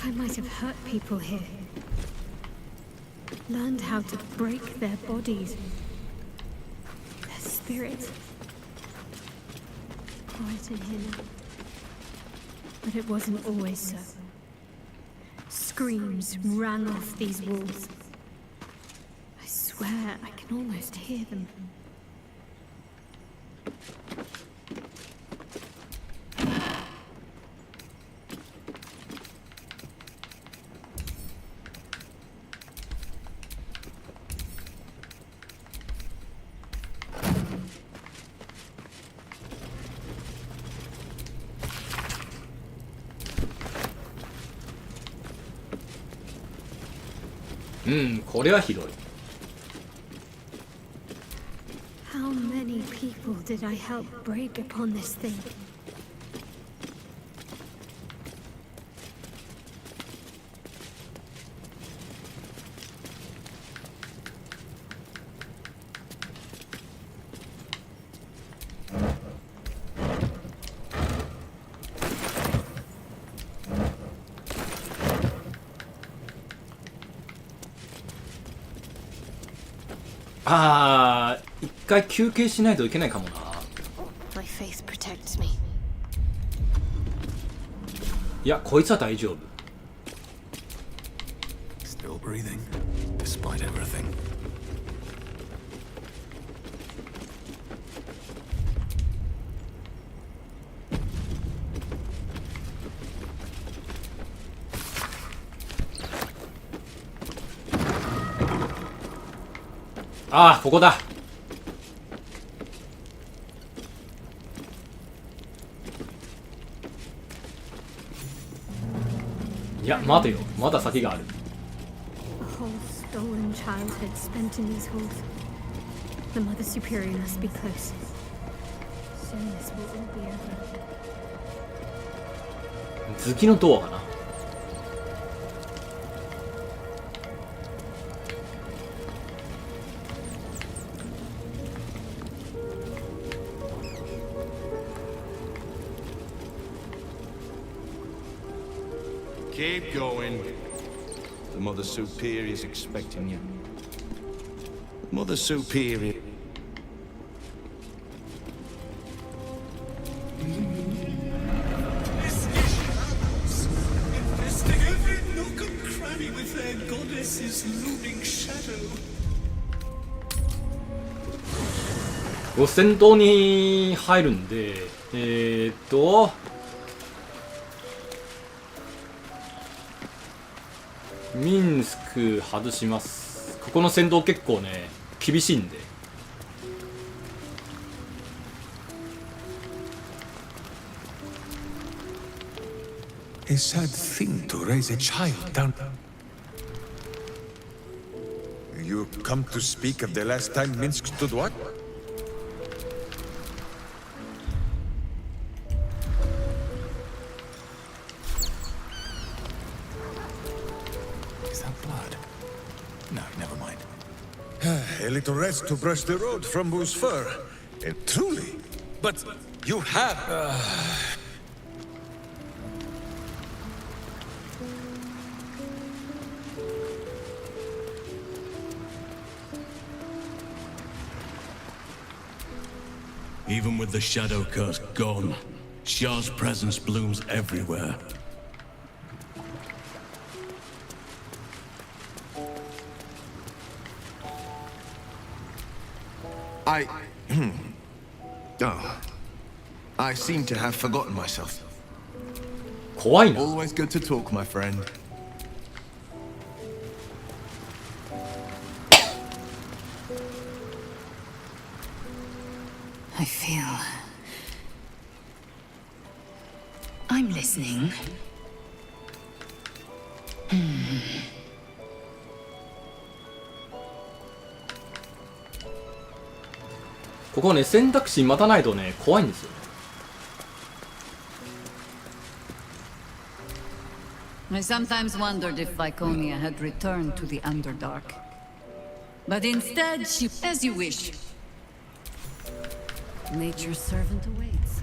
Speaker 12: I might have hurt people here. Learned how to break their bodies, their spirits. Quiet in here now. But it wasn't always so. Screams rang off these walls. I swear I can almost hear them.
Speaker 1: これはひどい。
Speaker 12: How many people did I help break upon this thing?
Speaker 1: 一回休憩しないといけないかもな。
Speaker 12: My faith protects me.
Speaker 1: いや、こいつは大丈夫。
Speaker 17: Still breathing, despite everything.
Speaker 1: ああ、ここだ。いや、待てよ。まだ先がある。
Speaker 12: A whole stolen childhood spent in these halls. The Mother Superior must be close. Soon this will all be over.
Speaker 1: 頭きのドアかな。
Speaker 26: Keep going.
Speaker 3: The Mother Superior's expecting you. Mother Superior.
Speaker 4: Investing every nook and cranny with their goddess's looming shadow.
Speaker 1: 戦闘に入るんで、ミンスク外します。ここの戦闘結構ね厳しいんで。
Speaker 2: A sad thing to raise a child down. You come to speak of the last time Minsk stood what?
Speaker 17: Is that blood? No, never mind.
Speaker 2: A little rest to brush the road from Boo's fur. And truly, but you have.
Speaker 13: Even with the shadow curse gone, Shah's presence blooms everywhere.
Speaker 3: I seem to have forgotten myself.
Speaker 1: 怖いな。
Speaker 3: Always good to talk, my friend.
Speaker 14: I feel... I'm listening.
Speaker 1: ここね選択肢待たないとね怖いんですよね。
Speaker 16: I sometimes wondered if Viconia had returned to the Underdark. But instead, she... As you wish. Nature's servant awaits.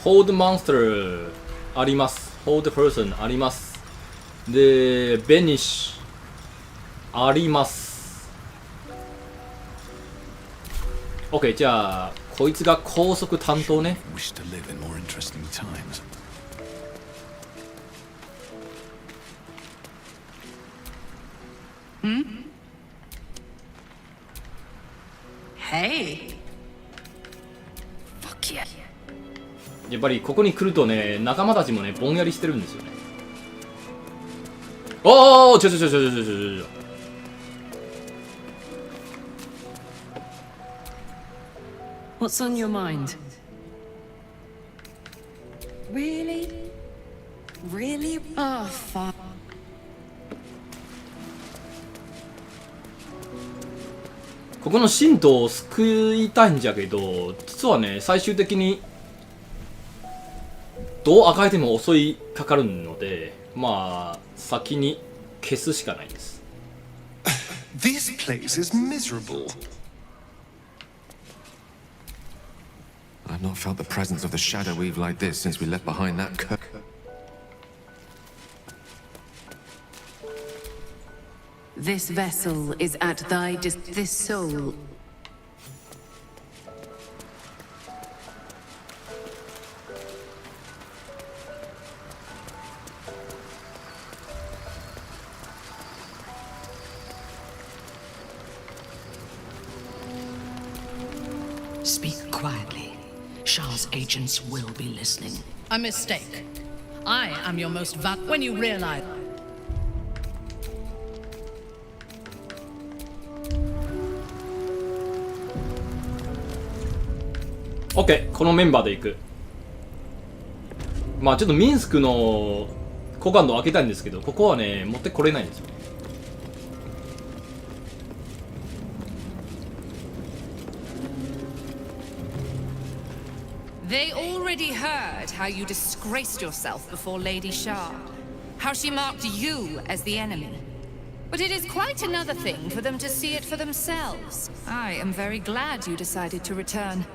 Speaker 1: Hold monster あります。Hold person あります。で、Banish あります。OK じゃあこいつが高速担当ね。
Speaker 17: Wish to live in more interesting times.
Speaker 16: Hey.
Speaker 14: Fuck yeah.
Speaker 1: やっぱりここに来るとね仲間たちもねぼんやりしてるんですよね。おおちょ。
Speaker 9: What's on your mind?
Speaker 16: Really? Really?
Speaker 9: Oh, fuck.
Speaker 1: ここの信徒を救いたいんじゃけど実はね最終的にどうあがいても襲いかかるのでまあ先に消すしかないです。
Speaker 15: This place is miserable.
Speaker 11: I've not felt the presence of the Shadow Weave like this since we left behind that curse.
Speaker 9: This vessel is at thy this soul.
Speaker 5: Speak quietly. Shah's agents will be listening.
Speaker 7: A mistake. I am your most when you realize.
Speaker 1: OK このメンバーで行く。まあちょっとミンスクの好感度を開けたいんですけどここはね持ってこれないんですよ。
Speaker 18: They already heard how you disgraced yourself before Lady Shah, how she marked you as the enemy. But it is quite another thing for them to see it for themselves. I am very glad you decided to return.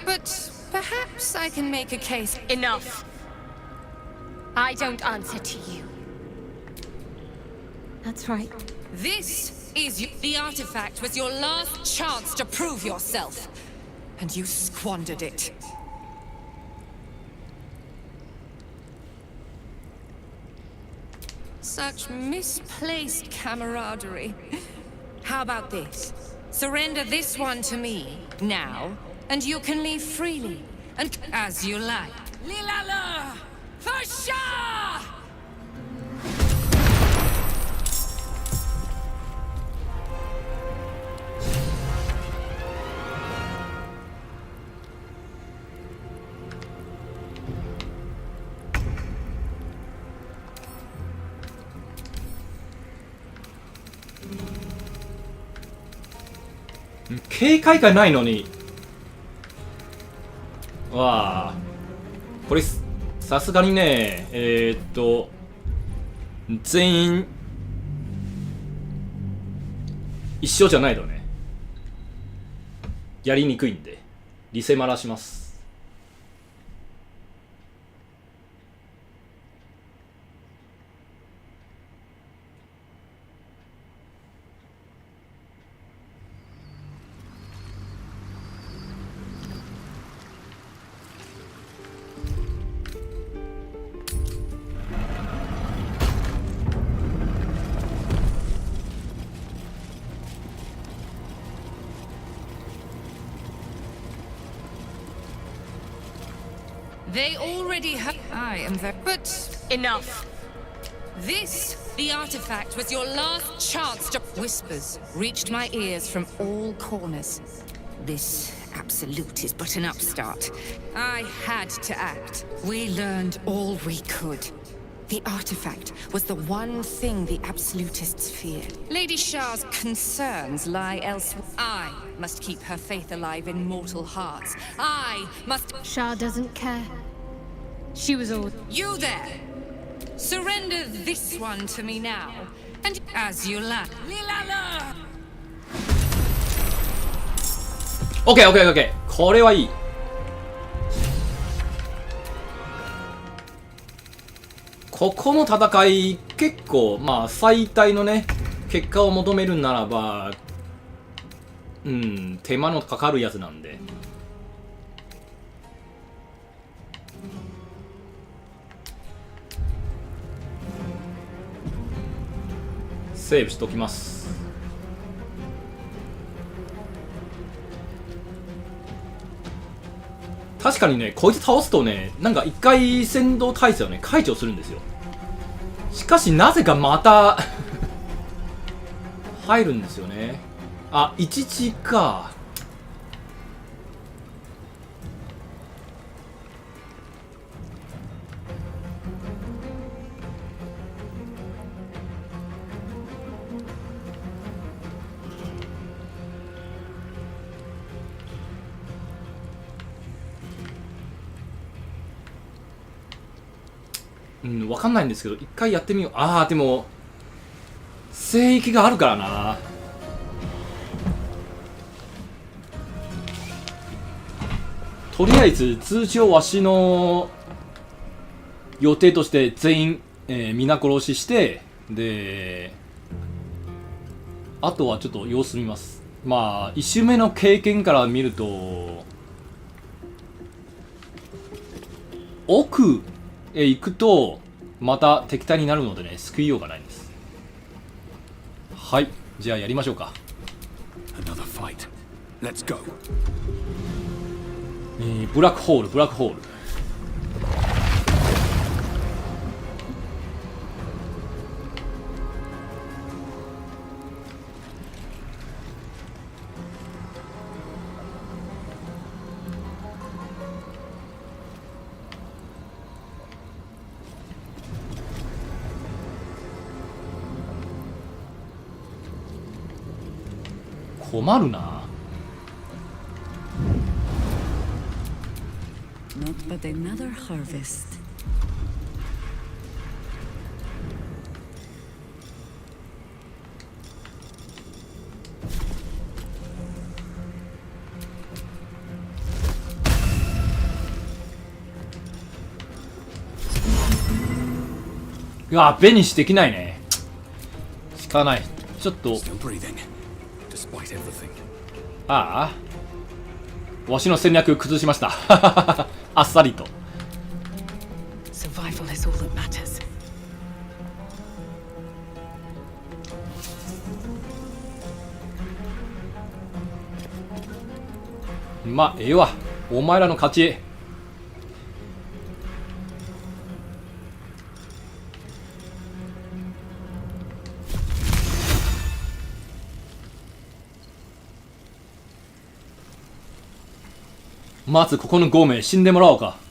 Speaker 18: But perhaps I can make a case.
Speaker 10: Enough.
Speaker 18: I don't answer to you.
Speaker 12: That's right.
Speaker 18: This is the artifact was your last chance to prove yourself, and you squandered it. Such misplaced camaraderie. How about this? Surrender this one to me now, and you can leave freely and as you like. Lilala! For sure!
Speaker 1: 警戒がないのに、わあ、これさすがにね、全員一緒じゃないとね、やりにくいんでリセマラします。
Speaker 18: They already have. I am very. But enough. This, the artifact, was your last chance to. Whispers reached my ears from all corners. This absolute is but an upstart. I had to act. We learned all we could. The artifact was the one thing the absolutists feared. Lady Shah's concerns lie elsewhere. I must keep her faith alive in mortal hearts. I must.
Speaker 12: Shah doesn't care. She was all.
Speaker 18: You there! Surrender this one to me now, and as you like. Lilala!
Speaker 1: OK。これはいい。ここの戦い結構まあ最大のね結果を求めるならば手間のかかるやつなんでセーブしときます。確かにね、こいつ倒すとね、なんか一回戦闘態勢をね、解除するんですよ。しかしなぜかまた入るんですよね。あ、一時か。わかんないんですけど、一回やってみよう。ああ、でも聖域があるからな。とりあえず通常わしの予定として全員、皆殺ししてであとはちょっと様子見ます。まあ1周目の経験から見ると奥へ行くとまた敵対になるのでね、救いようがないんです。はい、じゃあやりましょうか。ブラックホール。困るな。
Speaker 10: Not but another harvest.
Speaker 1: いやベニッシュできないね。仕方ない。ちょっとああわしの戦略崩しましたあっさりと。
Speaker 9: Survival is all that matters.
Speaker 1: まあええわ、お前らの勝ち。まずここの5名死んでもらおうか。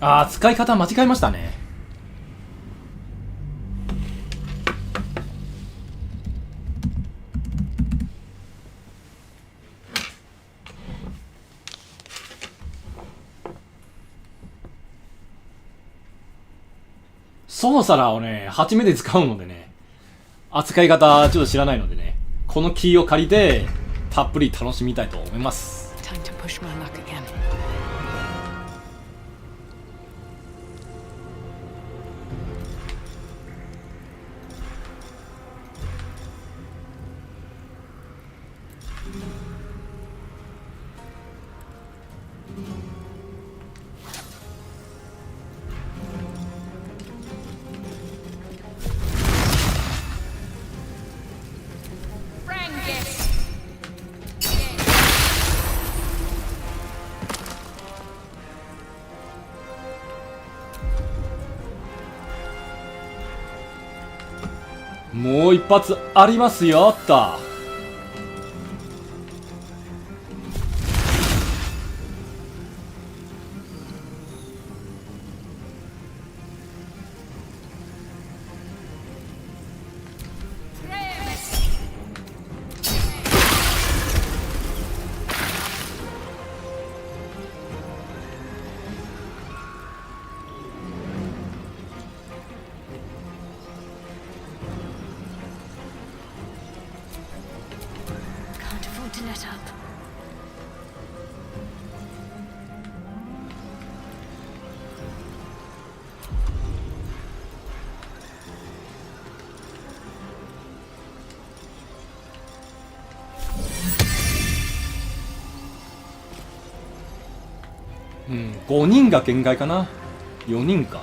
Speaker 1: ああ、使い方間違えましたね。ソーサラをね、8目で使うのでね、扱い方ちょっと知らないのでね、このキーを借りてたっぷり楽しみたいと思います。
Speaker 9: Time to push my luck again.
Speaker 1: もう一発ありますよっと。うん、5人が限界かな。4人か。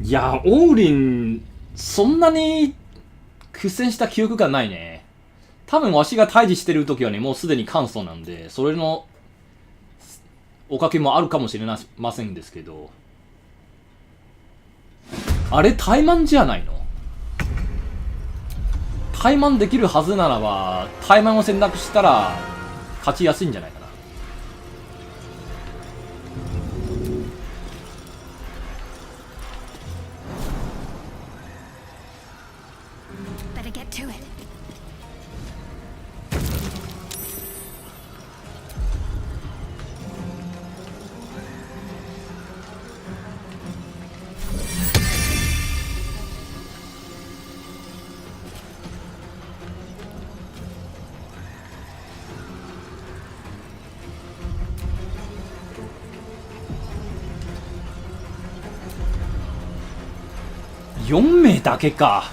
Speaker 1: いや、オーリン、そんなに苦戦した記憶がないね。多分わしが退治してる時はね、もうすでに簡素なんで、それのおかげもあるかもしれませんですけど。あれ、怠慢じゃないの？怠慢できるはずならば、怠慢を選択したら勝ちやすいんじゃないかな。
Speaker 12: Better get to it.
Speaker 1: 4名だけか。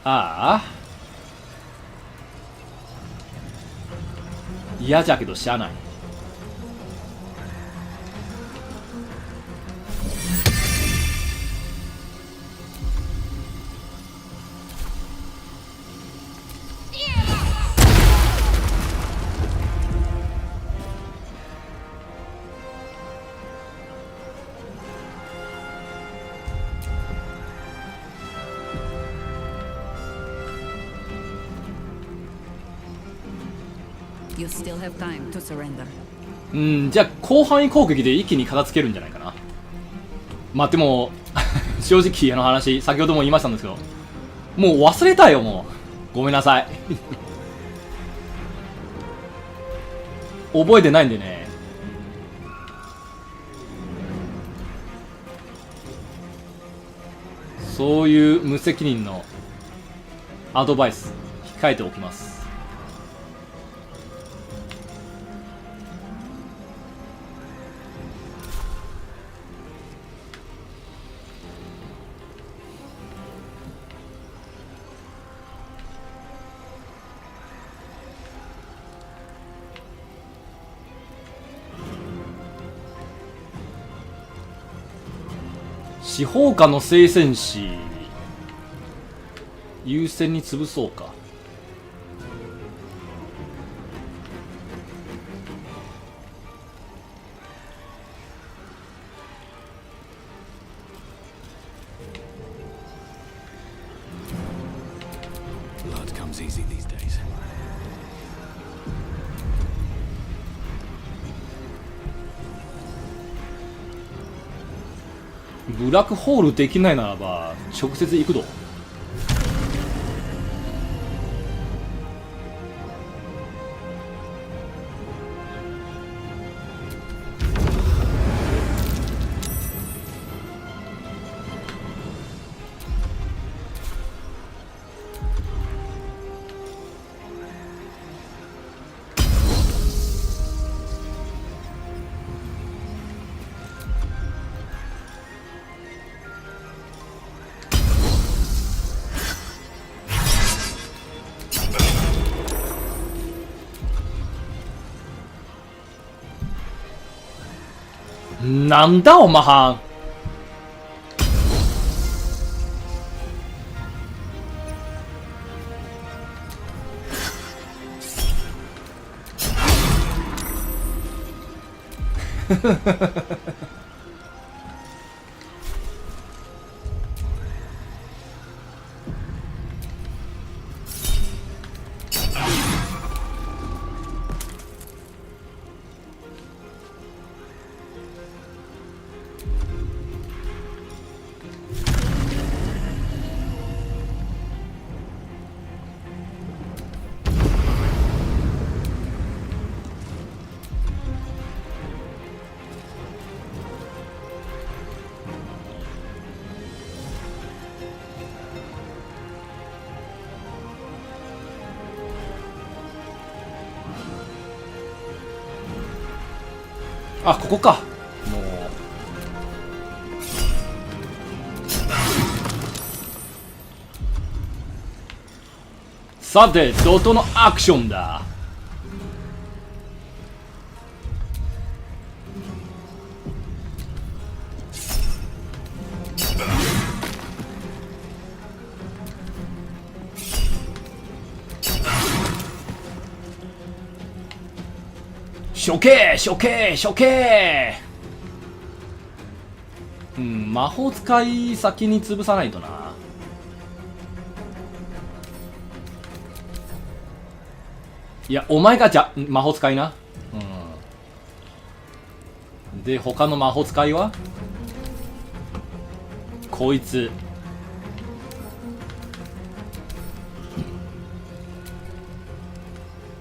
Speaker 1: ああ、嫌じゃけどしゃあない。
Speaker 16: You still have time to surrender.
Speaker 1: じゃあ広範囲攻撃で一気に片付けるんじゃないかな。まあでも正直話、先ほども言いましたんですけど、もう忘れたよ。もうごめんなさい覚えてないんでね。そういう無責任のアドバイス控えておきます。司法下の聖戦士優先に潰そうか。ブラックホールできないならば直接行くぞ。なんだおまはんあ、ここか。もうさて怒涛のアクションだ。処刑処刑処刑。魔法使い先に潰さないとな。いやお前が魔法使いな。で他の魔法使いはこいつ。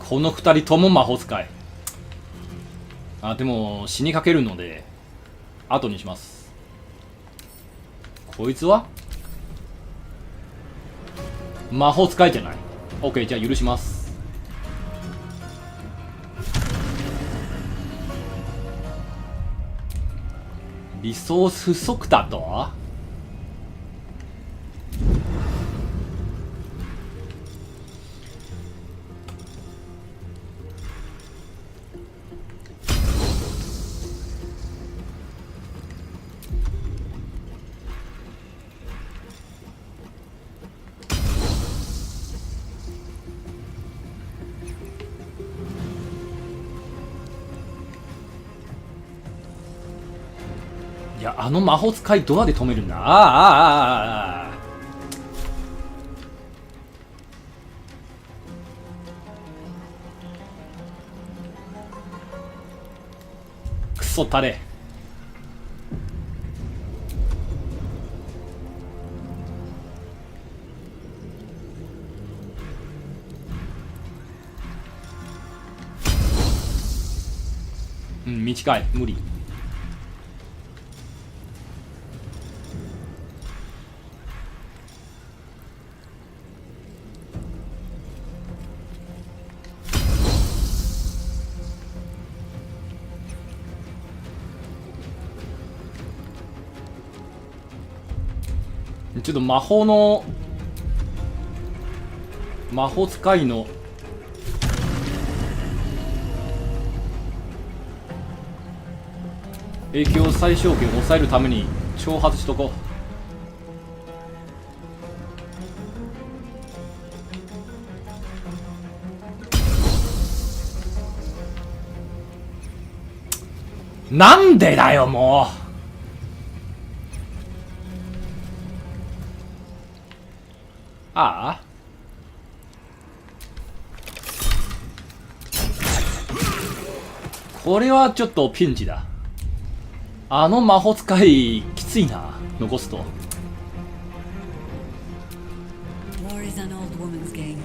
Speaker 1: この2人とも魔法使い。あ、でも死にかけるので後にします。こいつは魔法使いじゃない。 OK、 じゃあ許します。リソース不足だと。いや、あの魔法使いドアで止めるんだ。クソタレ。うん、短い、無理。ちょっと魔法使いの影響を最小限抑えるために挑発しとこう。なんでだよもう。ああ、これはちょっとピンチだ。あの魔法使いきついな、残すと。
Speaker 16: War is an old woman's game.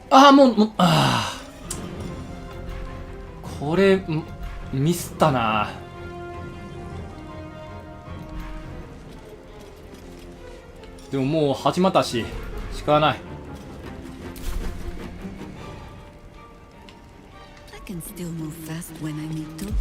Speaker 1: ああ、もう、ああ。これ、ミスったな。でももう始まったし、仕方ない。
Speaker 16: I can still move fast when I need to.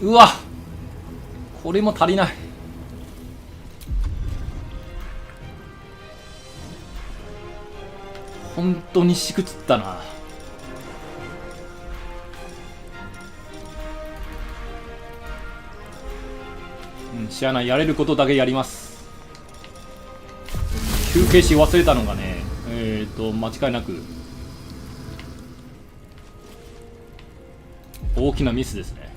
Speaker 1: うわ、これも足りない。本当にしくつったな。しゃあない、やれることだけやります。休憩し忘れたのがね、間違いなく大きなミスですね。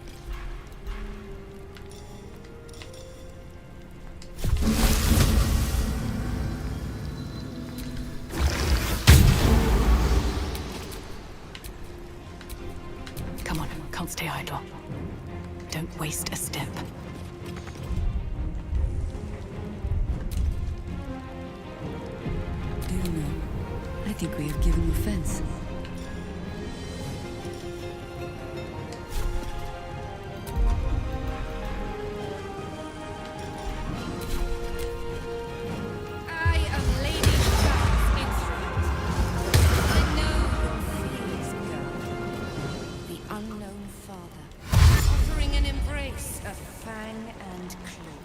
Speaker 19: Come on, can't stay idle. Don't waste a step. think we have given offense.
Speaker 18: I am Lady Shah's instrument. I know your fears, girl. The unknown father, offering an embrace of fang and claw.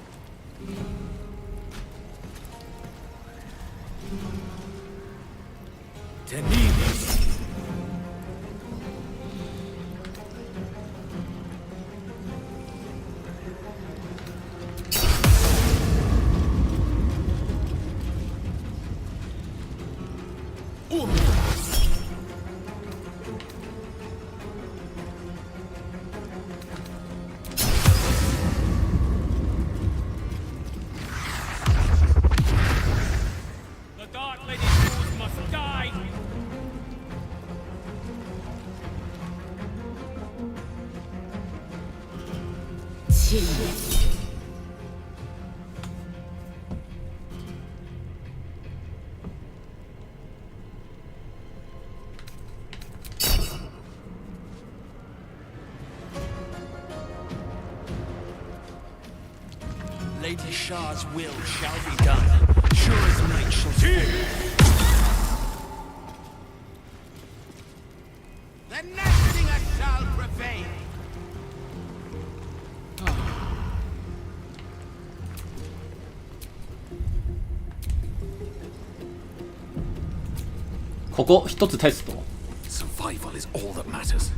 Speaker 6: The Dark Lady's rules must die!
Speaker 17: Lady Shah's will shall be done. Sure as night shall fall.
Speaker 4: The Nastinger shall prevail.
Speaker 1: ここ一つテスト。
Speaker 17: Survival is all that matters.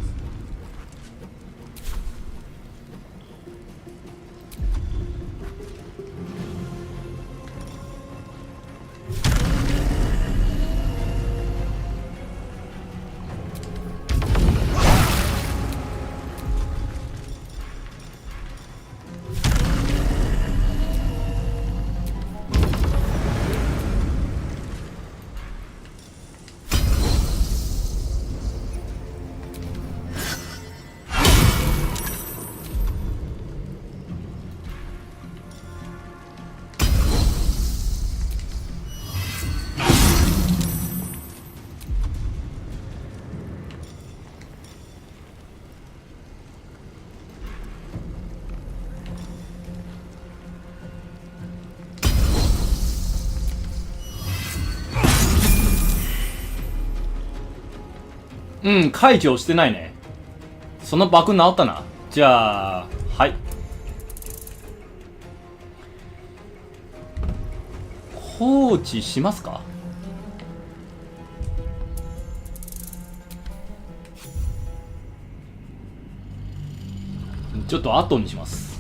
Speaker 1: うん、解除してないね。そのバグ治ったな。じゃあ、はい。放置しますか？ちょっと後にします。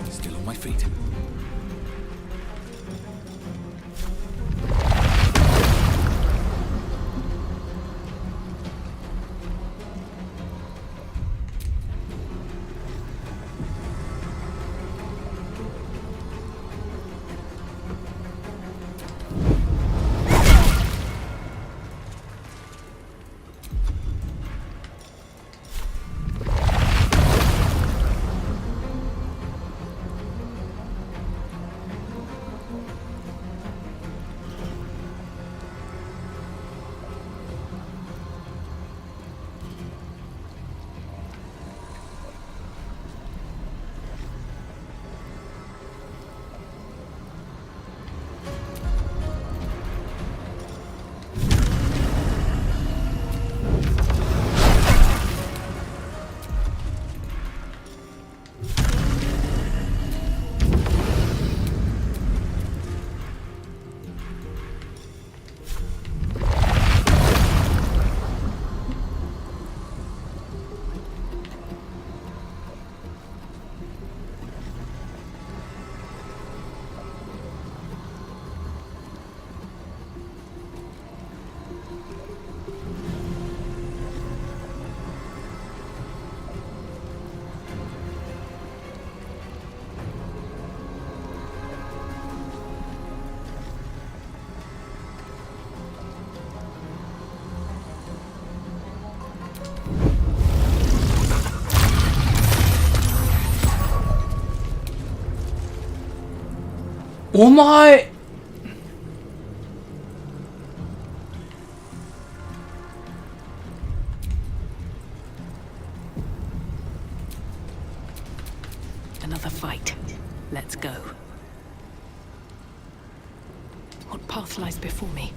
Speaker 17: Still on my feet.
Speaker 1: お前
Speaker 19: Another fight. Let's go. What path lies before me?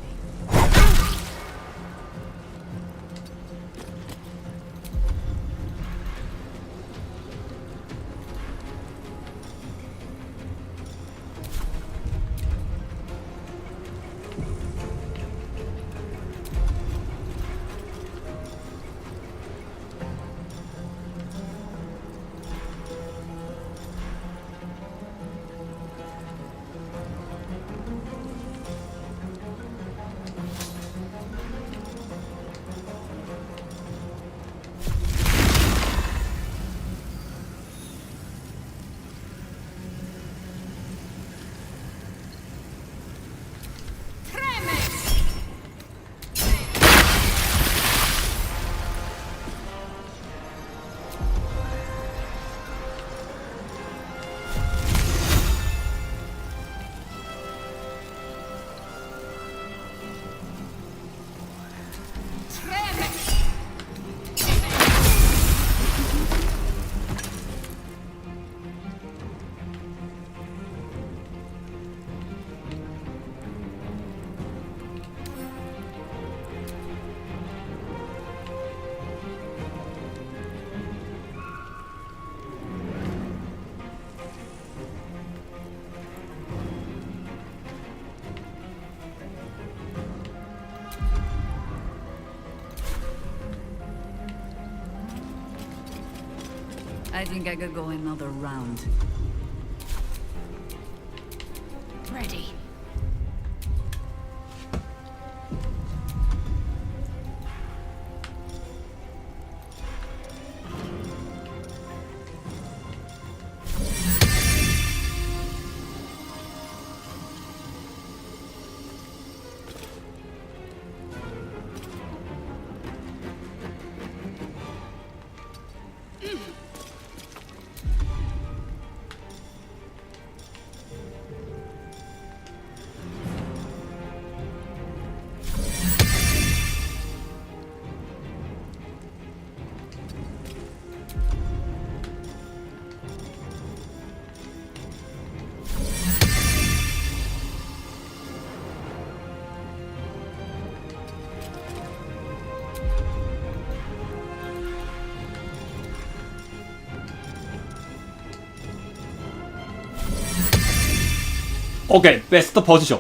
Speaker 16: I think I could go another round.
Speaker 19: Ready.
Speaker 1: OK ベストポジション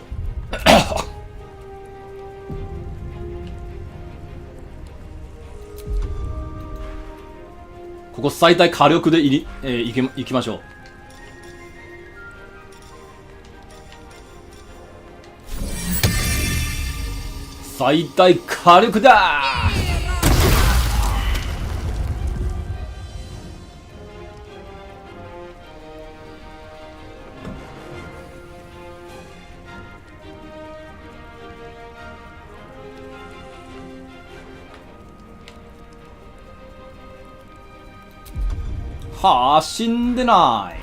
Speaker 1: ここ最大火力でいきましょう。最大火力だはあ、死んでない。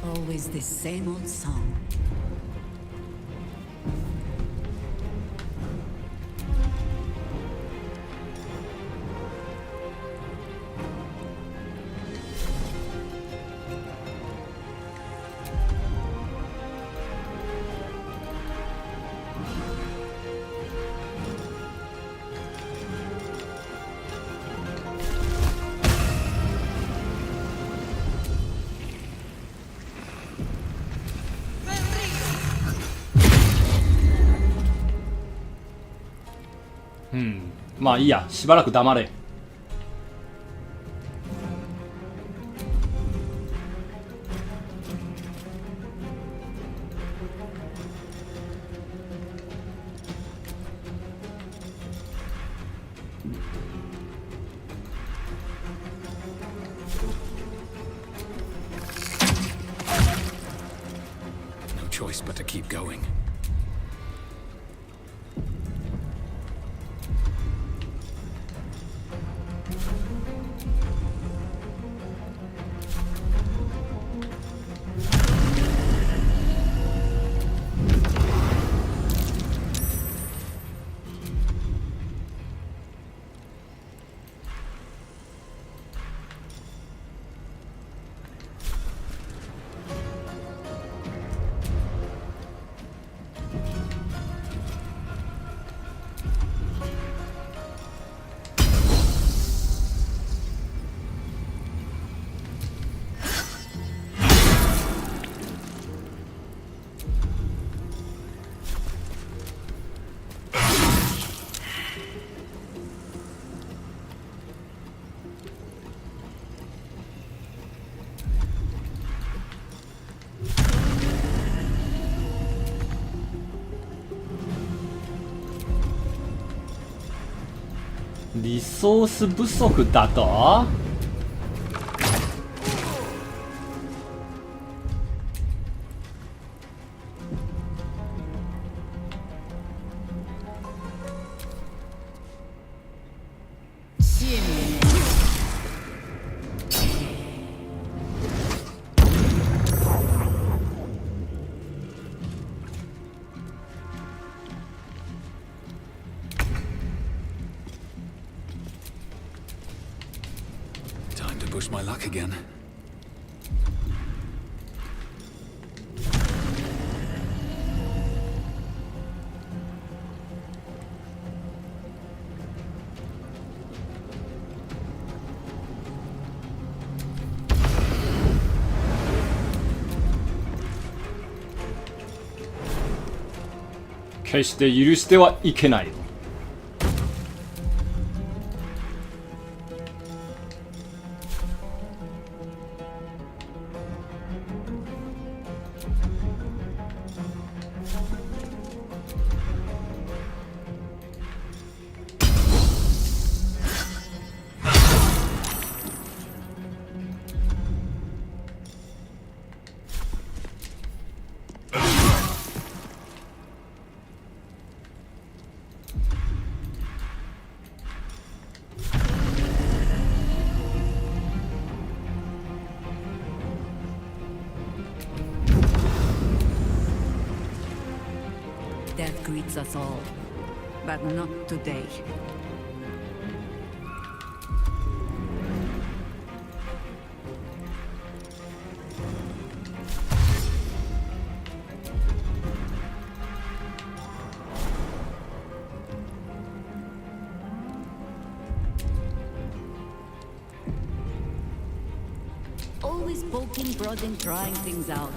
Speaker 16: Always the same old song.
Speaker 1: まあいいや、しばらく黙れ。
Speaker 17: choice but to keep going.
Speaker 1: リソース不足だと？Push
Speaker 17: my luck again.
Speaker 1: 「決して許してはいけない」
Speaker 16: Death greets us all, but not today. Always poking, prodding, trying things out.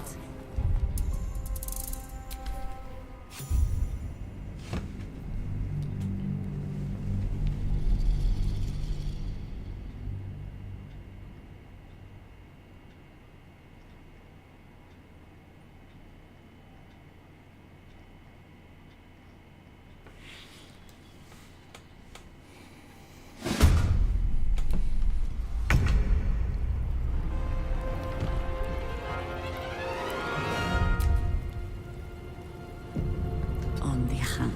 Speaker 16: On the hunt.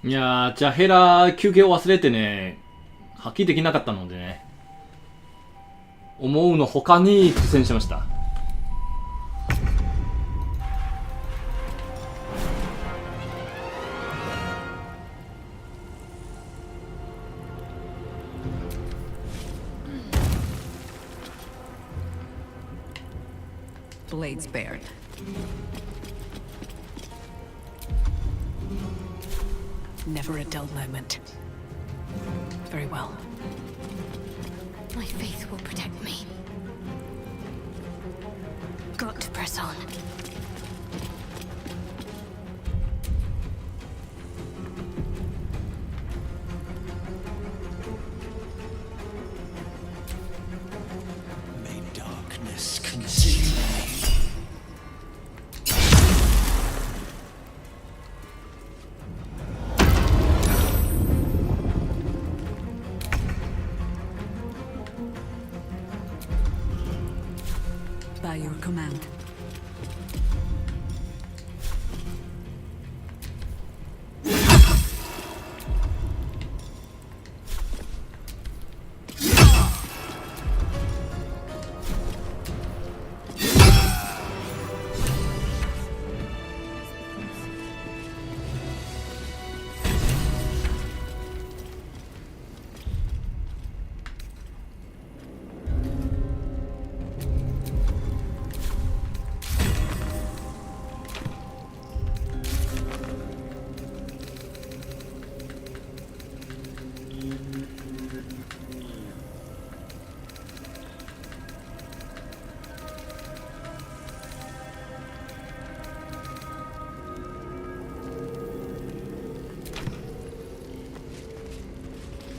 Speaker 1: いやー、ジャヘラ休憩を忘れてね、発揮できなかったのでね、思うの他に苦戦しました。
Speaker 16: Blades bared.
Speaker 19: Never a dull moment. Very well.
Speaker 12: My faith will protect me. Got to press on.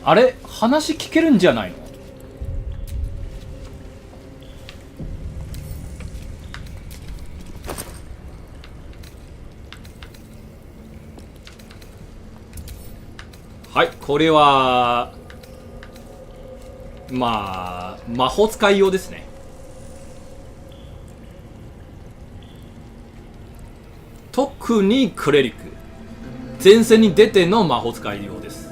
Speaker 1: あれ話聞けるんじゃないの？はい、これはまあ魔法使い用ですね。特にクレリック、前線に出ての魔法使い用です。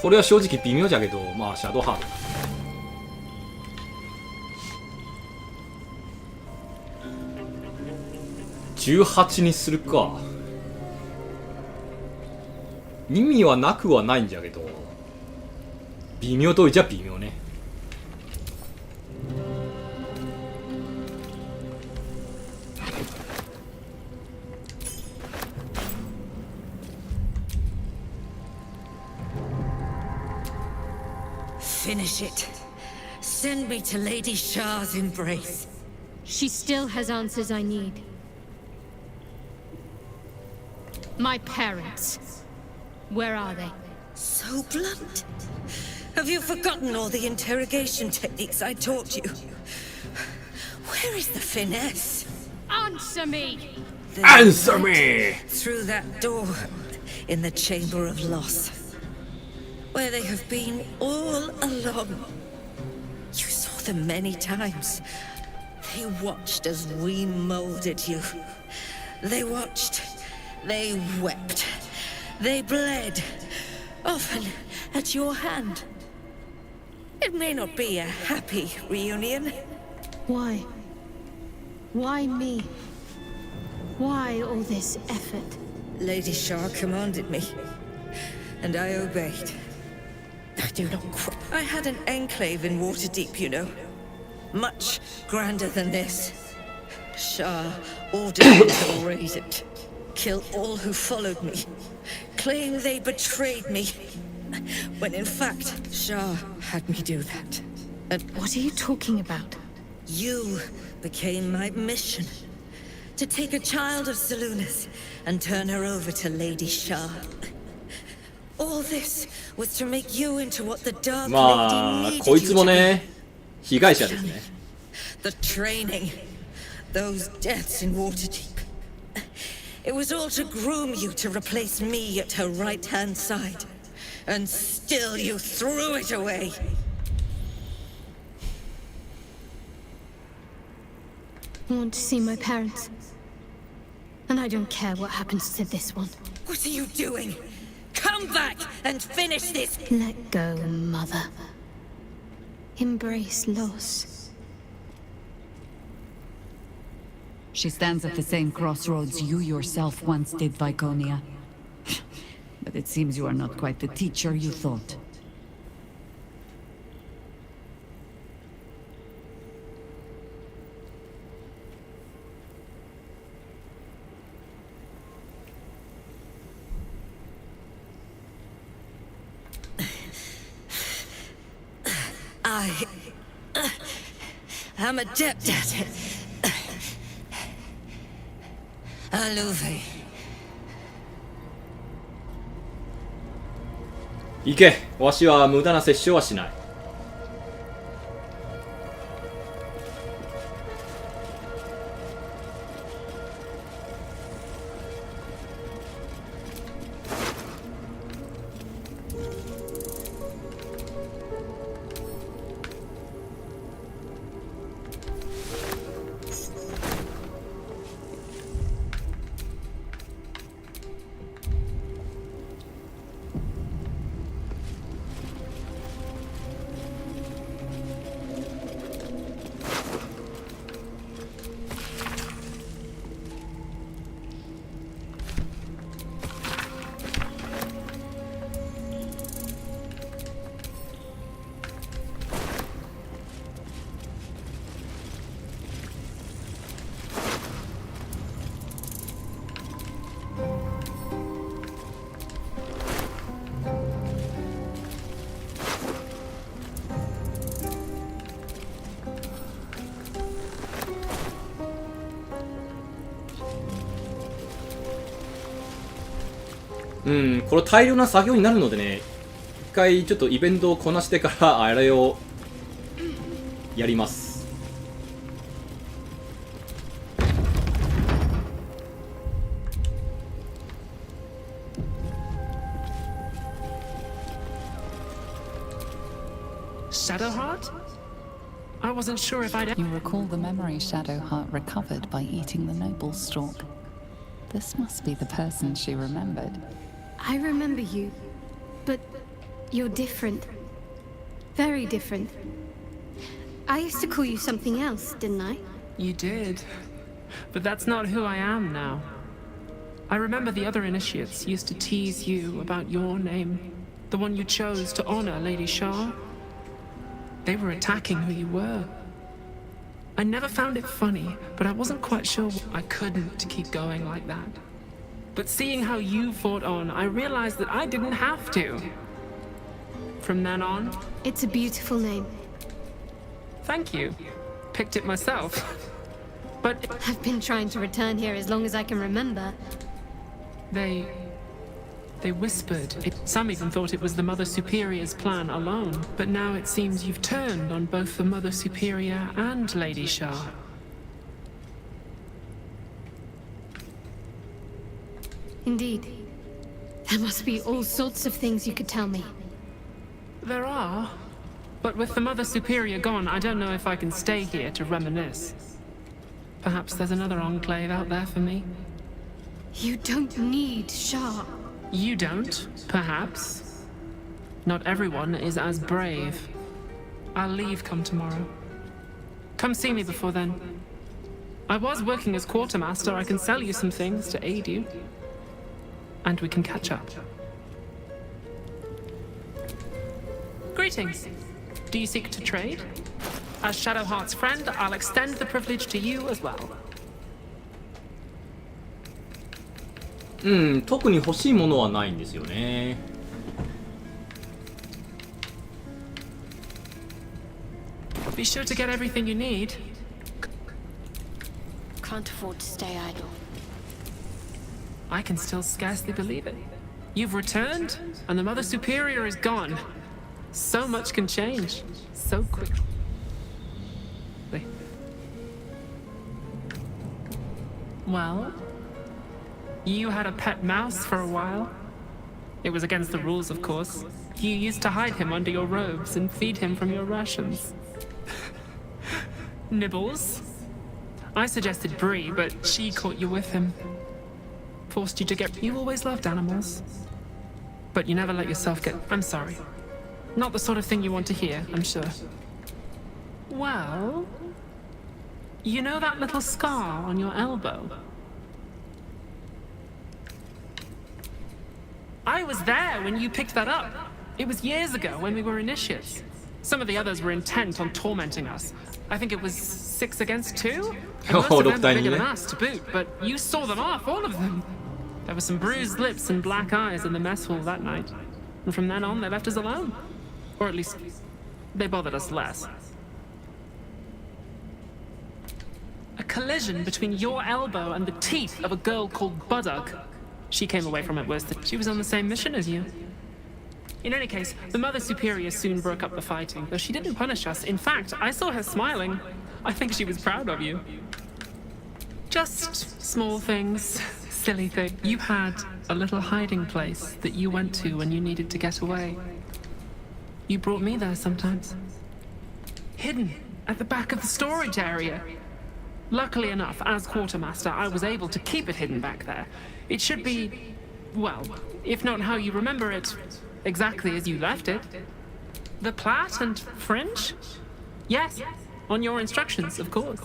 Speaker 1: これは正直微妙じゃけど、まあシャドウハート18にするか。意味はなくはないんじゃけど、微妙といちゃ微妙ね。
Speaker 7: Finish it. Send me to Lady Shah's embrace.
Speaker 12: She still has answers I need. My parents. Where are they?
Speaker 7: So blunt. Have you forgotten all the interrogation techniques I taught you? Where is the finesse?
Speaker 12: Answer me!
Speaker 1: Answer me!
Speaker 7: Through that door in the Chamber of Loss. Where they have been all along. You saw them many times. They watched as we molded you. They watched. They wept. They bled. Often at your hand. It may not be a happy reunion.
Speaker 12: Why? Why me? Why all this effort?
Speaker 7: Lady Shah commanded me, and I obeyed. I do not quit. I had an enclave in Waterdeep, you know. Much grander than this. Shah ordered me to raise it. Kill all who followed me. Claim they betrayed me. When in fact, Shah had me do that. And
Speaker 12: what are you talking about?
Speaker 7: You became my mission. To take a child of Seluna's and turn her over to Lady Shah. All this was to make you into what the Dark Lady needed you to be.
Speaker 1: こいつもね、被害者ですね。
Speaker 7: The training, those deaths in Waterdeep. It was all to groom you to replace me at her right-hand side. And still you threw it away.
Speaker 12: I want to see my parents. And I don't care what happens to this one.
Speaker 7: What are you doing? Come back and finish this!
Speaker 12: Let go, Mother. Embrace loss.
Speaker 16: She stands at the same crossroads you yourself once did, Viconia. But it seems you are not quite the teacher you thought.
Speaker 7: I'm adept at it. Aluve.
Speaker 1: 行け、わしは無駄な殺生はしない。これ大量な作業になるのでね、一回ちょっとイベントをこなしてからあれをやります。
Speaker 9: Shadowheart? I wasn't sure if I'd...
Speaker 20: You recall the memory Shadowheart recovered by eating the noble stalk. This must be the person she remembered.
Speaker 12: I remember you, but you're different. Very different. I used to call you something else, didn't I?
Speaker 9: You did. But that's not who I am now. I remember the other initiates used to tease you about your name. The one you chose to honor Lady Shah. They were attacking who you were. I never found it funny, but I wasn't quite sure I couldn't keep going like that. But seeing how you fought on, I realized that I didn't have to. From then on...
Speaker 12: It's a beautiful name.
Speaker 9: Thank you. Picked it myself. But...
Speaker 12: I've been trying to return here as long as I can remember.
Speaker 9: They whispered. Some even thought it was the Mother Superior's plan alone. But now it seems you've turned on both the Mother Superior and Lady Shah.
Speaker 12: Indeed. There must be all sorts of things you could tell me.
Speaker 9: There are. But with the Mother Superior gone, I don't know if I can stay here to reminisce. Perhaps there's another enclave out there for me.
Speaker 12: You don't need Shah.
Speaker 9: You don't, perhaps. Not everyone is as brave. I'll leave come tomorrow. Come see me before then. I was working as quartermaster. I can sell you some things to aid you. And we can catch up. Greetings. Do you seek to trade? As Shadowheart's friend, I'll extend the privilege to you as well.
Speaker 1: 特に欲しいものはないんですよね。
Speaker 9: Be sure to get everything you need.
Speaker 10: Can't afford to stay idle.
Speaker 9: I can still scarcely believe it. You've returned, and the Mother Superior is gone. So much can change, so quickly. Well, you had a pet mouse for a while. It was against the rules, of course. You used to hide him under your robes and feed him from your rations. Nibbles? I suggested Bree, but she caught you with him. Forced you to get... You always loved animals. But you never let yourself get... I'm sorry. Not the sort of thing you want to hear, I'm sure. Well... You know that little scar on your elbow? I was there when you picked that up. It was years ago when we were initiates. Some of the others were intent on tormenting us. I think it was 6 against 2? And most of them were bigger than us to boot, but you saw them off, all of them. There were some bruised lips and black eyes in the mess hall that night. And from then on, they left us alone. Or at least, they bothered us less. A collision between your elbow and the teeth of a girl called Baldur. She came away from it worse than she was on the same mission as you. In any case, the Mother Superior soon broke up the fighting, though she didn't punish us. In fact, I saw her smiling. I think she was proud of you. Just small things, silly things. You had a little hiding place that you went to when you needed to get away. You brought me there sometimes. Hidden at the back of the storage area. Luckily enough, as quartermaster, I was able to keep it hidden back there. It should be, well, if not how you remember it, exactly as you left it. The plait and fringe? Yes, on your instructions, of course.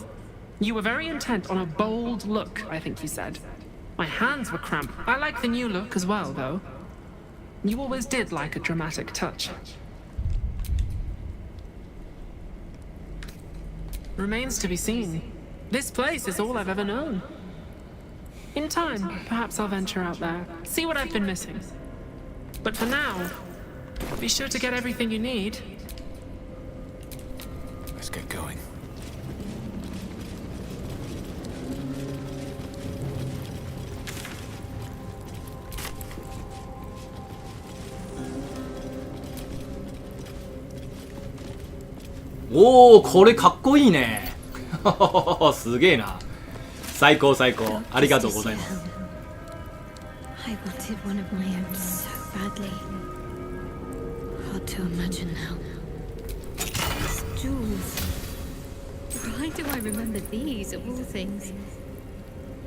Speaker 9: You were very intent on a bold look, I think you said. My hands were cramped. I like the new look as well, though. You always did like a dramatic touch. Remains to be seen. This place is all I've ever known. In time, perhaps I'll venture out there, see what I've been missing. But for now, be sure to get everything you need.
Speaker 3: Let's get going.
Speaker 1: おお、これかっこいいね。すげえな。最高最高。ありがとうございます。
Speaker 12: I wanted one of my own so badly. Hard to imagine now. These jewels. Why do I remember these of all things?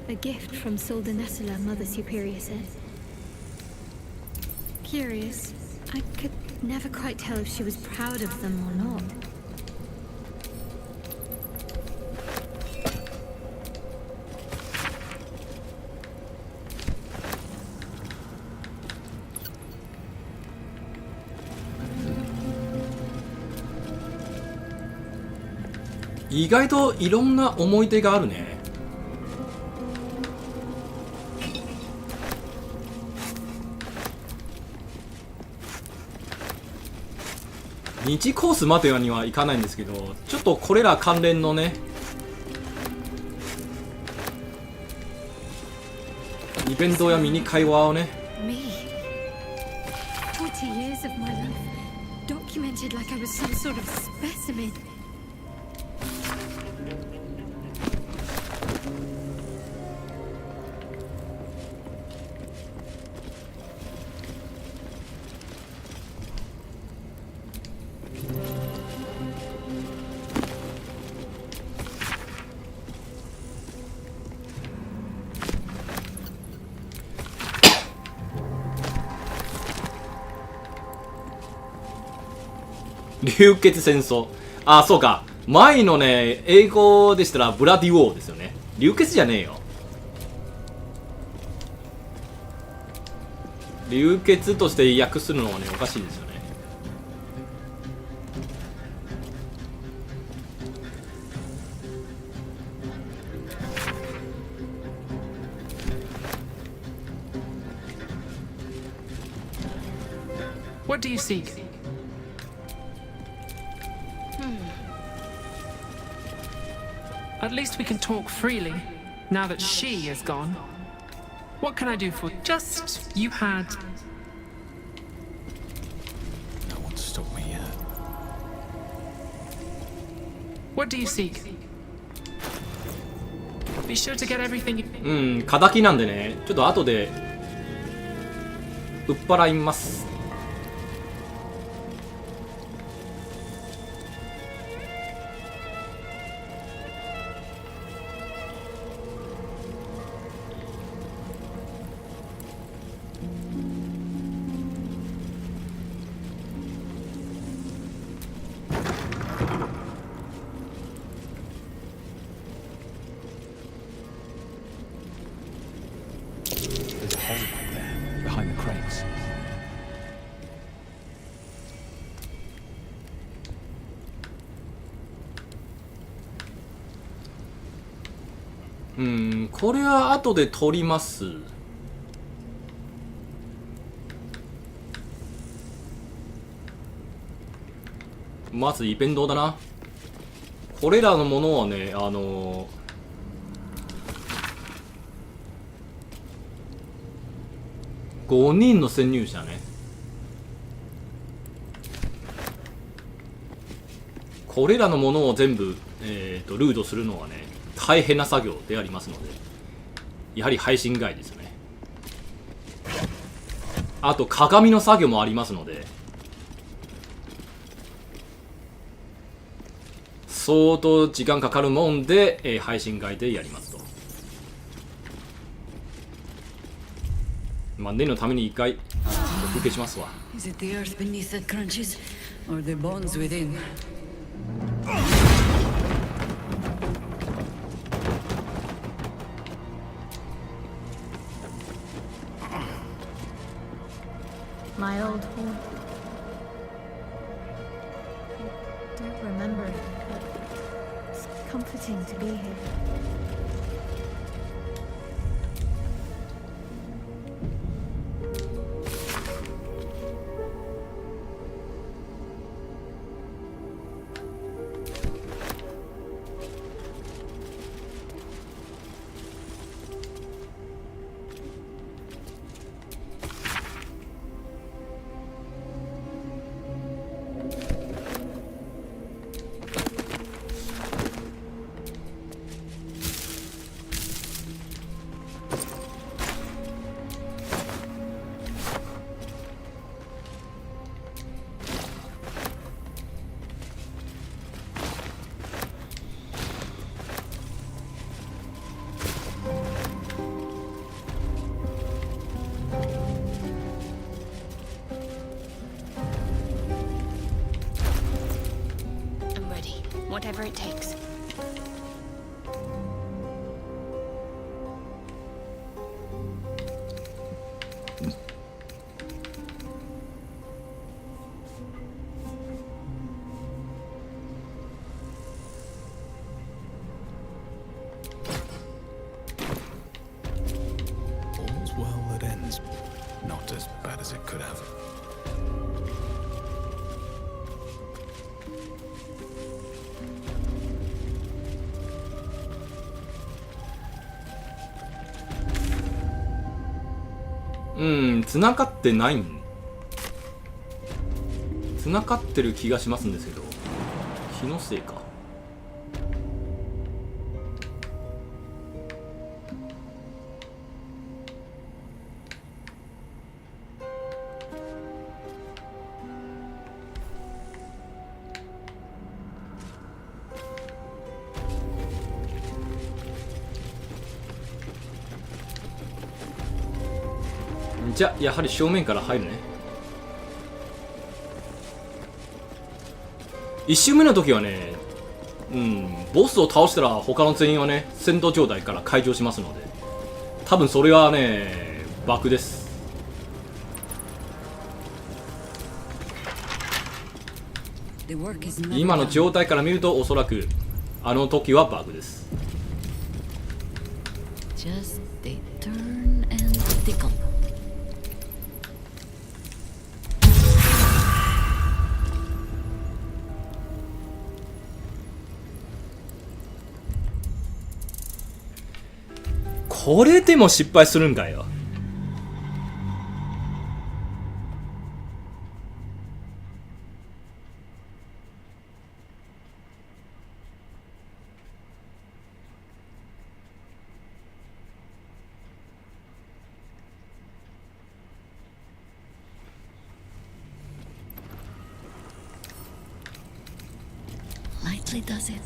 Speaker 12: A gift from Solda Nessela, Mother Superior said. Curious. I could never quite tell if she was proud of them or not.
Speaker 1: 意外といろんな思い出があるね。2コースまでにはいかないんですけど、ちょっとこれら関連のねイベントやミニ会話をね。
Speaker 12: 40 years of my life, documented like I was some sort of specimen.
Speaker 1: 流血戦争。あ、そうか。前のね、英語でしたらブラディウォーですよね。流血じゃねえよ。流血として訳するのはね、おかしいですよね。
Speaker 9: What do you seek? At least we can talk freely, now that she is gone. What can I do for just you had...
Speaker 3: No one stopped me yet.
Speaker 9: What do you seek? Be sure to get everything you...
Speaker 1: うん、敵なんでね、ちょっと後で売っ払います。
Speaker 17: There's a hole back there, behind the crates.
Speaker 1: うん、これは後で取ります。まずイベントだな。これらのものはね、5人の潜入者ね。これらのものを全部、ルードするのはね、大変な作業でありますので、やはり配信外ですよね。あと鏡の作業もありますので、相当時間かかるもんで、配信外でやりますと。まあ念のために一回お受けしますわ。
Speaker 7: Is it the earth beneath that crunches, or the bones within?
Speaker 12: My old home. I don't remember it, but it's comforting to be here.
Speaker 10: Whatever it takes.
Speaker 3: All's well that ends. Not as bad as it could have.
Speaker 1: 繋がってないん。繋がってる気がしますんですけど、気のせいか。じゃあやはり正面から入るね。1周目の時はね、ボスを倒したら他の全員はね戦闘状態から解除しますので、多分それはねバグです。今の状態から見るとおそらくあの時はバグです。
Speaker 5: Just a turn and tickle.
Speaker 1: これでも失敗するんかよ。
Speaker 5: Lightly does it.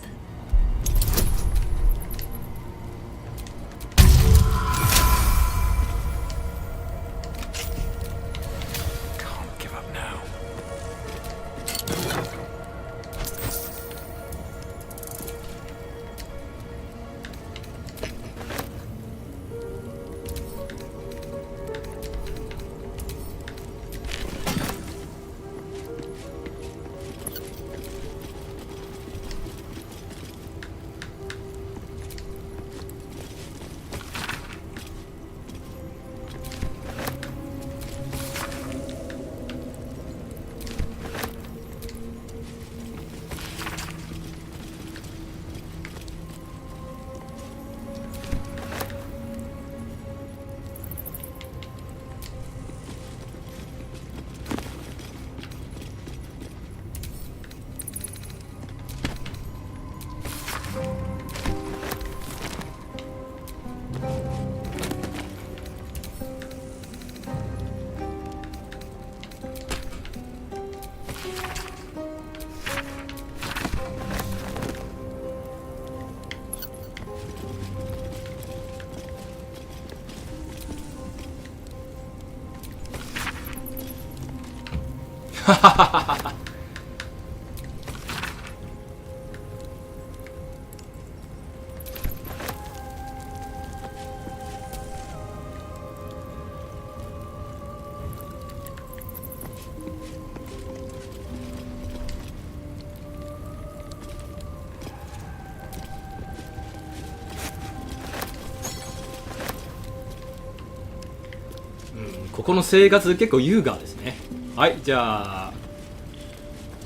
Speaker 1: ここの生活結構優雅ですね。はい、じゃあ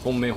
Speaker 1: 本命。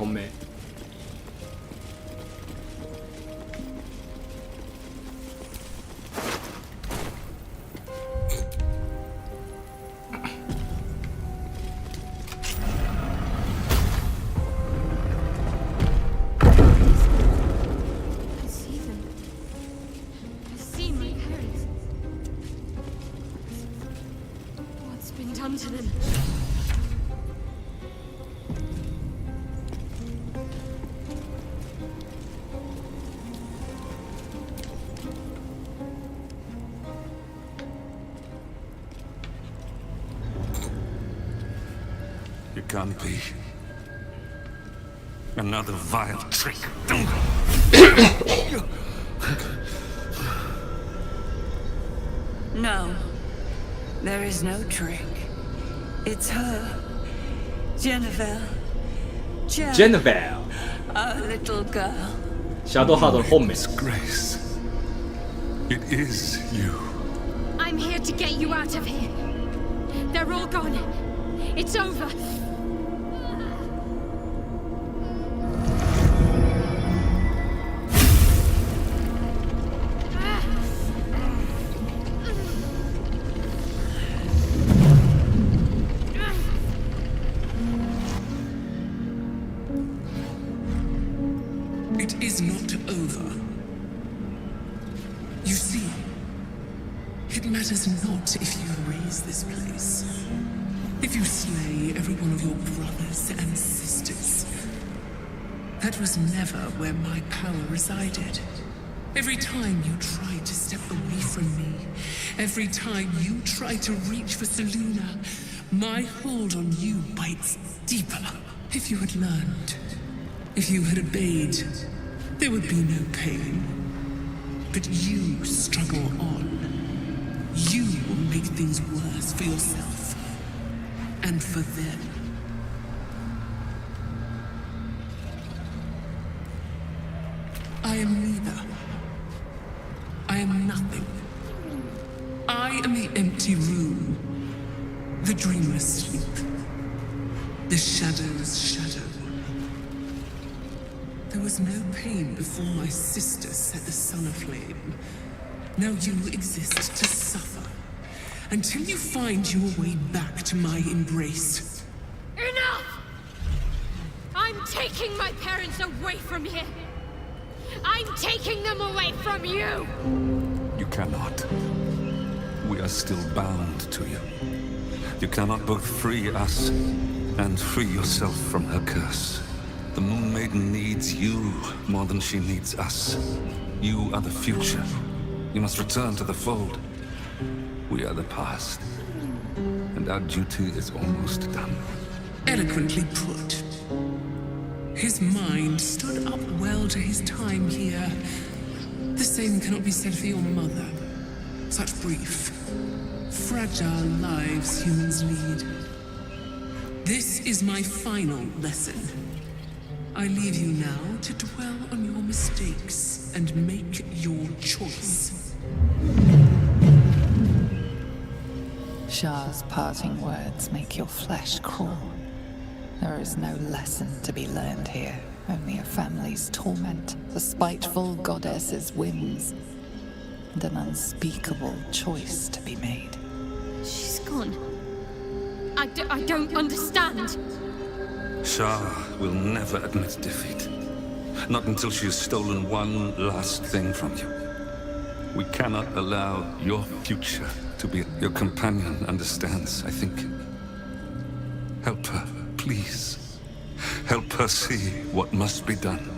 Speaker 2: It can't be.
Speaker 13: Another vile trick.
Speaker 19: No, there is no trick. It's her, Jennifer.
Speaker 1: Jennifer.
Speaker 19: Our little girl.
Speaker 1: シャドウハードの本名。
Speaker 13: Grace. It is you.
Speaker 12: I'm here to get you out of here. They're all gone. It's over.
Speaker 19: It is not over. You see, it matters not if you raise this place. If you slay every one of your brothers and sisters. That was never where my power resided. Every time you tried to step away from me, every time you tried to reach for Seluna, my hold on you bites deeper. If you had learned, if you had obeyed, there would be no pain. But you struggle on. You will make things worse for yourself. And for them. I am neither. I am nothing. I am the empty room. The dreamless sleep. The shadow's shadow. There was no pain before my sister set the sun aflame. Now you exist to suffer. Until you find your way back to my embrace.
Speaker 12: Enough! I'm taking my parents away from here. I'm taking them away from you!
Speaker 13: You cannot. We are still bound to you. You cannot both free us and free yourself from her curse. The Moon Maiden needs you more than she needs us. You are the future. You must return to the fold. We are the past. And our duty is almost done.
Speaker 19: Eloquently put. His mind stood up well to his time here. The same cannot be said for your mother. Such brief, fragile lives humans lead. This is my final lesson. I leave you now to dwell on your mistakes and make your choice.
Speaker 20: Shah's parting words make your flesh crawl. There is no lesson to be learned here, only a family's torment, the spiteful goddess's whims, and an unspeakable choice to be made.
Speaker 12: She's gone. I don't understand.
Speaker 13: Shah will never admit defeat. Not until she has stolen one last thing from you. We cannot allow your future to be... Your companion understands, I think. Help her, please. Help her see what must be done.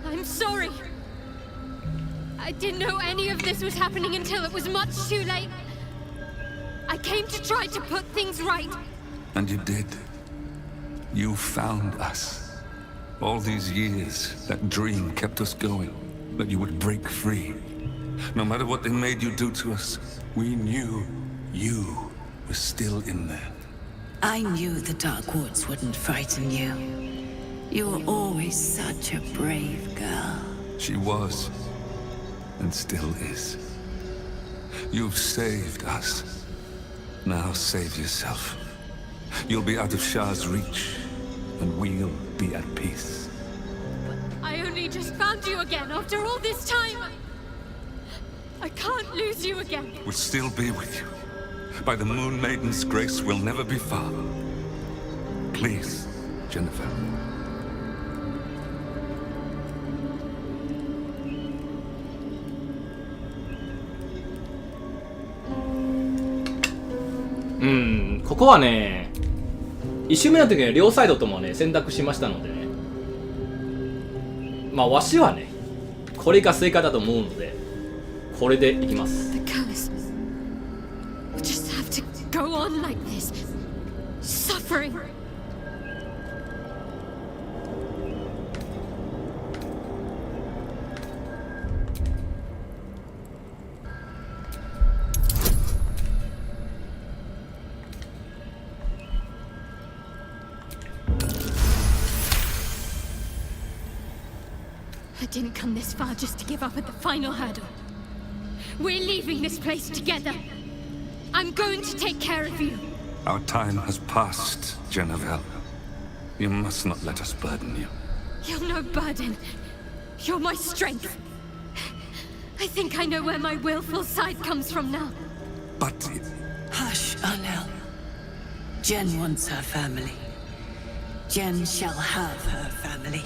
Speaker 12: I'm sorry. I didn't know any of this was happening until it was much too late. I came to try to put things right.
Speaker 13: And you did. You found us. All these years, that dream kept us going. That you would break free. No matter what they made you do to us, we knew you were still in there.
Speaker 7: I knew the Dark Woods wouldn't frighten you. You were always such a brave girl.
Speaker 13: She was, and still is. You've saved us. Now save yourself. You'll be out of Shah's reach, and we'll be at peace.
Speaker 12: I only just found you again after all this time. I can't lose you again.
Speaker 13: We'll still be with you. By the Moon Maiden's grace, we'll never be far. Please, Jennifer.
Speaker 1: ここはね、1周目の時には両サイドともね選択しましたのでね、まあわしはねこれが正解だと思うのでこれでいきます。
Speaker 12: The curse. We'll just have to go on like this. Suffering. I didn't come this far just to give up at the final hurdle. We're leaving this place together. I'm going to take care of you.
Speaker 13: Our time has passed, Genevieve. You must not let us burden you.
Speaker 12: You're no burden. You're my strength. I think I know where my willful side comes from now.
Speaker 13: But...
Speaker 19: Hush, Arnel. Jen wants her family. Jen shall have her family.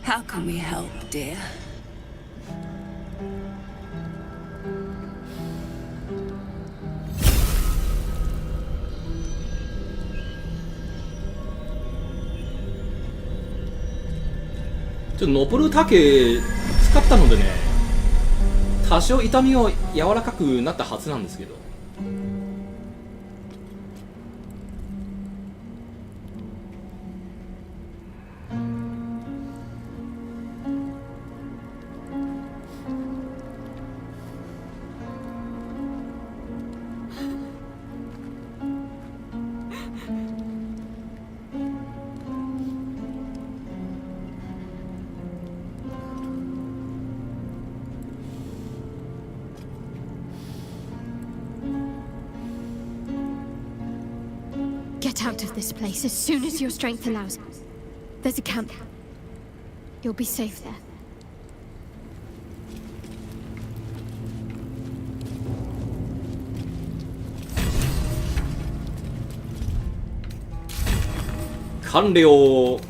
Speaker 19: How can we help, dear?
Speaker 1: ノブル竹使ったのでね多少痛みは柔らかくなったはずなんですけど、
Speaker 12: Get out of this place as soon as your strength allows. There's a camp. You'll be safe there.
Speaker 1: Kanryo.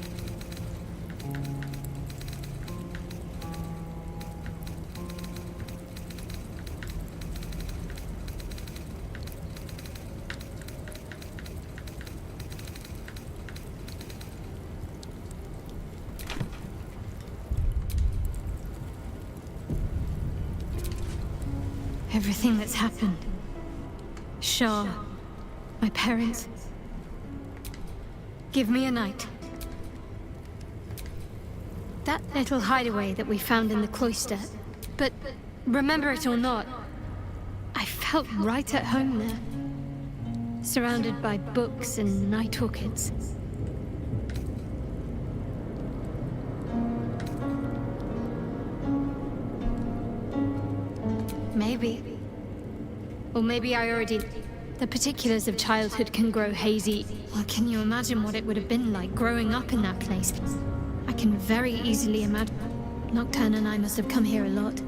Speaker 12: Everything that's happened. Shah, my parents. Give me a night. That little hideaway that we found in the cloister. But remember it or not, I felt right at home there. Surrounded by books and night orchids. Maybe. Or maybe I already... The particulars of childhood can grow hazy. Well, can you imagine what it would have been like growing up in that place? I can very easily imagine. Nocturne and I must have come here a lot.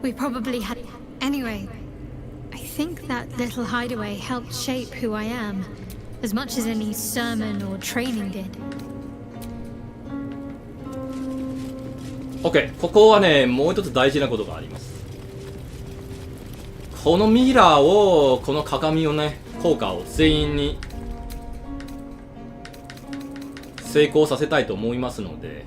Speaker 12: We probably had... Anyway, I think that little hideaway helped shape who I am, as much as any sermon or training did.
Speaker 1: OK、ここはね、もう一つ大事なことがあります。このミラーを、この鏡をね、効果を全員に成功させたいと思いますので、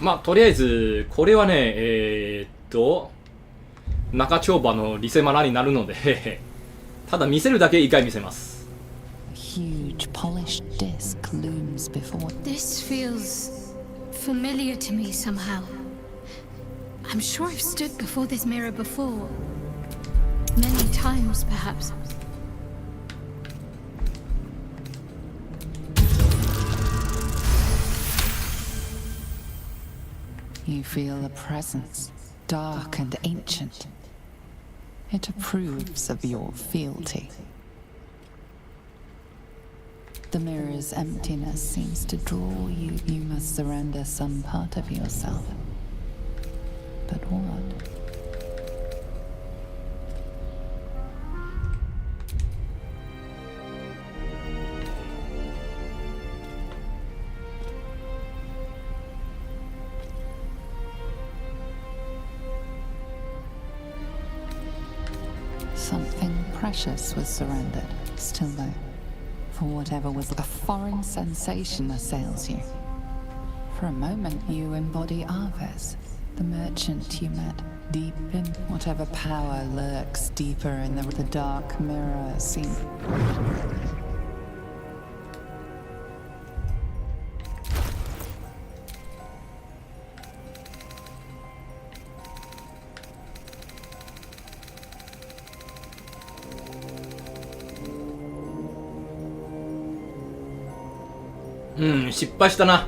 Speaker 1: まあとりあえずこれはね中丁場のリセマラになるのでただ見せるだけ一回見せます。
Speaker 20: Huge polished disc looms before.
Speaker 12: This feels familiar to me somehow. I'm sure I've stood before this mirror before. Many times, perhaps.
Speaker 20: You feel a presence, dark and ancient. It approves of your fealty. The mirror's emptiness seems to draw you. You must surrender some part of yourself. But what? something precious was surrendered, still though. For whatever was a foreign sensation assails you. For a moment you embody Arves, the merchant you met. Deep in whatever power lurks deeper in the dark mirror scene.
Speaker 1: Hmm, 失敗したな。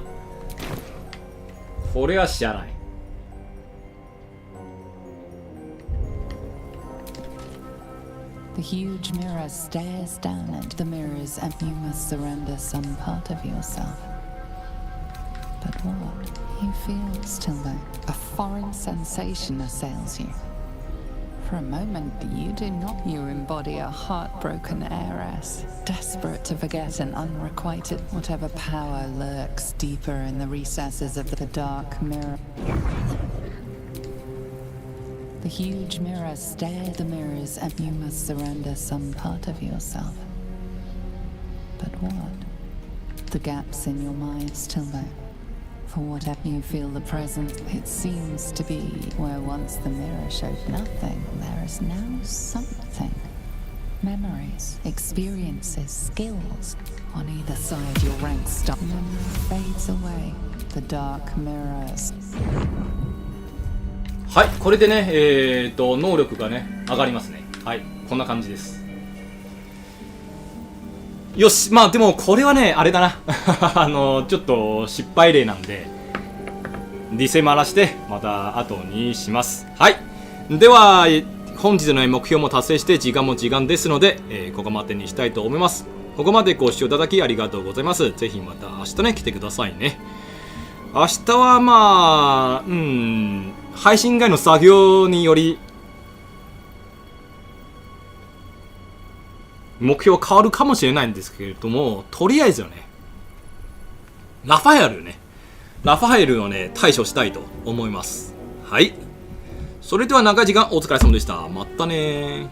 Speaker 1: これはしゃあない。
Speaker 20: The huge mirror stares down at the mirrors and you must surrender some part of yourself. But what? You feel still though. A foreign sensation assails you. For a moment you do not. You embody a heartbroken heiress, desperate to forget an unrequited whatever power lurks deeper in the recesses of the dark mirror. The huge mirror stares at the mirrors and you must surrender some part of yourself. But what? The gaps in your mind still there. For whatever you feel the present, it seems to be where once the mirror showed nothing, there is now something. Memories, experiences, skills. On either side your ranks stop. Memory fades away. The dark mirrors.
Speaker 1: はい、これでね、能力がね、上がりますね。はい、こんな感じです。よし、まあでもこれはね、あれだな。ちょっと失敗例なんで、リセマラして、また後にします。はい。では、本日の目標も達成して、時間も時間ですので、ここまでにしたいと思います。ここまでご視聴いただきありがとうございます。ぜひまた明日ね、来てくださいね。明日はまあ、配信外の作業により目標変わるかもしれないんですけれども、とりあえずはね、ラファエルをね、対処したいと思います。はい。それでは長い時間お疲れ様でした。またねー。